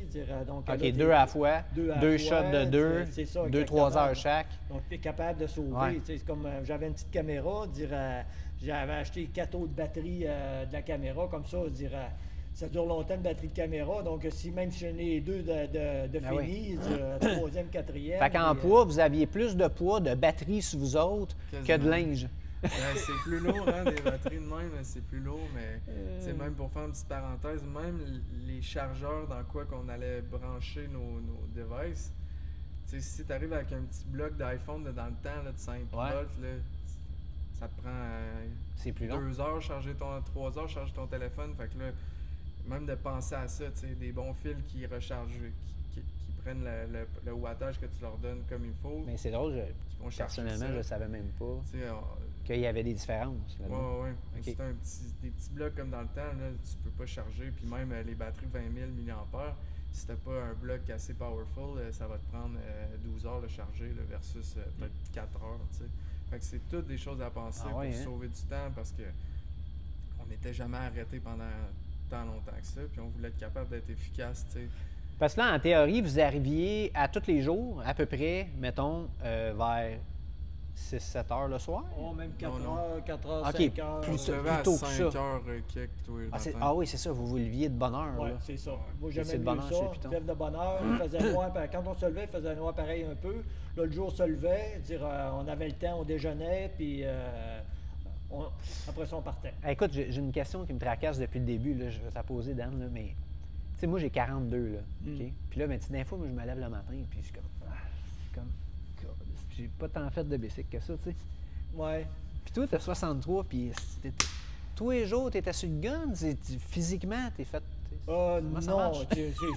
Donc, OK, là, 2 à la fois, deux shots de 2, c'est ça, 2-3 heures chaque. Donc, tu es capable de sauver. Ouais. Tu sais, c'est comme j'avais une petite caméra, j'avais acheté 4 autres batteries de la caméra, comme ça, ça dure longtemps une batterie de caméra. Donc, même si j'en ai 2 de fini, troisième, quatrième. Fait qu'en poids, vous aviez plus de poids de batterie sur vous autres que de linge. C'est plus lourd, hein, des batteries de même, c'est plus lourd, mais même pour faire une petite parenthèse, même les chargeurs dans quoi qu'on allait brancher nos devices, si tu arrives avec un petit bloc d'iPhone dans le temps là, de 5 volts, là, ça te prend c'est plus long. 2 heures, 3 heures, charger ton téléphone. Fait que là, même de penser à ça, des bons fils qui rechargent, qui prennent le wattage que tu leur donnes comme il faut. Mais c'est drôle, personnellement, je ne savais même pas qu'il y avait des différences. Oui. Okay. C'est des petits blocs comme dans le temps, là, tu peux pas charger. Puis même les batteries 20 000 mAh, si tu n'as pas un bloc assez powerful, ça va te prendre 12 heures de charger là, versus peut-être 4 heures. T'sais. Fait que c'est toutes des choses à penser pour sauver du temps parce que on n'était jamais arrêté pendant tant longtemps que ça. Puis on voulait être capable d'être efficace. T'sais. Parce que là, en théorie, vous arriviez à tous les jours, à peu près, mettons, vers 6-7 heures le soir? Oh, même 4 heures, 5 heures. Plus tôt que 5 heures quelques, oui, c'est ça, vous vous leviez de bonne heure. Oui, c'est ça. Moi, j'aimais mieux ça. Lève de bonne heure, il faisait noir. Quand on se levait, il faisait noir pareil un peu. Là, le jour se levait, on avait le temps, on déjeunait, puis après ça, on partait. Écoute, j'ai une question qui me tracasse depuis le début. Là, je vais te la poser, Dan, là, mais... Tu sais, moi, j'ai 42, là, OK? Puis là, des fois, moi, je me lève le matin, puis je suis comme... J'ai pas tant fait de bicycle que ça, tu sais. Ouais. Puis toi, t'as 63, puis tous les jours, t'étais sur le gun, physiquement, t'es fait... non,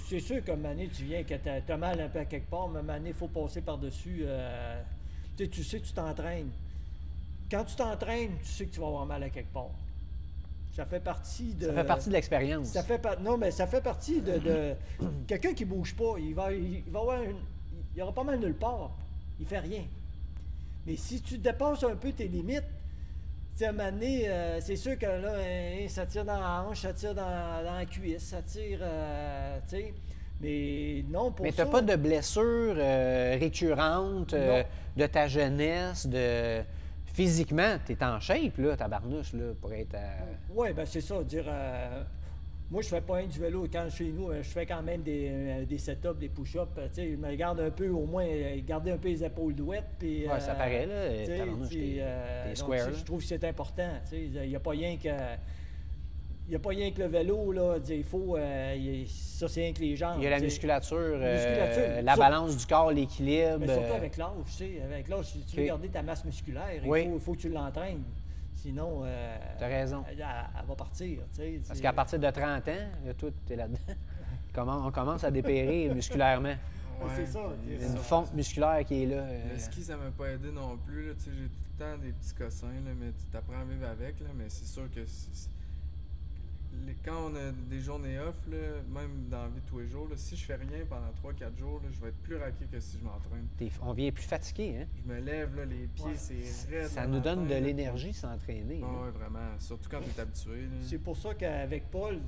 c'est sûr qu'à un moment donné, tu viens que t'as mal un peu à quelque part, mais à un moment donné, il faut passer par-dessus. Tu sais que tu t'entraînes. Quand tu t'entraînes, tu sais que tu vas avoir mal à quelque part. Ça fait partie de... Ça fait partie de l'expérience. Non, mais ça fait partie de quelqu'un qui bouge pas. Il va avoir il y aura pas mal nulle part. Il fait rien. Mais si tu dépasses un peu tes limites, à un moment donné, c'est sûr que là, ça tire dans la hanche, ça tire dans la cuisse, ça tire, tu sais. Mais non, pour ça... Mais t'as pas de blessures récurrentes de ta jeunesse, Physiquement, t'es en shape, là, ta barnouche, là, pour être... Oui, bien c'est ça, moi, je fais pas rien du vélo. Quand je suis chez nous, je fais quand même des setups, des push-ups. Je me garde un peu, au moins, garder un peu les épaules douettes. Oui, ça paraît, là. T'es square, je trouve que c'est important. Il n'y a pas rien que... Il n'y a pas rien que le vélo, là, il faut... ça, c'est rien que les jambes. Il y a la musculature, la balance du corps, l'équilibre. Mais surtout avec l'âge, tu sais. Avec l'âge, si tu veux garder ta masse musculaire, il faut que tu l'entraînes. Sinon, t'as raison. Elle va partir. Parce qu'à partir de 30 ans, toi, t'es là-dedans. On commence à dépérir musculairement. Ouais, c'est ça. Il y a une fonte musculaire qui est là. Le ski, ça m'a pas aidé non plus. J'ai tout le temps des petits cossins, là, mais tu t'apprends à vivre avec. Là, mais c'est sûr que quand on a des journées off, là, même dans la vie de tous les jours, là, si je fais rien pendant 3-4 jours, là, je vais être plus raqué que si je m'entraîne. On vient plus fatigué, hein? Je me lève, là, les pieds, c'est raide. Ça nous donne de l'énergie s'entraîner. Oui, vraiment. Surtout quand tu es habitué. Là. C'est pour ça qu'avec Paul,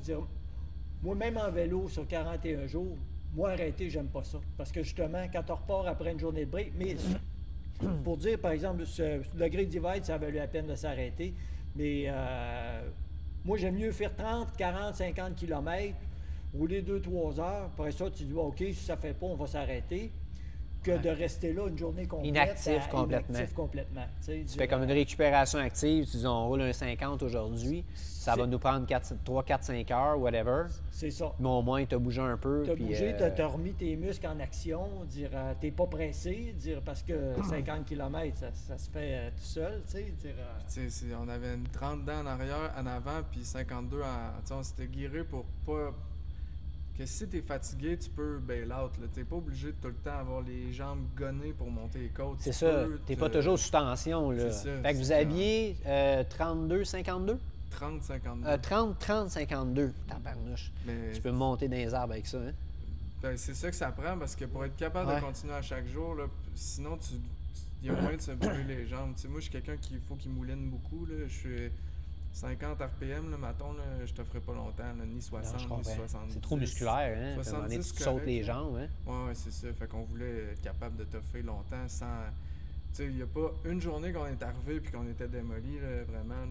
moi, même en vélo sur 41 jours, moi, arrêter, j'aime pas ça. Parce que justement, quand on repart après une journée de break, mais pour dire, par exemple, le Great Divide, ça a valu la peine de s'arrêter. Mais moi, j'aime mieux faire 30, 40, 50 km, rouler 2-3 heures. Après ça, tu dis, OK, si ça ne fait pas, on va s'arrêter. Que de rester là une journée complète. Inactif complètement. Inactif complètement. Tu fais comme une récupération active. Tu dis, on roule un 50 aujourd'hui. Ça va nous prendre 3, 4, 5 heures, whatever. C'est ça. Mais au moins, tu as bougé un peu. Tu as bougé, tu as remis tes muscles en action. Tu n'es pas pressé. Parce que 50 km, ça se fait tout seul. On avait une 30 dents en avant, puis 52 on s'était guiré pour pas... que si t'es fatigué, tu peux bail out. T'es pas obligé de tout le temps avoir les jambes gonnées pour monter les côtes. C'est ça. T'es pas toujours sous tension. Là. C'est ça. Fait que vous aviez 32-52? 30-52. 30-30-52. Tabarnouche. Tu peux monter dans les arbres avec ça, hein? Ben, c'est ça que ça prend, parce que pour être capable de continuer à chaque jour, là, sinon, il y a moyen de se brûler les jambes. T'sais, moi, je suis quelqu'un qui faut qu'il mouline beaucoup. Là. 50 RPM, là, mettons, là, je te ferai pas longtemps, là, ni 60, ni 70. C'est trop musculaire, hein? 70, tu sautes les jambes, hein? Ouais, c'est ça. Fait qu'on voulait être capable de toffer longtemps sans... Tu sais, il n'y a pas une journée qu'on est arrivé puis qu'on était démoli, là, vraiment.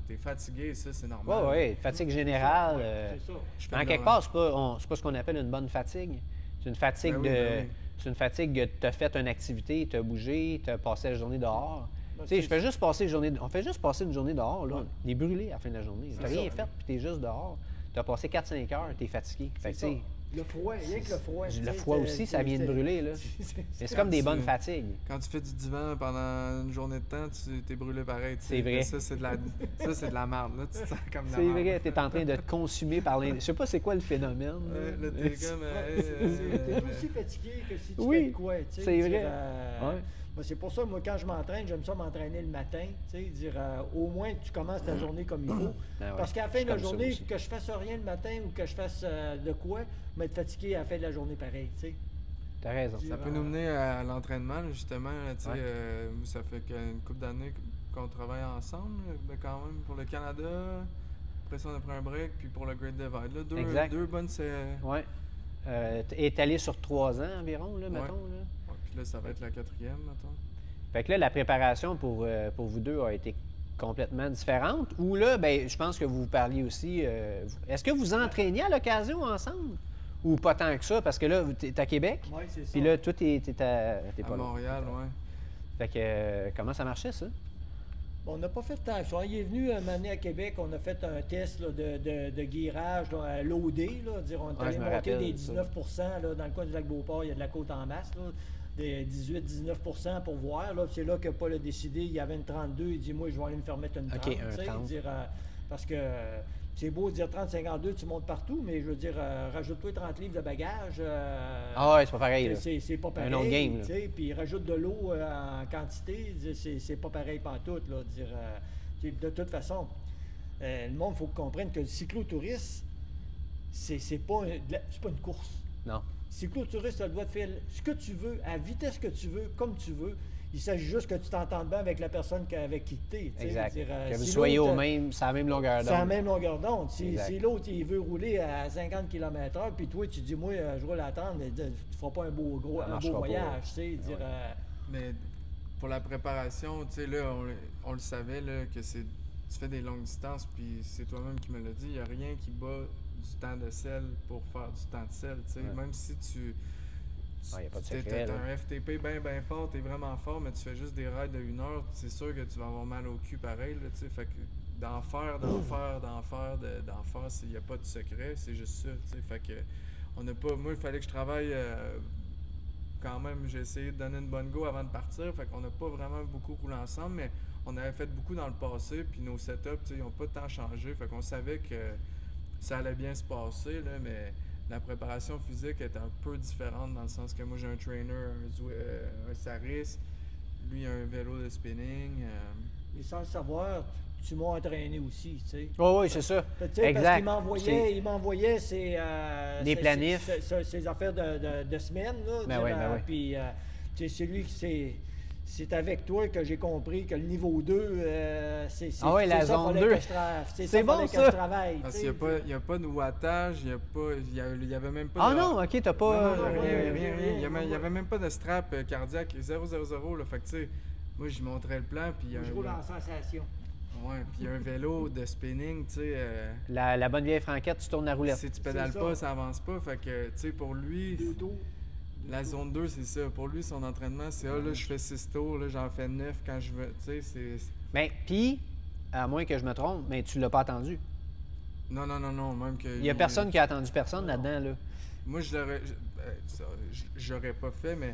T'es fatigué, ça, c'est normal. Oui, fatigue générale. C'est ça. En quelque part, c'est pas ce qu'on appelle une bonne fatigue. C'est une fatigue C'est une fatigue de tu as fait une activité, tu as bougé, tu as passé la journée dehors. Tu sais, on fait juste passer une journée dehors, là. On est brûlé à la fin de la journée. Tu n'as rien fait, puis tu es juste dehors. Tu as passé 4-5 heures, tu es fatigué. Fait que, le froid, rien que le froid. Le froid aussi, ça vient de brûler, là. Mais c'est comme des bonnes fatigues. Quand tu fais du divan pendant une journée de temps, tu t'es brûlé pareil. C'est vrai. Ça, c'est de la merde, là. Tu te sens comme de la C'est merde. vrai, tu es en train de te consumer par Je sais pas c'est quoi le phénomène. Là, t'es comme... T'es aussi fatigué que si tu Oui, fais de quoi, tu sais. c'est vrai. Ouais. C'est pour ça, moi, quand je m'entraîne, j'aime ça m'entraîner le matin, tu sais, au moins tu commences ta journée comme il faut. Ah ouais, Parce qu'à la fin de la comme ça journée, aussi. que je fasse rien le matin ou que je fasse de quoi, je vais être fatigué à la fin de la journée pareil, tu sais. T'as raison. Ça peut nous mener à l'entraînement, là, justement. Là, tu sais, Ouais. ça fait une couple d'années qu'on travaille ensemble, mais quand même, pour le Canada. Après ça, on a pris un break, puis pour le Great Divide. Là, Exact. deux bonnes... Oui. Étalé sur 3 ans environ, là, mettons. Là. Ouais, puis là, ça va être la 4e, mettons. Fait que là, la préparation pour vous deux a été complètement différente. Ou là, ben, je pense que vous parliez aussi. Est-ce que vous entraîniez à l'occasion ensemble? Ou pas tant que ça? Parce que là, tu es à Québec. Oui, c'est ça. Puis là, toi, t'es À pas là. Montréal, ouais. Fait que comment ça marchait, ça? Bon, on n'a pas fait tant que ça. Il est venu un moment donné à Québec, on a fait un test là, de guirage là, à l'OD. Là, dire, on est allé je me monter rappelle des de ça. 19 là, dans le coin du lac Beauport, il y a de la côte en masse. Là, des 18-19 pour voir. Là, c'est là que Paul a décidé, il y avait une 32, il dit, moi, je vais aller me faire mettre une 30. OK, un tu sais, 30. dire, parce que c'est beau de dire 30-52, tu montes partout, mais je veux dire, rajoute-toi 30 livres de bagages. Ah ouais, c'est pas pareil. Là. C'est pas pareil. Un autre game, là. tu sais, puis rajoute de l'eau en quantité, c'est pas pareil pantoute. Là, dire, de toute façon, le monde, il faut comprendre que le cyclotourisme, c'est pas une course. Non. Cyclotouriste, ça doit te faire ce que tu veux, à la vitesse que tu veux, comme tu veux. Il s'agit juste que tu t'entendes bien avec la personne avec qui tu es. Exact. Dire, que vous si soyez l'autre, sur la même longueur c'est la d'onde. même longueur d'onde. Si Exact. l'autre, il veut rouler à 50 km/h, puis toi, tu dis, moi, je roule à 30, mais tu ne feras pas un beau marchera pas. voyage. Tu sais, dire, Mais pour la préparation, tu sais, là, on le savait, là, que tu fais des longues distances, puis c'est toi-même qui me l'as dit, il n'y a rien qui bat du temps de sel pour faire du temps de sel, tu sais. Ouais. Même si tu Ah, y a pas de t'as secret, là. un FTP bien fort, t'es vraiment fort, mais tu fais juste des rides de 1 heure, c'est sûr que tu vas avoir mal au cul pareil, là, tu sais. Fait que d'en faire, il n'y a pas de secret, c'est juste ça, tu sais. Fait que on n'a pas... Moi, il fallait que je travaille... quand même, j'ai essayé de donner une bonne go avant de partir, fait qu'on n'a pas vraiment beaucoup roulé ensemble, mais on avait fait beaucoup dans le passé, puis nos setups, tu sais, ils n'ont pas tant changé, fait qu'on savait que ça allait bien se passer, là, mais la préparation physique est un peu différente dans le sens que moi j'ai un trainer, un Saris, lui il a un vélo de spinning. mais sans le savoir, tu m'as entraîné aussi, tu sais. Oui, c'est ça. Tu sais, Exact. parce qu'il m'envoyait ses, Des planifs. ses affaires de semaine. Là, Ben oui, ben oui. Puis, tu sais, c'est lui qui c'est avec toi que j'ai compris que le niveau 2, c'est Ah oui, la ça zone fallait 2. que je c'est C'est bon, fallait ça. que je travaille. Parce tu qu'il sais. n'y a pas de wattage, il y avait même pas Ah de... non, ok, t'as pas. Non, rien. Il y non. avait même pas de strap cardiaque 000, là, fait que tu sais, moi je montrais le plan, puis il y a Je roule en sensation. Ouais, puis il y a un vélo de spinning, tu sais... La bonne vieille franquette, tu tournes la roulette. si tu pédales C'est pas, ça. ça avance pas, fait que, tu sais, pour lui... Deux tours. La zone 2, c'est ça. Pour lui, son entraînement, c'est là, je fais 6 tours, là, j'en fais 9 quand je veux. Tu sais, c'est. Mais, puis, à moins que je me trompe, mais tu l'as pas attendu. Non, même que. Il y a personne qui a attendu personne là-dedans, là. Moi, j'aurais pas fait, mais.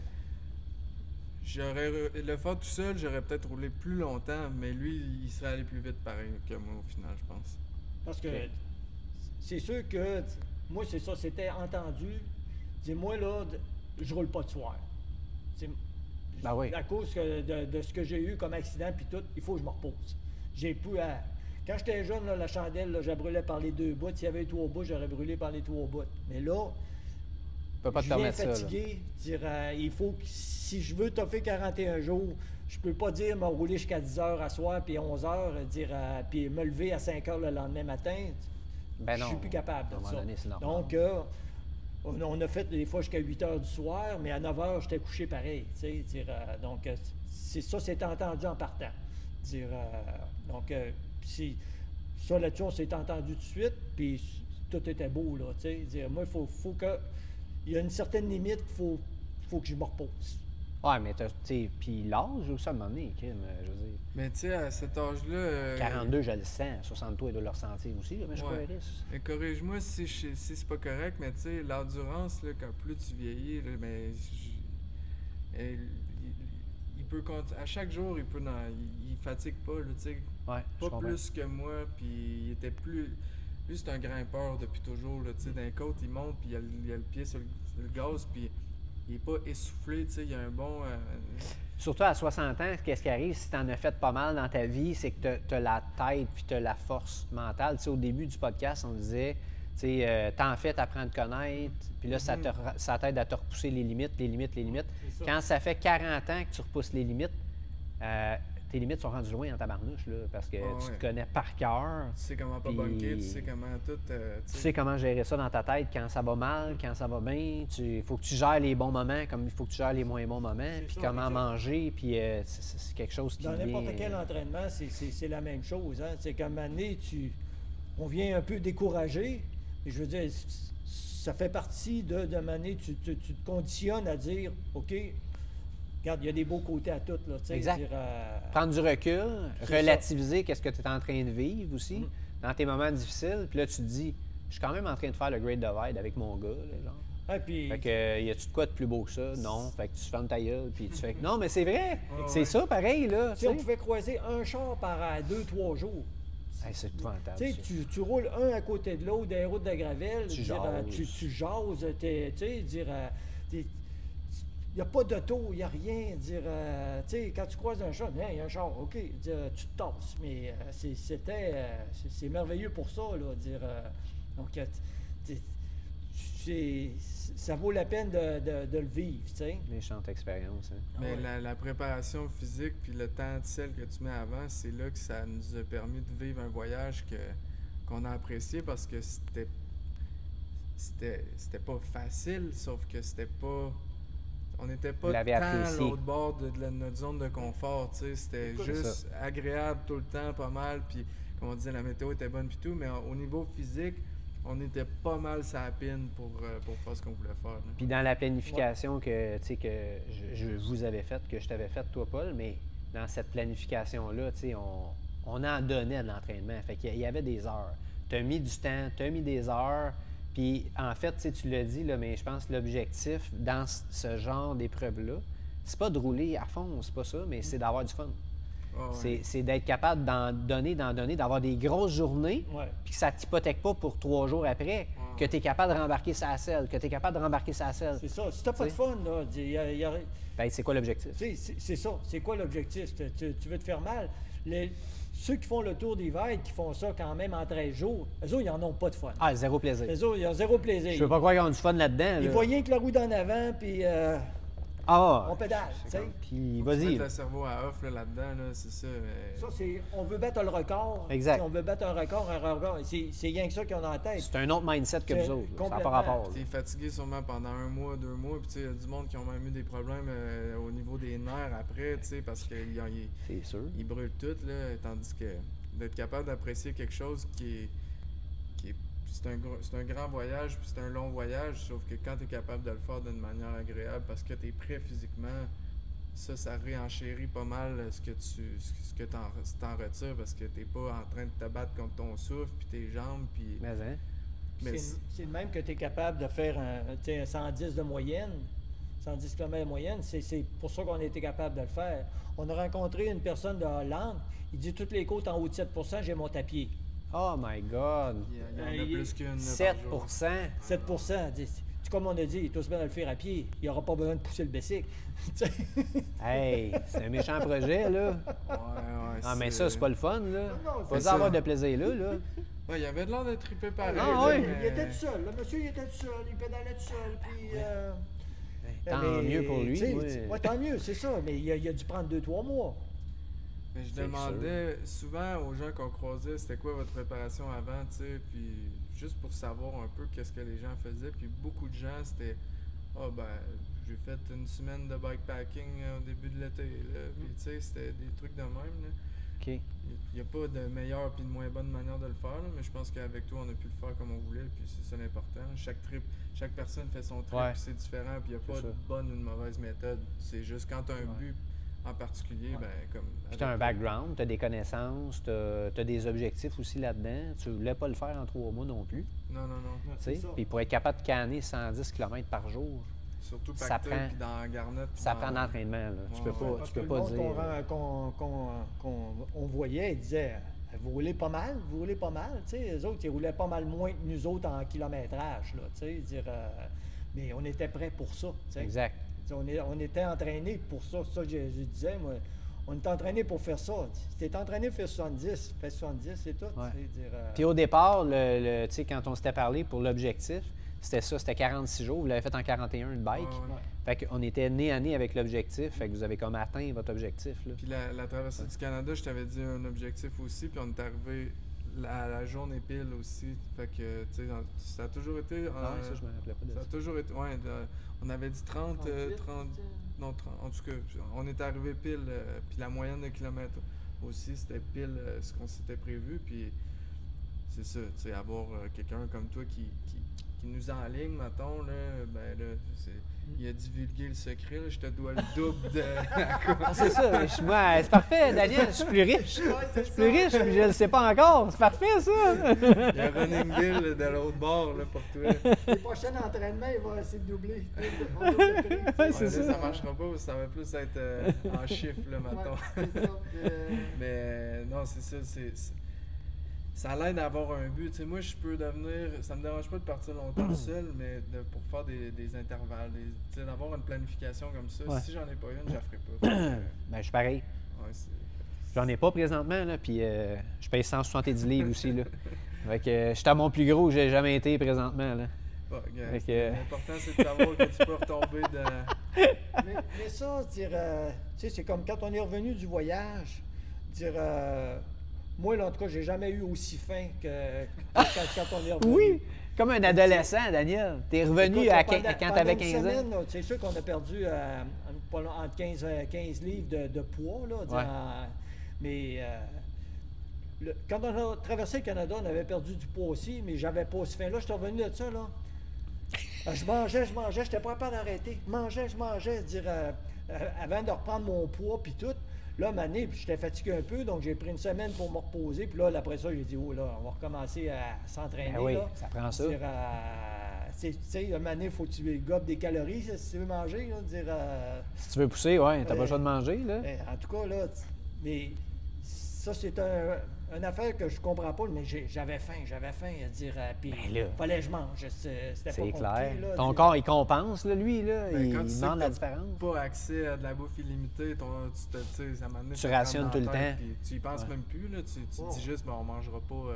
Le faire tout seul, j'aurais peut-être roulé plus longtemps, mais lui, il serait allé plus vite pareil que moi au final, je pense. Parce que Ok. c'est sûr que moi, c'est ça, c'était entendu. Dis-moi, là, je roule pas de soir. C'est- Ben oui. À cause de ce que j'ai eu comme accident, puis tout, il faut que je me repose. J'ai pu à. Quand j'étais jeune, là, la chandelle, là, je brûlais par les 2 bouts. S'il y avait 3 bouts, j'aurais brûlé par les 3 bouts. Mais là, peux pas te permettre ça. Fatigué, dire, il faut que, si je veux toffer 41 jours, je peux pas dire me rouler jusqu'à 10 heures à soir, puis 11 heures, puis me lever à 5 heures le lendemain matin. Ben non, je suis plus capable de ça. Donné, donc, on a fait des fois jusqu'à 8 heures du soir, mais à 9 heures, j'étais couché pareil. Donc, c'est entendu en partant. Donc, ça là-dessus, on s'est entendu tout de suite, puis tout était beau. Là, moi, il faut que. Il y a une certaine limite, il faut que je me repose. Ouais, mais tu sais, puis l'âge aussi, à un moment donné, Kim, je veux dire. Mais tu sais, à cet âge-là... 42, je le sens. 63, il doit le ressentir aussi, là, mais je ouais. risque. Corrige-moi si c'est pas correct, mais tu sais, l'endurance, là, quand plus tu vieillis, là, mais il peut... À chaque jour, il fatigue pas, là, tu sais. Ouais, pas plus que moi, puis il était plus... Lui, c'est un grimpeur depuis toujours, là, tu sais. D'un côté, il monte, puis il a le pied sur le gaz, puis... Il n'est pas essoufflé, tu sais, il y a un bon... Surtout à 60 ans, qu'est-ce qui arrive si tu en as fait pas mal dans ta vie, c'est que tu as la tête puis tu as la force mentale. Tu sais, au début du podcast, on disait, tu sais, t'en fais, t'apprends à te connaître, puis là, ça t'aide à te repousser les limites. Quand ça fait 40 ans que tu repousses les limites, tes limites sont rendues loin en tabarnouche, là, parce que tu te connais par cœur. Tu sais comment pas bunker, tu sais comment tout... tu sais comment gérer ça dans ta tête quand ça va mal, quand ça va bien. Il faut que tu gères les bons moments comme il faut que tu gères les moins bons moments, puis comment manger, puis c'est quelque chose qui dans vient... n'importe quel entraînement, c'est la même chose. Hein? C'est comme année, on vient un peu découragé. Et je veux dire, ça fait partie de m'année, tu te conditionnes à dire, OK... Regarde, il y a des beaux côtés à tout. Là, exact. Prendre du recul, relativiser qu'est-ce que tu es en train de vivre aussi, dans tes moments difficiles. Puis là, tu te dis, je suis quand même en train de faire le Great Divide avec mon gars. Là, genre. Puis... Fait que, y a-tu de quoi de plus beau que ça? Non. Fait que tu fermes ta gueule, puis tu fais que non, mais c'est vrai. C'est ça, pareil, là. On pouvait croiser un char par 2-3 jours. Hey, c'est épouvantable. Tu roules un à côté de l'autre, des routes de gravel. Tu jases. Il n'y a pas d'auto, il n'y a rien. Quand tu croises un char, il y a un char, OK, tu te tasses. Mais c'est merveilleux pour ça. Là, donc, ça vaut la peine de le vivre. Méchante expérience. Hein? Mais la préparation physique puis le temps de sel que tu mets avant, c'est là que ça nous a permis de vivre un voyage qu'on a apprécié parce que c'était pas facile, sauf que c'était pas... On n'était pas tant l'autre bord de notre zone de confort, tu sais, c'était juste agréable tout le temps, pas mal, puis comme on disait, la météo était bonne puis tout, mais au niveau physique, on était pas mal sur la pine pour faire ce qu'on voulait faire. Là. Puis dans la planification que je vous avais faite, que je t'avais faite, toi, Paul, mais dans cette planification-là, tu sais, on en donnait de l'entraînement, fait qu'il y avait des heures. Tu as mis du temps, tu as mis des heures. Puis, en fait, tu l'as dit, là, mais je pense que l'objectif dans ce genre d'épreuve-là, c'est pas de rouler à fond, c'est pas ça, mais c'est d'avoir du fun. C'est d'être capable d'en donner, d'avoir des grosses journées, puis que ça ne t'hypothèque pas pour 3 jours après, que tu es capable de rembarquer sa selle, C'est ça. Si tu n'as pas de fun, là, ben, c'est quoi l'objectif? C'est ça. C'est quoi l'objectif? Tu veux te faire mal? Ceux qui font le tour des vagues, qui font ça quand même en 13 jours, eux autres, ils n'en ont pas de fun. Ah, zéro plaisir. Eux autres, ils ont zéro plaisir. Je ne veux pas croire qu'ils ont du fun là-dedans. Ils voient rien que la roue d'en avant, puis on pédale. Puis vas-y. Mettre le cerveau à off là-dedans, là, c'est ça. Ça, on veut battre le record. Exact. On veut battre un record. C'est rien que ça qu'ils ont en tête. C'est un autre mindset que vous autres. Ça n'a pas rapport. Tu es fatigué sûrement pendant 1 mois, 2 mois, puis il y a du monde qui ont même eu des problèmes au niveau des nerfs après, parce qu'ils brûlent tout, là, tandis que d'être capable d'apprécier quelque chose c'est un grand voyage, puis c'est un long voyage, sauf que quand tu es capable de le faire d'une manière agréable parce que tu es prêt physiquement, ça réenchérit pas mal ce que t'en retires parce que t'es pas en train de te battre contre ton souffle, puis tes jambes, puis... C'est le même que tu es capable de faire un 110 de moyenne, 110 km de moyenne, c'est pour ça qu'on a été capable de le faire. On a rencontré une personne de Hollande, il dit toutes les côtes en haut de 7%, j'ai mon tapis. Oh my God! Il y en a plus qu'une 7%? 7%. Comme on a dit, il est aussi bien de le faire à pied. Il n'aura pas besoin de pousser le bicycle. Hey, c'est un méchant projet, là. Ouais, mais ça, c'est pas le fun, là. Faut pas avoir de plaisir là. Ouais, il avait de l'air de triper pareil. Ah, oui. Il était tout seul. Le monsieur, il était tout seul. Il pédalait tout seul. Puis, Tant mieux pour lui. Ouais, tant mieux, c'est ça. Mais il a dû prendre 2-3 mois. Mais je demandais souvent aux gens qu'on croisait, c'était quoi votre préparation avant, tu sais, puis juste pour savoir un peu qu'est-ce que les gens faisaient. Puis beaucoup de gens, c'était « Ah, ben, j'ai fait une semaine de bikepacking au début de l'été, là. » Puis tu sais, c'était des trucs de même, là. OK. Il n'y a pas de meilleure puis de moins bonne manière de le faire, là, mais je pense qu'avec toi, on a pu le faire comme on voulait, puis c'est ça l'important. Chaque personne fait son trip, puis c'est différent, puis il n'y a pas de bonne ou de mauvaise méthode. C'est juste quand tu as un but en particulier, ben comme... Puis tu as un background, tu as des connaissances, tu as des objectifs aussi là-dedans. Tu ne voulais pas le faire en 3 mois non plus. Non. Puis pour être capable de canner 110 km par jour, surtout ça Pactel, prend, puis dans Garnett. ça prend d'entraînement. Là. Tu peux pas dire... qu'on voyait, ils disaient « Vous roulez pas mal, vous roulez pas mal. » Les autres, ils roulaient pas mal moins que nous autres en kilométrage. Là, mais on était prêts pour ça. T'sais. Exact. On était entraînés pour ça. Ça, je disais, moi, on était entraînés pour faire ça. Si tu es entraîné pour faire 70, fais 70, c'est tout. Ouais. Puis au départ, quand on s'était parlé pour l'objectif, c'était ça, c'était 46 jours. Vous l'avez fait en 41, le bike. Fait qu'on était nez à nez avec l'objectif. Fait que vous avez comme atteint votre objectif. Là. Puis la traversée du Canada, je t'avais dit un objectif aussi. Puis on est arrivé à la journée pile aussi. Fait que, tu sais, ça a toujours été... ça, je me rappelais pas de ça. Ça a toujours été... Ouais, on avait dit 30... Non, 30, en tout cas, on est arrivé pile. Puis la moyenne de kilomètres aussi, c'était pile ce qu'on s'était prévu. Puis c'est ça, tu sais, avoir quelqu'un comme toi qui nous enligne, mettons, là, ben là, il a divulgué le secret, là, je te dois le double de... C'est ça, moi, c'est parfait, Daniel, je suis plus riche. Je suis plus riche, mais je ne le sais pas encore. C'est parfait, ça! Il y a Running Bill de l'autre bord, là, pour toi. Les prochains entraînements, il va essayer de doubler. C'est ça. Ça marchera pas, ça va plus être en chiffres, là, mettons. Mais non, c'est ça, ça l'aide à avoir un but. Tu sais, moi, je peux devenir... Ça me dérange pas de partir longtemps tout seul, mais pour faire des intervalles, tu sais, d'avoir une planification comme ça. Ouais. Si j'en ai pas une, je la ferai pas. Ben, je suis pareil. Ouais, J'en ai pas présentement, là, puis je paye 170 livres aussi, là. Fait que je suis à mon plus gros que j'ai jamais été présentement, là. Bon, l'important, c'est de savoir que tu peux retomber de... mais ça, dire, tu sais, c'est comme quand on est revenu du voyage, dire... moi, là, en tout cas, j'ai jamais eu aussi faim que quand on est revenu. Oui, comme un adolescent, Daniel. T'es revenu quand t'avais 15 ans. C'est sûr qu'on a perdu entre 15 livres de poids, là. Mais quand on a traversé le Canada, on avait perdu du poids aussi, mais j'avais pas aussi faim. Là, je suis revenu de ça, là. Je mangeais, j'étais pas capable d'arrêter. Je mangeais, dire, avant de reprendre mon poids, puis tout. Là, puis j'étais fatigué un peu, donc j'ai pris une semaine pour me reposer. Puis là, après ça, j'ai dit, oh là, on va recommencer à s'entraîner. Ben oui, là. ça prend ça. Tu sais, une année, il faut que tu gobes des calories si tu veux manger. Là, dire, si tu veux pousser, ouais, t'as pas le choix de manger, là. En tout cas, là, mais ça, c'est une affaire que je comprends pas, mais j'avais faim, à dire, puis il fallait que je mange. C'était pas compliqué. Clair. Là, ton corps, il compense, là, lui, là. Ben, il demande la différence. Pas accès à de la bouffe illimitée, tu rationnes tout le temps. Tu y penses même plus, là. Tu dis juste, ben, on mangera pas,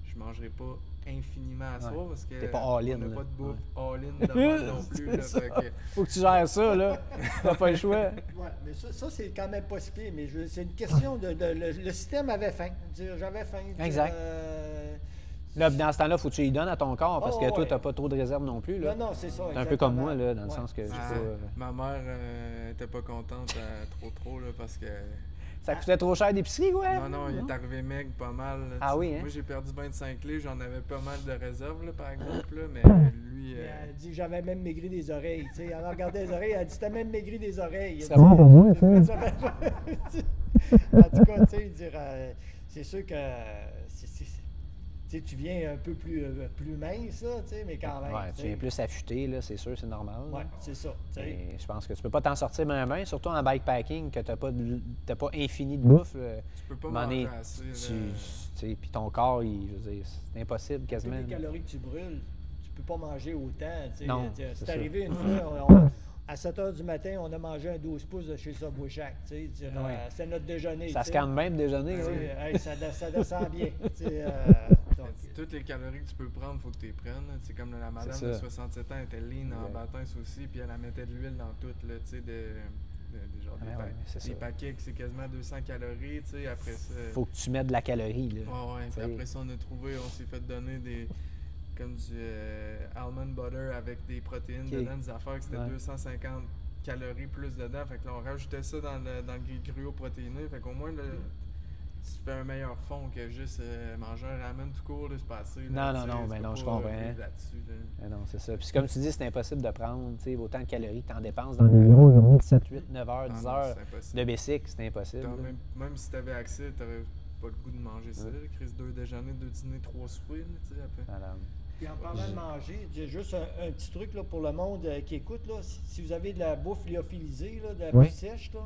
je mangerai pas infiniment à soir parce que t'es pas all-in, on n'a là. pas de bouffe all-in de non plus. Là, Faut que tu gères ça, là. T'as pas le choix. Oui, mais ça c'est quand même pas si pire, mais c'est une question le système avait faim. J'avais faim. Exact. Là, dans ce temps-là, faut que tu y donnes à ton corps parce que toi, t'as pas trop de réserve non plus. Là. Non, c'est ça. C'est un peu comme moi, là, dans le sens que ma mère était pas contente trop, là, parce que... Ça coûtait trop cher d'épicerie, ouais? Non, il est arrivé maigre pas mal. Là, ah oui, hein? Moi, j'ai perdu 25 livres, j'en avais pas mal de réserves, là, par exemple, là, mais lui... Elle dit, j'avais même maigri des oreilles, tu sais. Elle regardait les oreilles, elle dit, t'as même maigri des oreilles. C'est bon pour moi, ça. En tout cas, tu sais, dire, c'est sûr que... tu viens un peu plus mince, là, mais quand même. Ouais, tu viens plus affûté, là, c'est sûr, c'est normal. Oui, c'est ça. Et je pense que tu peux pas t'en sortir bien, surtout en bikepacking, que t'as pas infini de bouffe. Tu peux pas manger assez. Puis ton corps, je veux dire, c'est impossible quasiment. Les calories que tu brûles, tu peux pas manger autant. Non, c'est arrivé une fois, à 7 h du matin, on a mangé un 12 pouces de chez Subway Shack. C'est notre déjeuner. Ça se calme même déjeuner. Ça descend bien. toutes les calories que tu peux prendre, il faut que tu les prennes. C'est comme la madame de 67 ans était lean en bâtisse aussi, puis elle mettait de l'huile dans tout, là, tu sais, des paquets que c'est quasiment 200 calories, tu sais, après ça... Faut que tu mettes de la calorie, là. Ouais, puis après ça, on s'est fait donner comme du almond butter avec des protéines dedans, des affaires que c'était 250 calories plus dedans, fait que là, on rajoutait ça dans le gruau protéiné, fait qu'au moins, là, tu fais un meilleur fond que juste manger un ramen tout court, là, c'est pas assez. Non, je comprends. Non, c'est ça. Puis comme tu dis, c'est impossible de prendre autant de calories que tu en dépenses dans une grosse journée de 7, 8, 9 heures, 10 heures de bicycle, c'est impossible. Même si tu avais accès, tu n'aurais pas le goût de manger ça. Crise 2 déjeuners, 2 dîners, 3 soupers, tu sais, après. Puis en parlant de manger, j'ai juste un petit truc là, pour le monde qui écoute. Là, si vous avez de la bouffe lyophilisée, là, de la bouffe sèche, là,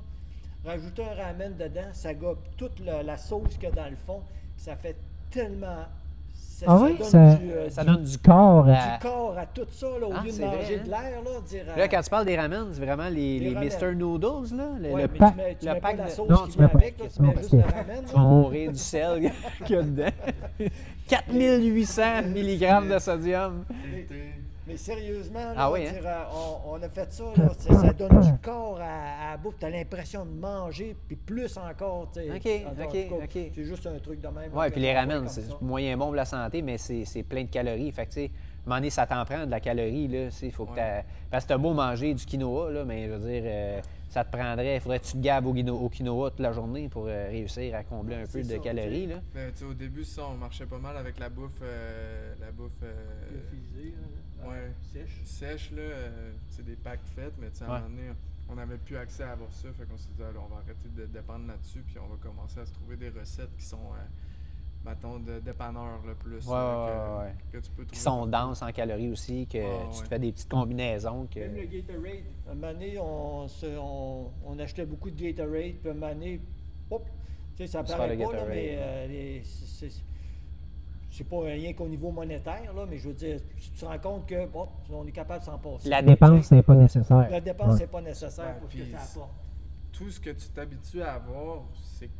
rajoutez un ramen dedans, ça gobe toute la sauce qu'il y a dans le fond. Ça fait tellement... Ça donne du corps à... Du corps à tout ça, là, au lieu de manger de l'air. Là, quand tu parles des ramen, c'est vraiment les Mr. Noodles, là? Le pack, tu mets pas la sauce qui vient avec, là, tu mets juste le ramen. Tu vas mourir du sel qu'il y a dedans. 4800 mg de sodium. Mais sérieusement, là, hein? on a fait ça, là, ça donne du corps à la bouffe. Tu as l'impression de manger, puis plus encore. OK. C'est juste un truc de même. Oui, puis les ramen, c'est moyen bon pour la santé, mais c'est plein de calories. Fait que, tu sais, à un moment donné, ça t'en prend de la calorie. Là, faut que parce que t'as beau manger du quinoa, là, mais je veux dire, ça te prendrait, il faudrait que tu te gabes au quinoa toute la journée pour réussir à combler un peu de calories. Là. Ben, au début, ça, on marchait pas mal avec la bouffe. Sèche, là, c'est des packs faits, mais à un moment donné, on n'avait plus accès à avoir ça, fait qu'on s'est dit, alors, on va arrêter de dépendre là-dessus, puis on va commencer à se trouver des recettes qui sont, mettons, de dépanneurs, le plus, que tu peux trouver. Qui sont denses en calories aussi, que tu te fais des petites combinaisons. Même le Gatorade, un moment donné, on achetait beaucoup de Gatorade, puis un moment donné, ça paraît pas, là, mais c'est pas rien qu'au niveau monétaire, là, mais je veux dire, tu te rends compte que on est capable de s'en passer. La dépense n'est pas nécessaire. La dépense n'est pas nécessaire pour ce que ça apporte. Tout ce que tu t'habitues à avoir, c'est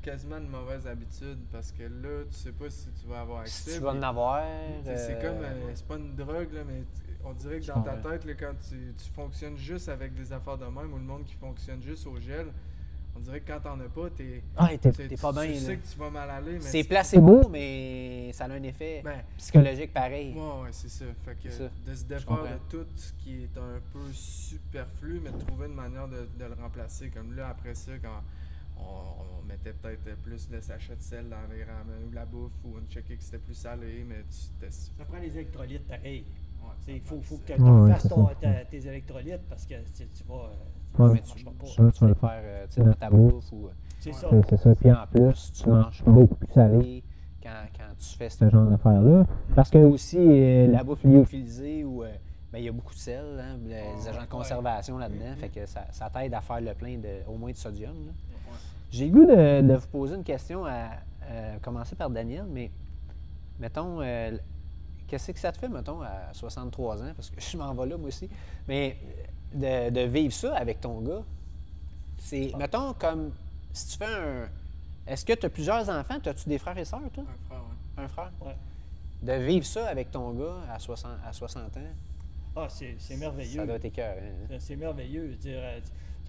quasiment une mauvaise habitude parce que là, tu sais pas si tu vas avoir accès. Si tu vas en avoir. C'est comme, c'est pas une drogue, là, mais on dirait que dans ta tête, là, quand tu fonctionnes juste avec des affaires de même ou le monde qui fonctionne juste au gel, on dirait que quand t'en as pas, t'es pas bien. Tu sais que tu vas mal aller. C'est placebo, mais ça a un effet psychologique pareil. Ouais, c'est ça. Fait que de se défaire de tout ce qui est un peu superflu, mais de trouver une manière de le remplacer. Comme là, après ça, quand on mettait peut-être plus de sachets de sel dans les ramen ou la bouffe, ou on checkait que c'était plus salé, mais ça prend les électrolytes pareil. Il faut que tu fasses tes électrolytes parce que tu vas... tu vas le faire dans ta bouffe. C'est ça. C'est ça. Puis en plus, tu manges beaucoup plus salé quand tu fais ce genre d'affaires-là. Parce que aussi, la bouffe lyophilisée, il y a beaucoup de sel, hein, les agents de conservation là-dedans. Fait que ça t'aide à faire le plein au moins de sodium. Là. J'ai le goût de vous poser une question à commencer par Daniel, mais mettons, qu'est-ce que ça te fait, mettons, à 63 ans, parce que je m'en vais là, moi aussi, mais de vivre ça avec ton gars, c'est, mettons, comme, si tu fais est-ce que tu as plusieurs enfants? As-tu des frères et sœurs, toi? Un frère, oui. Un frère? Oui. De vivre ça avec ton gars à 60 ans? Ah, c'est merveilleux. Ça doit être écœurant. C'est merveilleux.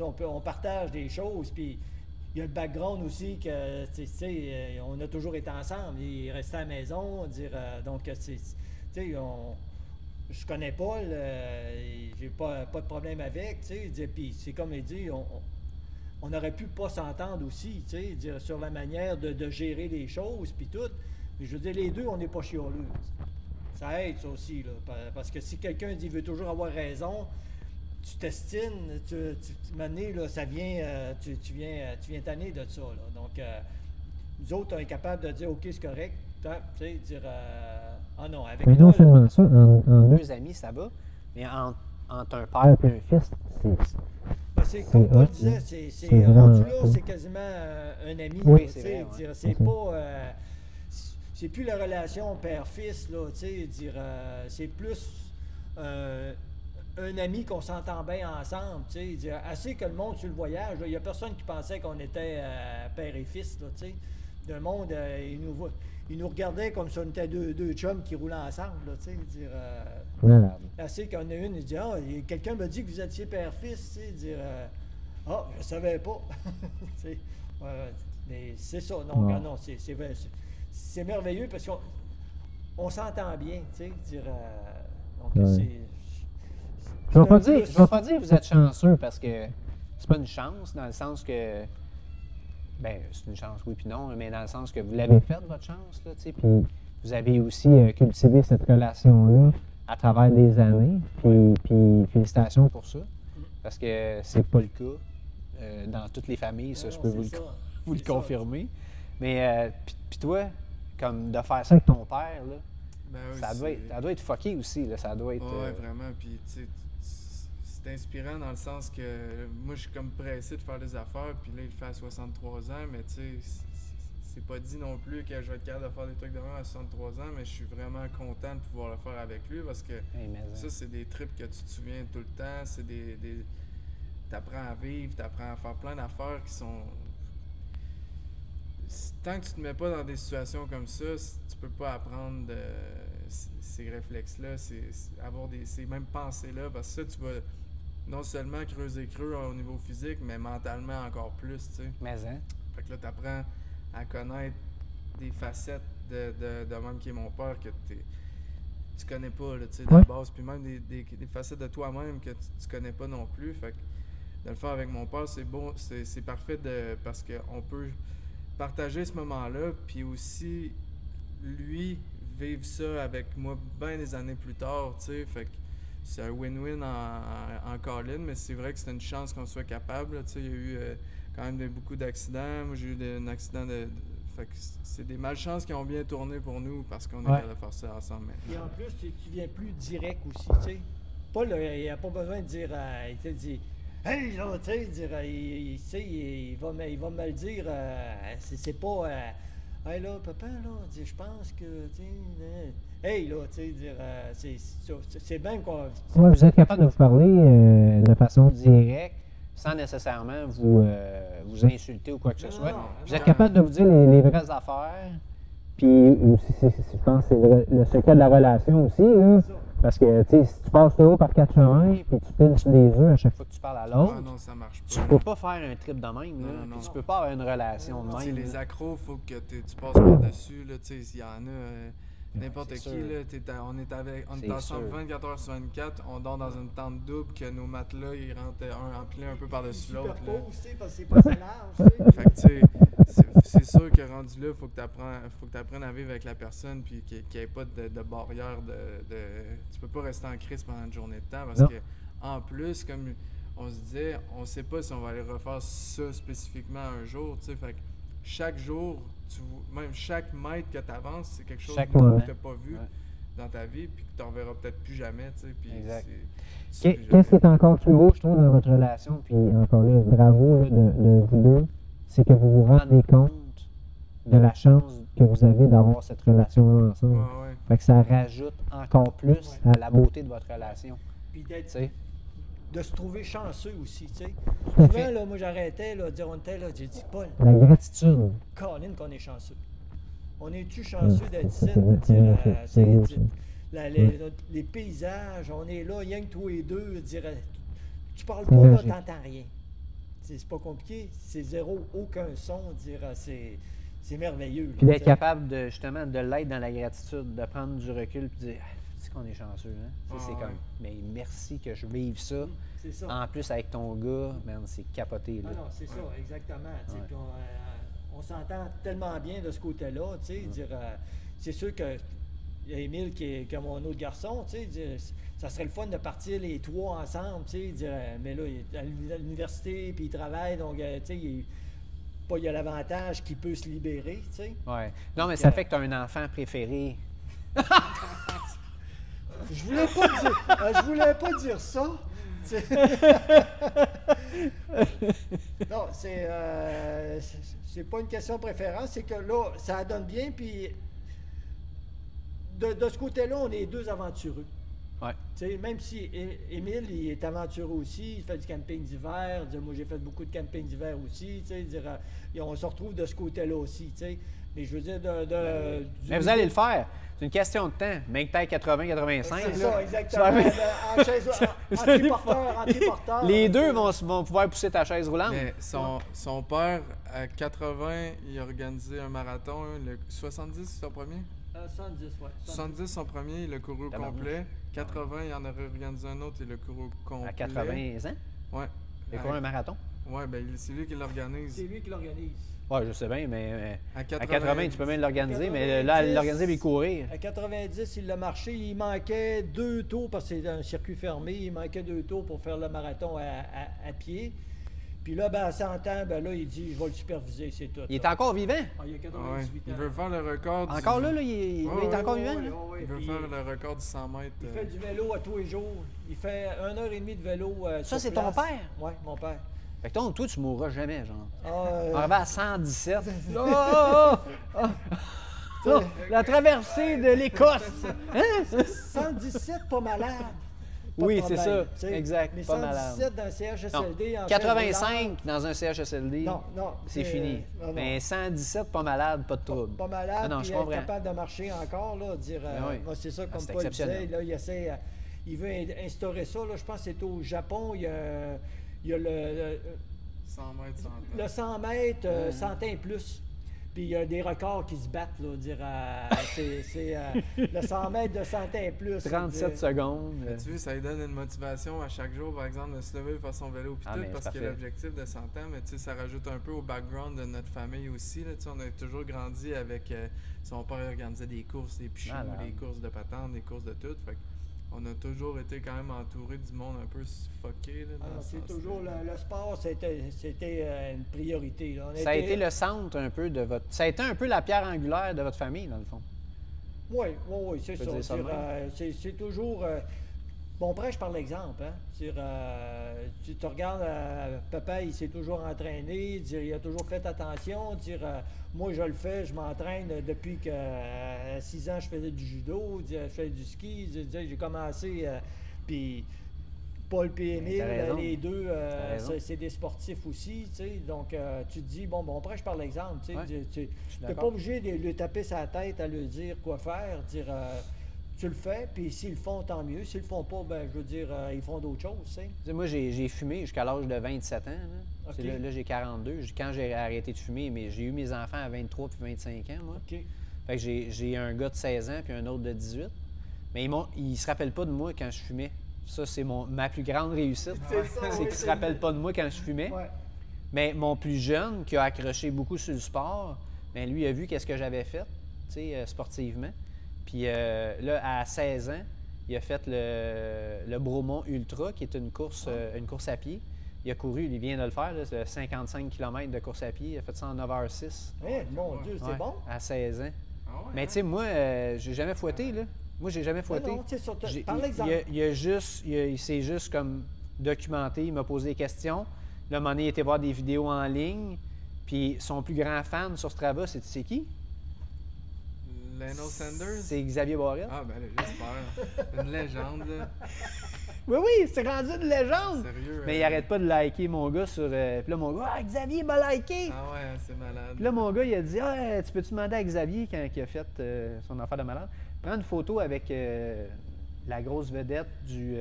On partage des choses, puis il y a le background aussi que, on a toujours été ensemble. Il restait à la maison, donc, je connais Paul, j'ai pas de problème avec, puis c'est comme il dit, on aurait pu pas s'entendre aussi, sur la manière de gérer les choses, puis tout. Mais je veux dire, les deux, on n'est pas chialeux. Ça aide, ça aussi, là, parce que si quelqu'un dit veut toujours avoir raison, tu t'estines, là, ça vient, tu viens tanner de ça, là. Donc, nous autres, on est capable de dire, OK, c'est correct, dire, non, avec mais non seulement ça, en deux amis, ça va, mais entre un père et un fils, c'est comme Paul disait, c'est rendu là, c'est quasiment un ami. Oui, c'est vrai. C'est pas... c'est plus la relation père-fils, là, c'est plus un ami qu'on s'entend bien ensemble, assez que le monde sur le voyage, il n'y a personne qui pensait qu'on était père et fils, là, le monde, il nous regardait comme si on était deux chums qui roulaient ensemble, là, tu sais, dire... Là, c'est qu'on a une, il dit, ah, quelqu'un m'a dit que vous étiez père-fils, tu sais, dire, ah, je savais pas. Tu sais, mais c'est ça, non, non, c'est merveilleux parce qu'on s'entend bien, tu sais, dire, donc je vais pas dire que vous êtes chanceux parce que c'est pas une chance, dans le sens que, ben, c'est une chance, oui puis non, mais dans le sens que vous l'avez faite, votre chance, là, tu sais, puis vous avez aussi cultivé cette relation-là à travers des années, puis félicitations pour ça, parce que c'est pas le cas dans toutes les familles, ça, je peux vous le confirmer. Mais, puis toi, comme de faire ça avec ton père, là, ben oui, ça doit être fucké aussi, là, ça doit être... Oui, vraiment, puis tu sais, c'est inspirant dans le sens que moi, je suis comme pressé de faire des affaires, puis là, il fait à 63 ans, mais tu sais, c'est pas dit non plus que je vais être capable de faire des trucs de même à 63 ans, mais je suis vraiment content de pouvoir le faire avec lui parce que ça, c'est des trips que tu te souviens tout le temps, c'est t'apprends à vivre, t'apprends à faire plein d'affaires qui sont... Tant que tu te mets pas dans des situations comme ça, tu peux pas apprendre ces réflexes-là, avoir ces mêmes pensées-là, parce que ça, tu vas non seulement creuser creux au niveau physique, mais mentalement encore plus, tu sais. Mais hein? Fait que là, t'apprends à connaître des facettes de même qui est mon père que tu connais pas, là, tu sais, de la base, puis même des facettes de toi-même que tu connais pas non plus. Fait que de le faire avec mon père, c'est bon, c'est parfait parce qu'on peut partager ce moment-là, puis aussi lui vivre ça avec moi bien des années plus tard, tu sais, fait que c'est un win-win en call-in, mais c'est vrai que c'est une chance qu'on soit capable, tu sais, il y a eu quand même beaucoup d'accidents, moi j'ai eu un accident fait que c'est des malchances qui ont bien tourné pour nous parce qu'on est capable de faire ça ensemble maintenant. Et en plus, tu viens plus direct aussi, tu sais. Paul, il n'a pas besoin de dire, il te dit, hey, là, tu sais, il va me le dire, c'est pas, hey, là, papa, là, je pense que, tu sais, hey, là, tu sais, dire, c'est bien qu'on... Ouais, vous êtes capable de vous parler de façon directe, sans nécessairement vous insulter ou quoi que ce soit. Vous êtes capable de vous dire les vraies affaires, puis je pense que c'est le secret de la relation aussi, là. Parce que, tu sais, si tu passes toujours par 4 chemins, puis tu piles sur des œufs à chaque fois que tu parles à l'autre, non, ça marche pas. Tu peux pas faire un trip de même, là. Non. Tu peux pas avoir une relation de même. Les accros, il faut que tu passes par-dessus, là, tu sais, il y en a... N'importe qui, là, on est ensemble 24 heures sur 24, on dort dans une tente double que nos matelas, ils rentrent un empilé un peu par-dessus l'autre. Parce que c'est pas ça large. Fait que, tu sais, c'est sûr que rendu là, il faut que tu apprennes à vivre avec la personne, puis qu'il n'y ait pas de barrière tu peux pas rester en crise pendant une journée de temps, parce que en plus, comme on se disait, on sait pas si on va aller refaire ça spécifiquement un jour, tu sais, fait que chaque jour, même chaque mètre que tu avances, c'est quelque chose que tu n'as pas vu dans ta vie, puis que tu n'en verras peut-être plus jamais, tu sais. Puis qu'est-ce qui est encore plus beau, je trouve, dans votre relation, puis encore là, bravo là, de vous deux, c'est que vous vous rendez compte de la chance que vous avez d'avoir cette relation-là ensemble. Fait que ça rajoute encore plus à la beauté de votre relation. Puis de se trouver chanceux aussi, tu sais. Souvent, là, moi, j'arrêtais, là, de dire, on était là, j'ai dit, Paul. La gratitude. Colin, qu'on est chanceux. On est-tu chanceux d'être ici? Les paysages, on est là, rien que toi et deux, dire, tu parles pas, là, t'entends rien. C'est pas compliqué, c'est zéro, aucun son, dire, c'est merveilleux. Puis d'être capable, justement, de l'être dans la gratitude, de prendre du recul, et de dire, c'est qu'on est chanceux, hein? C'est comme, mais merci que je vive ça. C'est ça. En plus, avec ton gars, man, c'est capoté. Là. Non, c'est ça, exactement. Puis on s'entend tellement bien de ce côté-là. C'est sûr que Émile, qui est mon autre garçon, ça serait le fun de partir les trois ensemble. Mais là, il est à l'université, puis il travaille, donc il y a l'avantage qu'il peut se libérer. Ouais. Non, mais ça fait que tu as un enfant préféré. Je voulais pas dire ça. Non, c'est pas une question de préférence, c'est que là, ça donne bien, puis de ce côté-là, on est deux aventureux. Ouais. Même si Émile, il est aventureux aussi, il fait du camping d'hiver. Moi, j'ai fait beaucoup de camping d'hiver aussi. On se retrouve de ce côté-là aussi. Mais je veux dire, mais vous allez le faire. C'est une question de temps. Même que tu 80-85. C'est ça, exactement. En triporteur. Les deux vont pouvoir pousser ta chaise roulante. Mais son père, à 80, il a organisé un marathon. Le 70, c'est son premier? 70, oui. 70, son premier, il a couru au complet. 80, il en aurait organisé un autre, il a couru au complet. À 80 ans? Oui. Il a couru un marathon? Oui, ben c'est lui qui l'organise. C'est lui qui l'organise. Oui, je sais bien, mais à 90, 80, tu peux même l'organiser, mais là, l'organiser et courir. À 90, il l'a marché. Il manquait 2 tours, parce que c'est un circuit fermé. Il manquait 2 tours pour faire le marathon à pied. Puis là, à 100 ans, là, il dit, je vais le superviser, c'est tout. Il est encore vivant? Il a 98 ans. Il veut faire le record Encore là, il est encore vivant? Il veut faire le record du 100 mètres. Il fait du vélo à tous les jours. Il fait 1h30 de vélo Ça, c'est ton père? Oui, mon père. Fait que toi, tu mourras jamais, genre. On arrive à 117. La traversée de l'Écosse. 117, pas malade. Oui, c'est ça. Exact. Mais pas 117 dans un CHSLD. Non. 85 dans un CHSLD. Non. C'est fini. Non. Mais 117, pas malade, pas de trouble. Pas malade, non, puis être capable de marcher encore, là, dire. Moi, c'est ça, comme Paul disait, là, il essaie. Il veut instaurer ça, là, je pense que c'est au Japon, il y a le 100 mètres, 100 ans. Le 100 mètres, 100 ans et plus. Puis il y a des records qui se battent, là, dire c'est le 100 mètres de 100 ans et plus. 37 secondes. Tu vois, ça lui donne une motivation à chaque jour, par exemple, de se lever, faire son vélo, puis tout, parce qu'il y a l'objectif de 100 ans, mais tu sais, ça rajoute un peu au background de notre famille aussi. Là, on a toujours grandi avec son père organisait des courses, des pichous, des courses de patente, des courses de tout. Fait on a toujours été quand même entouré du monde un peu fucké. C'est toujours le sport, c'était une priorité. Là. Ça a été le centre un peu de votre. Ça a été un peu la pierre angulaire de votre famille, dans le fond. Oui, c'est ça. C'est toujours. Mon père, je parle d'exemple. Hein? Tu te regardes, papa, il s'est toujours entraîné, il a toujours fait attention. Moi, je le fais, je m'entraîne depuis que à 6 ans, je faisais du judo, je faisais du ski. J'ai commencé, puis Paul et Émile, les deux, c'est des sportifs aussi. Donc, tu te dis, mon père, je parle d'exemple. Tu n'es pas obligé de lui taper sa tête à lui dire quoi faire, tu le fais, puis s'ils le font, tant mieux. S'ils le font pas, je veux dire, ils font d'autres choses, Moi, j'ai fumé jusqu'à l'âge de 27 ans. Là, okay. Là j'ai 42. Quand j'ai arrêté de fumer, mais j'ai eu mes enfants à 23 puis 25 ans, moi. Okay. Fait que j'ai un gars de 16 ans puis un autre de 18. Mais ils se rappellent pas de moi quand je fumais. Ça, c'est ma plus grande réussite. C'est qu'ils se rappellent pas de moi quand je fumais. Ouais. Mais mon plus jeune, qui a accroché beaucoup sur le sport, lui, il a vu qu'est-ce que j'avais fait, sportivement. Puis là, à 16 ans, il a fait le Bromont Ultra, qui est une course à pied. Il a couru, il vient de le faire, c'est 55 km de course à pied. Il a fait ça en 9h06. Mon Dieu, c'est bon? À 16 ans. Ah ouais, mais tu sais, moi, j'ai jamais fouetté, là. Moi, j'ai jamais fouetté. Non, par exemple. Il s'est juste comme documenté, il m'a posé des questions. Là, à un moment donné, il était voir des vidéos en ligne. Puis son plus grand fan sur Strava, c'est qui? Lionel Sanders? C'est Xavier Barrette. Ah, ben j'espère. Une légende, là. Oui, c'est rendu une légende! Sérieux? Mais il arrête pas de liker mon gars sur... Puis là, mon gars, Xavier m'a liké! Ah ouais, c'est malade. Puis là, mon gars, il a dit, tu peux-tu demander à Xavier, quand il a fait son affaire de malade, prendre une photo avec la grosse vedette du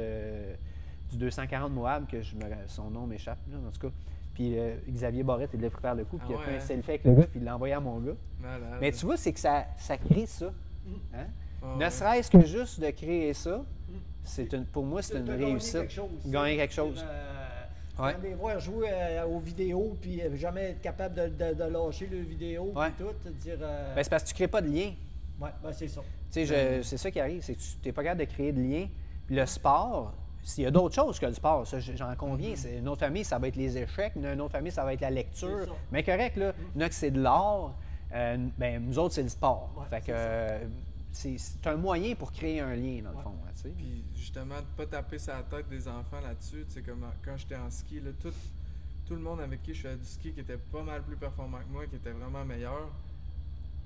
240 Moab, que son nom m'échappe, là, en tout cas. Puis Xavier Barrette, il l'a pris par le coup, puis il a fait un selfie avec le gars, puis il l'a envoyé à mon gars. Malade. Mais tu vois, c'est que ça crée ça. Hein? Ne serait-ce que juste de créer ça, pour moi, c'est une réussite. Gagner quelque chose. Les voir jouer aux vidéos, puis jamais être capable de lâcher le vidéo, puis tout. Dire, c'est parce que tu ne crées pas de lien. Oui, c'est ça. C'est ça qui arrive, c'est que tu n'es pas capable de créer de lien. Puis le sport, s'il y a d'autres choses que le sport, ça, j'en conviens. Une autre famille, ça va être les échecs. Une autre famille, ça va être la lecture. Mais correct, là. Il y en a que c'est de l'art. Nous autres, c'est le sport. Fait que c'est un moyen pour créer un lien, dans le fond. Puis justement, de ne pas taper sa tête des enfants là-dessus. Comme quand j'étais en ski, là, tout le monde avec qui je faisais du ski qui était pas mal plus performant que moi, qui était vraiment meilleur,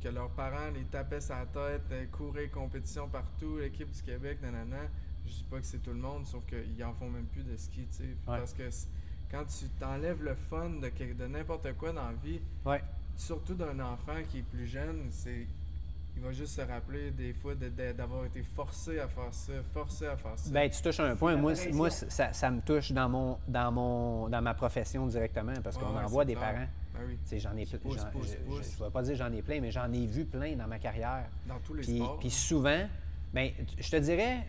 que leurs parents les tapaient sa tête, couraient compétition partout, l'équipe du Québec, nanana. je dis pas que c'est tout le monde, sauf qu'ils en font même plus de ski, tu sais. Parce que quand tu t'enlèves le fun de n'importe quoi dans la vie, surtout d'un enfant qui est plus jeune, il va juste se rappeler des fois d'avoir été forcé à faire ça. Ben, tu touches un point. Moi ça me touche dans ma profession directement parce qu'on en voit des parents. Ben oui. J'en ai plein. Je ne vais pas dire j'en ai plein, mais j'en ai vu plein dans ma carrière. Dans tous les sports. Puis souvent, ben, je te dirais,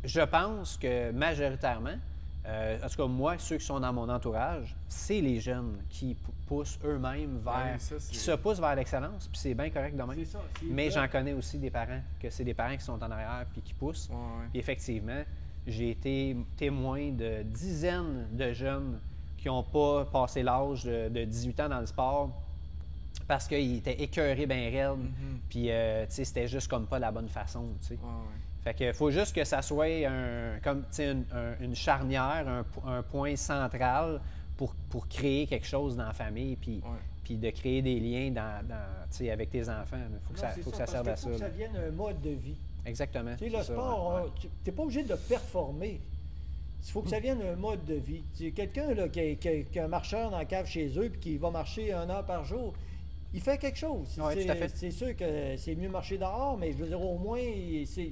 je pense que majoritairement, en tout cas, moi, ceux qui sont dans mon entourage, c'est les jeunes qui poussent eux-mêmes vers... qui se poussent vers l'excellence, puis c'est bien correct de même. C'est ça, mais j'en connais aussi des parents, que c'est des parents qui sont en arrière puis qui poussent. Puis effectivement, j'ai été témoin de dizaines de jeunes qui n'ont pas passé l'âge de 18 ans dans le sport parce qu'ils étaient écœurés bien raides, puis tu sais, c'était juste comme pas la bonne façon, tu sais. Fait que faut juste que ça soit une charnière, un point central pour créer quelque chose dans la famille, puis de créer des liens avec tes enfants. Il faut que ça serve à ça. Il faut que ça devienne un mode de vie. Exactement. Tu sais, le sport, tu n'es pas obligé de performer. Il faut que ça devienne un mode de vie. Quelqu'un qui a un marcheur dans la cave chez eux puis qui va marcher 1 heure par jour, il fait quelque chose. Oui, tout à fait. C'est sûr que c'est mieux marcher dehors, mais je veux dire, au moins, c'est...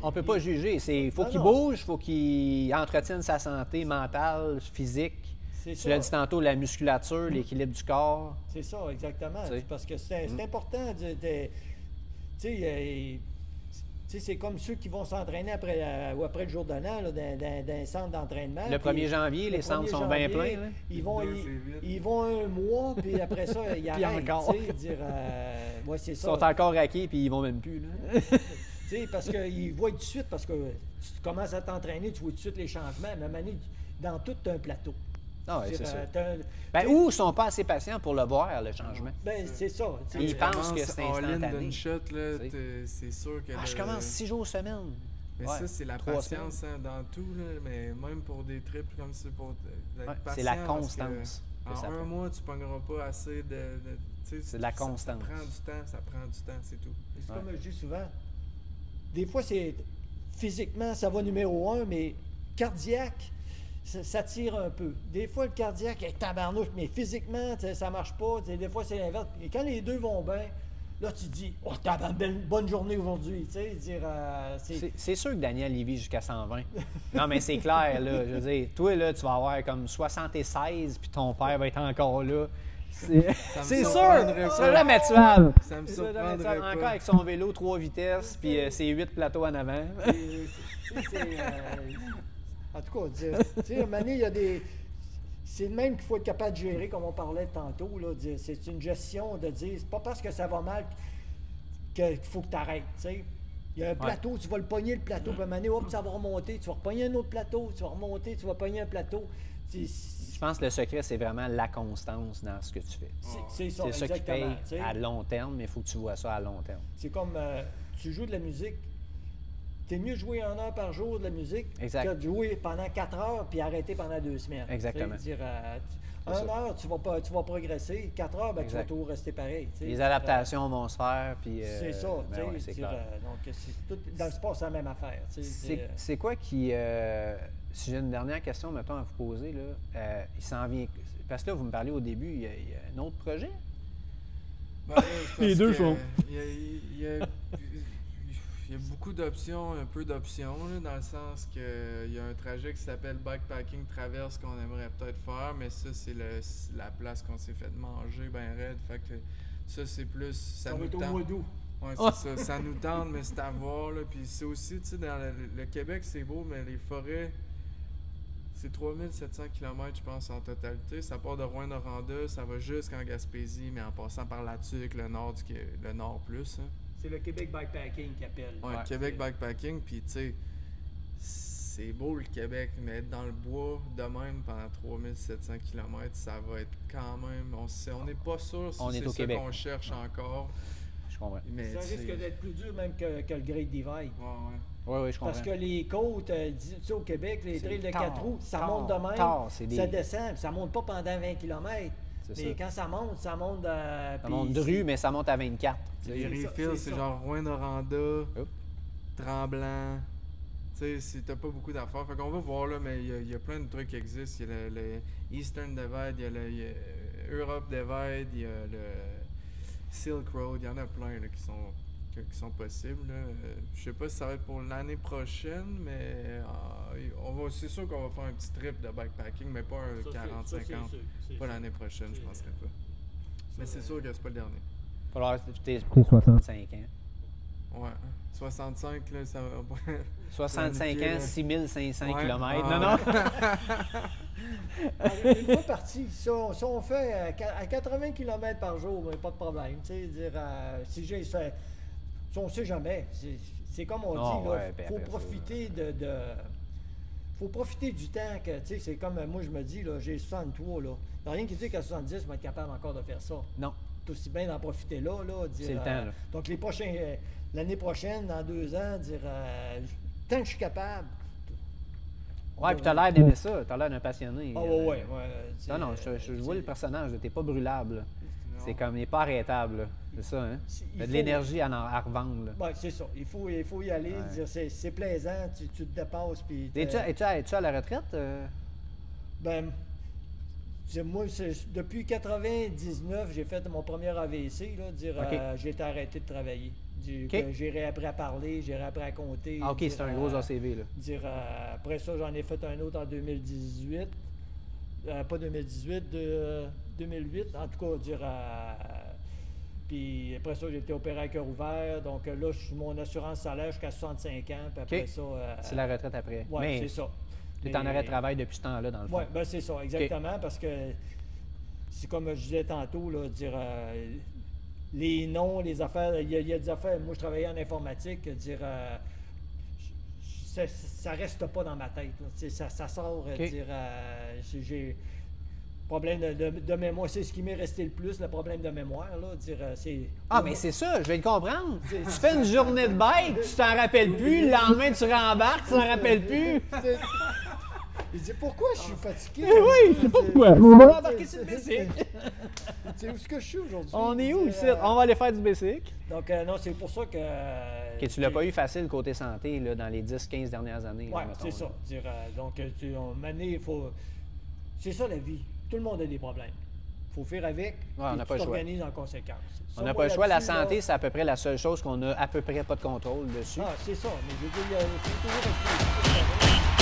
On ne peut pas juger. Il faut qu'il bouge, il faut qu'il entretienne sa santé mentale, physique. Tu l'as dit tantôt, la musculature, l'équilibre du corps. C'est ça, exactement. Parce que c'est important de tu sais, c'est comme ceux qui vont s'entraîner après le jour de l'an dans un centre d'entraînement. Le 1er janvier, les centres sont bien pleins. Là. Ils vont un mois, puis après ça, ils arrêtent. Encore. C'est ça. Ils sont encore acquis, puis ils vont même plus. Parce qu'ils voient tout de suite, parce que tu commences à t'entraîner, tu vois tout de suite les changements. Même année, dans tout, tu as un plateau. Ah oui, c'est ça. Ou ils ne sont pas assez patients pour le voir, le changement. Ben, c'est ça. Ils pensent que c'est instantané. C'est sûr que... je commence 6 jours semaine. Mais ça, c'est la patience dans tout, là, mais même pour des trips comme ça, pour être patient. C'est la constance. En un mois, tu ne pogneras pas assez de c'est de la constance. Ça prend du temps, c'est tout. C'est comme je dis souvent, des fois, c'est physiquement, ça va numéro 1, mais cardiaque, ça tire un peu. Des fois, le cardiaque est tabarnouche, mais physiquement, ça marche pas. Des fois, c'est l'inverse. Et quand les deux vont bien, là, tu te dis « Oh, t'as une bonne journée aujourd'hui. » C'est sûr que Daniel, il vit jusqu'à 120. Non, mais c'est clair, là. Je veux dire, toi, là, tu vas avoir comme 76, puis ton père va être encore là. C'est sûr! C'est jamais tuable. Ça me surprendrait pas. Encore avec son vélo 3 vitesses, puis ses 8 plateaux en avant. En tout cas, tu sais, à un moment donné, il y a des... C'est le même qu'il faut être capable de gérer, comme on parlait tantôt. C'est une gestion de dire, c'est pas parce que ça va mal qu'il faut que tu arrêtes. Il y a un plateau, tu vas le pogner le plateau, puis à un moment donné, hop, ça va remonter, tu vas repogner un autre plateau, tu vas remonter, tu vas pogner un plateau. Je pense que le secret, c'est vraiment la constance dans ce que tu fais. C'est ça, c'est ça qui paye à long terme, mais il faut que tu vois ça à long terme. C'est comme, tu joues de la musique, t'es mieux jouer 1 heure par jour de la musique que de jouer pendant 4 heures puis arrêter pendant 2 semaines. Exactement. Dire, 1 heure, tu vas progresser. 4 heures, tu vas toujours rester pareil. Les adaptations vont se faire. C'est ça. c'est clair. Donc, dans le sport, c'est la même affaire. C'est quoi qui... si j'ai une dernière question, mettons, à vous poser, là, il s'en vient... Parce que là, vous me parlez au début, il y a un autre projet? Les deux sont... Il y a beaucoup d'options, un peu d'options, dans le sens qu'il y a un trajet qui s'appelle Bikepacking Traverse qu'on aimerait peut-être faire, mais ça, c'est la place qu'on s'est fait manger ben raide. Fait que ça, c'est plus... Ça nous tente. Au mois d'août. Oui, c'est ça. Ça nous tente, mais c'est à voir. Là. Puis c'est aussi, tu sais, dans le Québec, c'est beau, mais les forêts, c'est 3700 km, je pense, en totalité. Ça part de Rouyn-Noranda, ça va jusqu'en Gaspésie, mais en passant par la Tuque, le nord plus. Hein. C'est le Québec Bikepacking qui appelle. Oui, Québec Bikepacking, puis tu sais, c'est beau le Québec, mais être dans le bois de même pendant 3700 km, ça va être quand même... On n'est pas sûr si c'est ça qu'on cherche encore. Je comprends. Mais ça risque d'être plus dur même que le Great Divide. Oui, je comprends. Parce que les côtes, tu sais, au Québec, les trails de 4 roues, ça monte de même, ça descend, ça monte pas pendant 20 km. Mais quand ça monte, ça monte... ça monte de rue, mais ça monte à 24. Les refills, c'est genre Rouyn-Noranda, Tremblant, sais, si t'as pas beaucoup d'affaires. Fait qu'on va voir, là, mais il y a plein de trucs qui existent. Il y a le Eastern Divide, il y a le Europe Divide, il y a le Silk Road, il y en a plein là, qui sont possibles. Je sais pas si ça va être pour l'année prochaine, mais c'est sûr qu'on va faire un petit trip de bikepacking, mais pas un 40-50. Pas l'année prochaine, je penserais pas. Mais c'est sûr que c'est pas le dernier. Il va falloir que tu aies 65 ans. Ouais. 65, là, ça va. 65 ans, 6500 km. Ah, non. Une fois parti, si on fait à 80 km par jour, ben, pas de problème. Si j'ai ça, on ne sait jamais. C'est comme on dit, il faut profiter faut profiter du temps que, c'est comme moi je me dis, là, j'ai 63, là. Il n'y a rien qui dit qu'à 70, je vais être capable encore de faire ça. Non. C'est aussi bien d'en profiter là. C'est le temps, là. Donc l'année prochaine, dans 2 ans, tant que je suis capable. Ouais, puis tu as l'air d'aimer ça. Tu as l'air d'un passionné. Ah ouais. Non, je vois le personnage. Tu n'es pas brûlable. C'est comme, il n'est pas arrêtable. Là. C'est ça, hein? Il y a de l'énergie à revendre. Oui, c'est ça. Il faut y aller. Ouais. Dire, c'est plaisant, tu te dépasses. Puis Es-tu à la retraite? Ben, moi, depuis 99, j'ai fait mon premier AVC. Là, j'ai été arrêté de travailler. J'ai réappris à parler, j'ai réappris à compter. Ah, OK, c'est un gros ACV. Là. Après ça, j'en ai fait un autre en 2018. Pas 2018, 2008. En tout cas, puis après ça, j'ai été opéré à cœur ouvert. Donc là, mon assurance salaire jusqu'à 65 ans. Puis après ça. C'est la retraite après. Oui, c'est ça. Tu es en arrêt de travail depuis ce temps-là, dans le fond. Oui, ben c'est ça, exactement. Parce que c'est comme je disais tantôt, là, les noms, les affaires, il y a des affaires. Moi, je travaillais en informatique, ça reste pas dans ma tête. Ça sort, j'ai problème de mémoire. C'est ce qui m'est resté le plus, le problème de mémoire. Là, mais c'est ça, je vais le comprendre. Tu fais une journée de bike, tu t'en rappelles plus, le lendemain, tu rembarques, tu t'en rappelles plus. Il dit pourquoi je suis fatigué? Oui, je sais pas pourquoi. On va embarquer sur le bicycle. Tu sais où est-ce que je suis aujourd'hui? On est où ici? On va aller faire du bicycle. Donc, non, c'est pour ça que. Tu l'as pas eu facile côté santé là, dans les 10-15 dernières années. Oui, c'est ça. Donc, c'est ça la vie. Tout le monde a des problèmes. Il faut faire avec. On n'a pas le choix. S'organise en conséquence. On n'a pas le choix. La santé, c'est à peu près la seule chose qu'on a à peu près pas de contrôle dessus. Ah, c'est ça. Mais je veux dire, il faut toujours être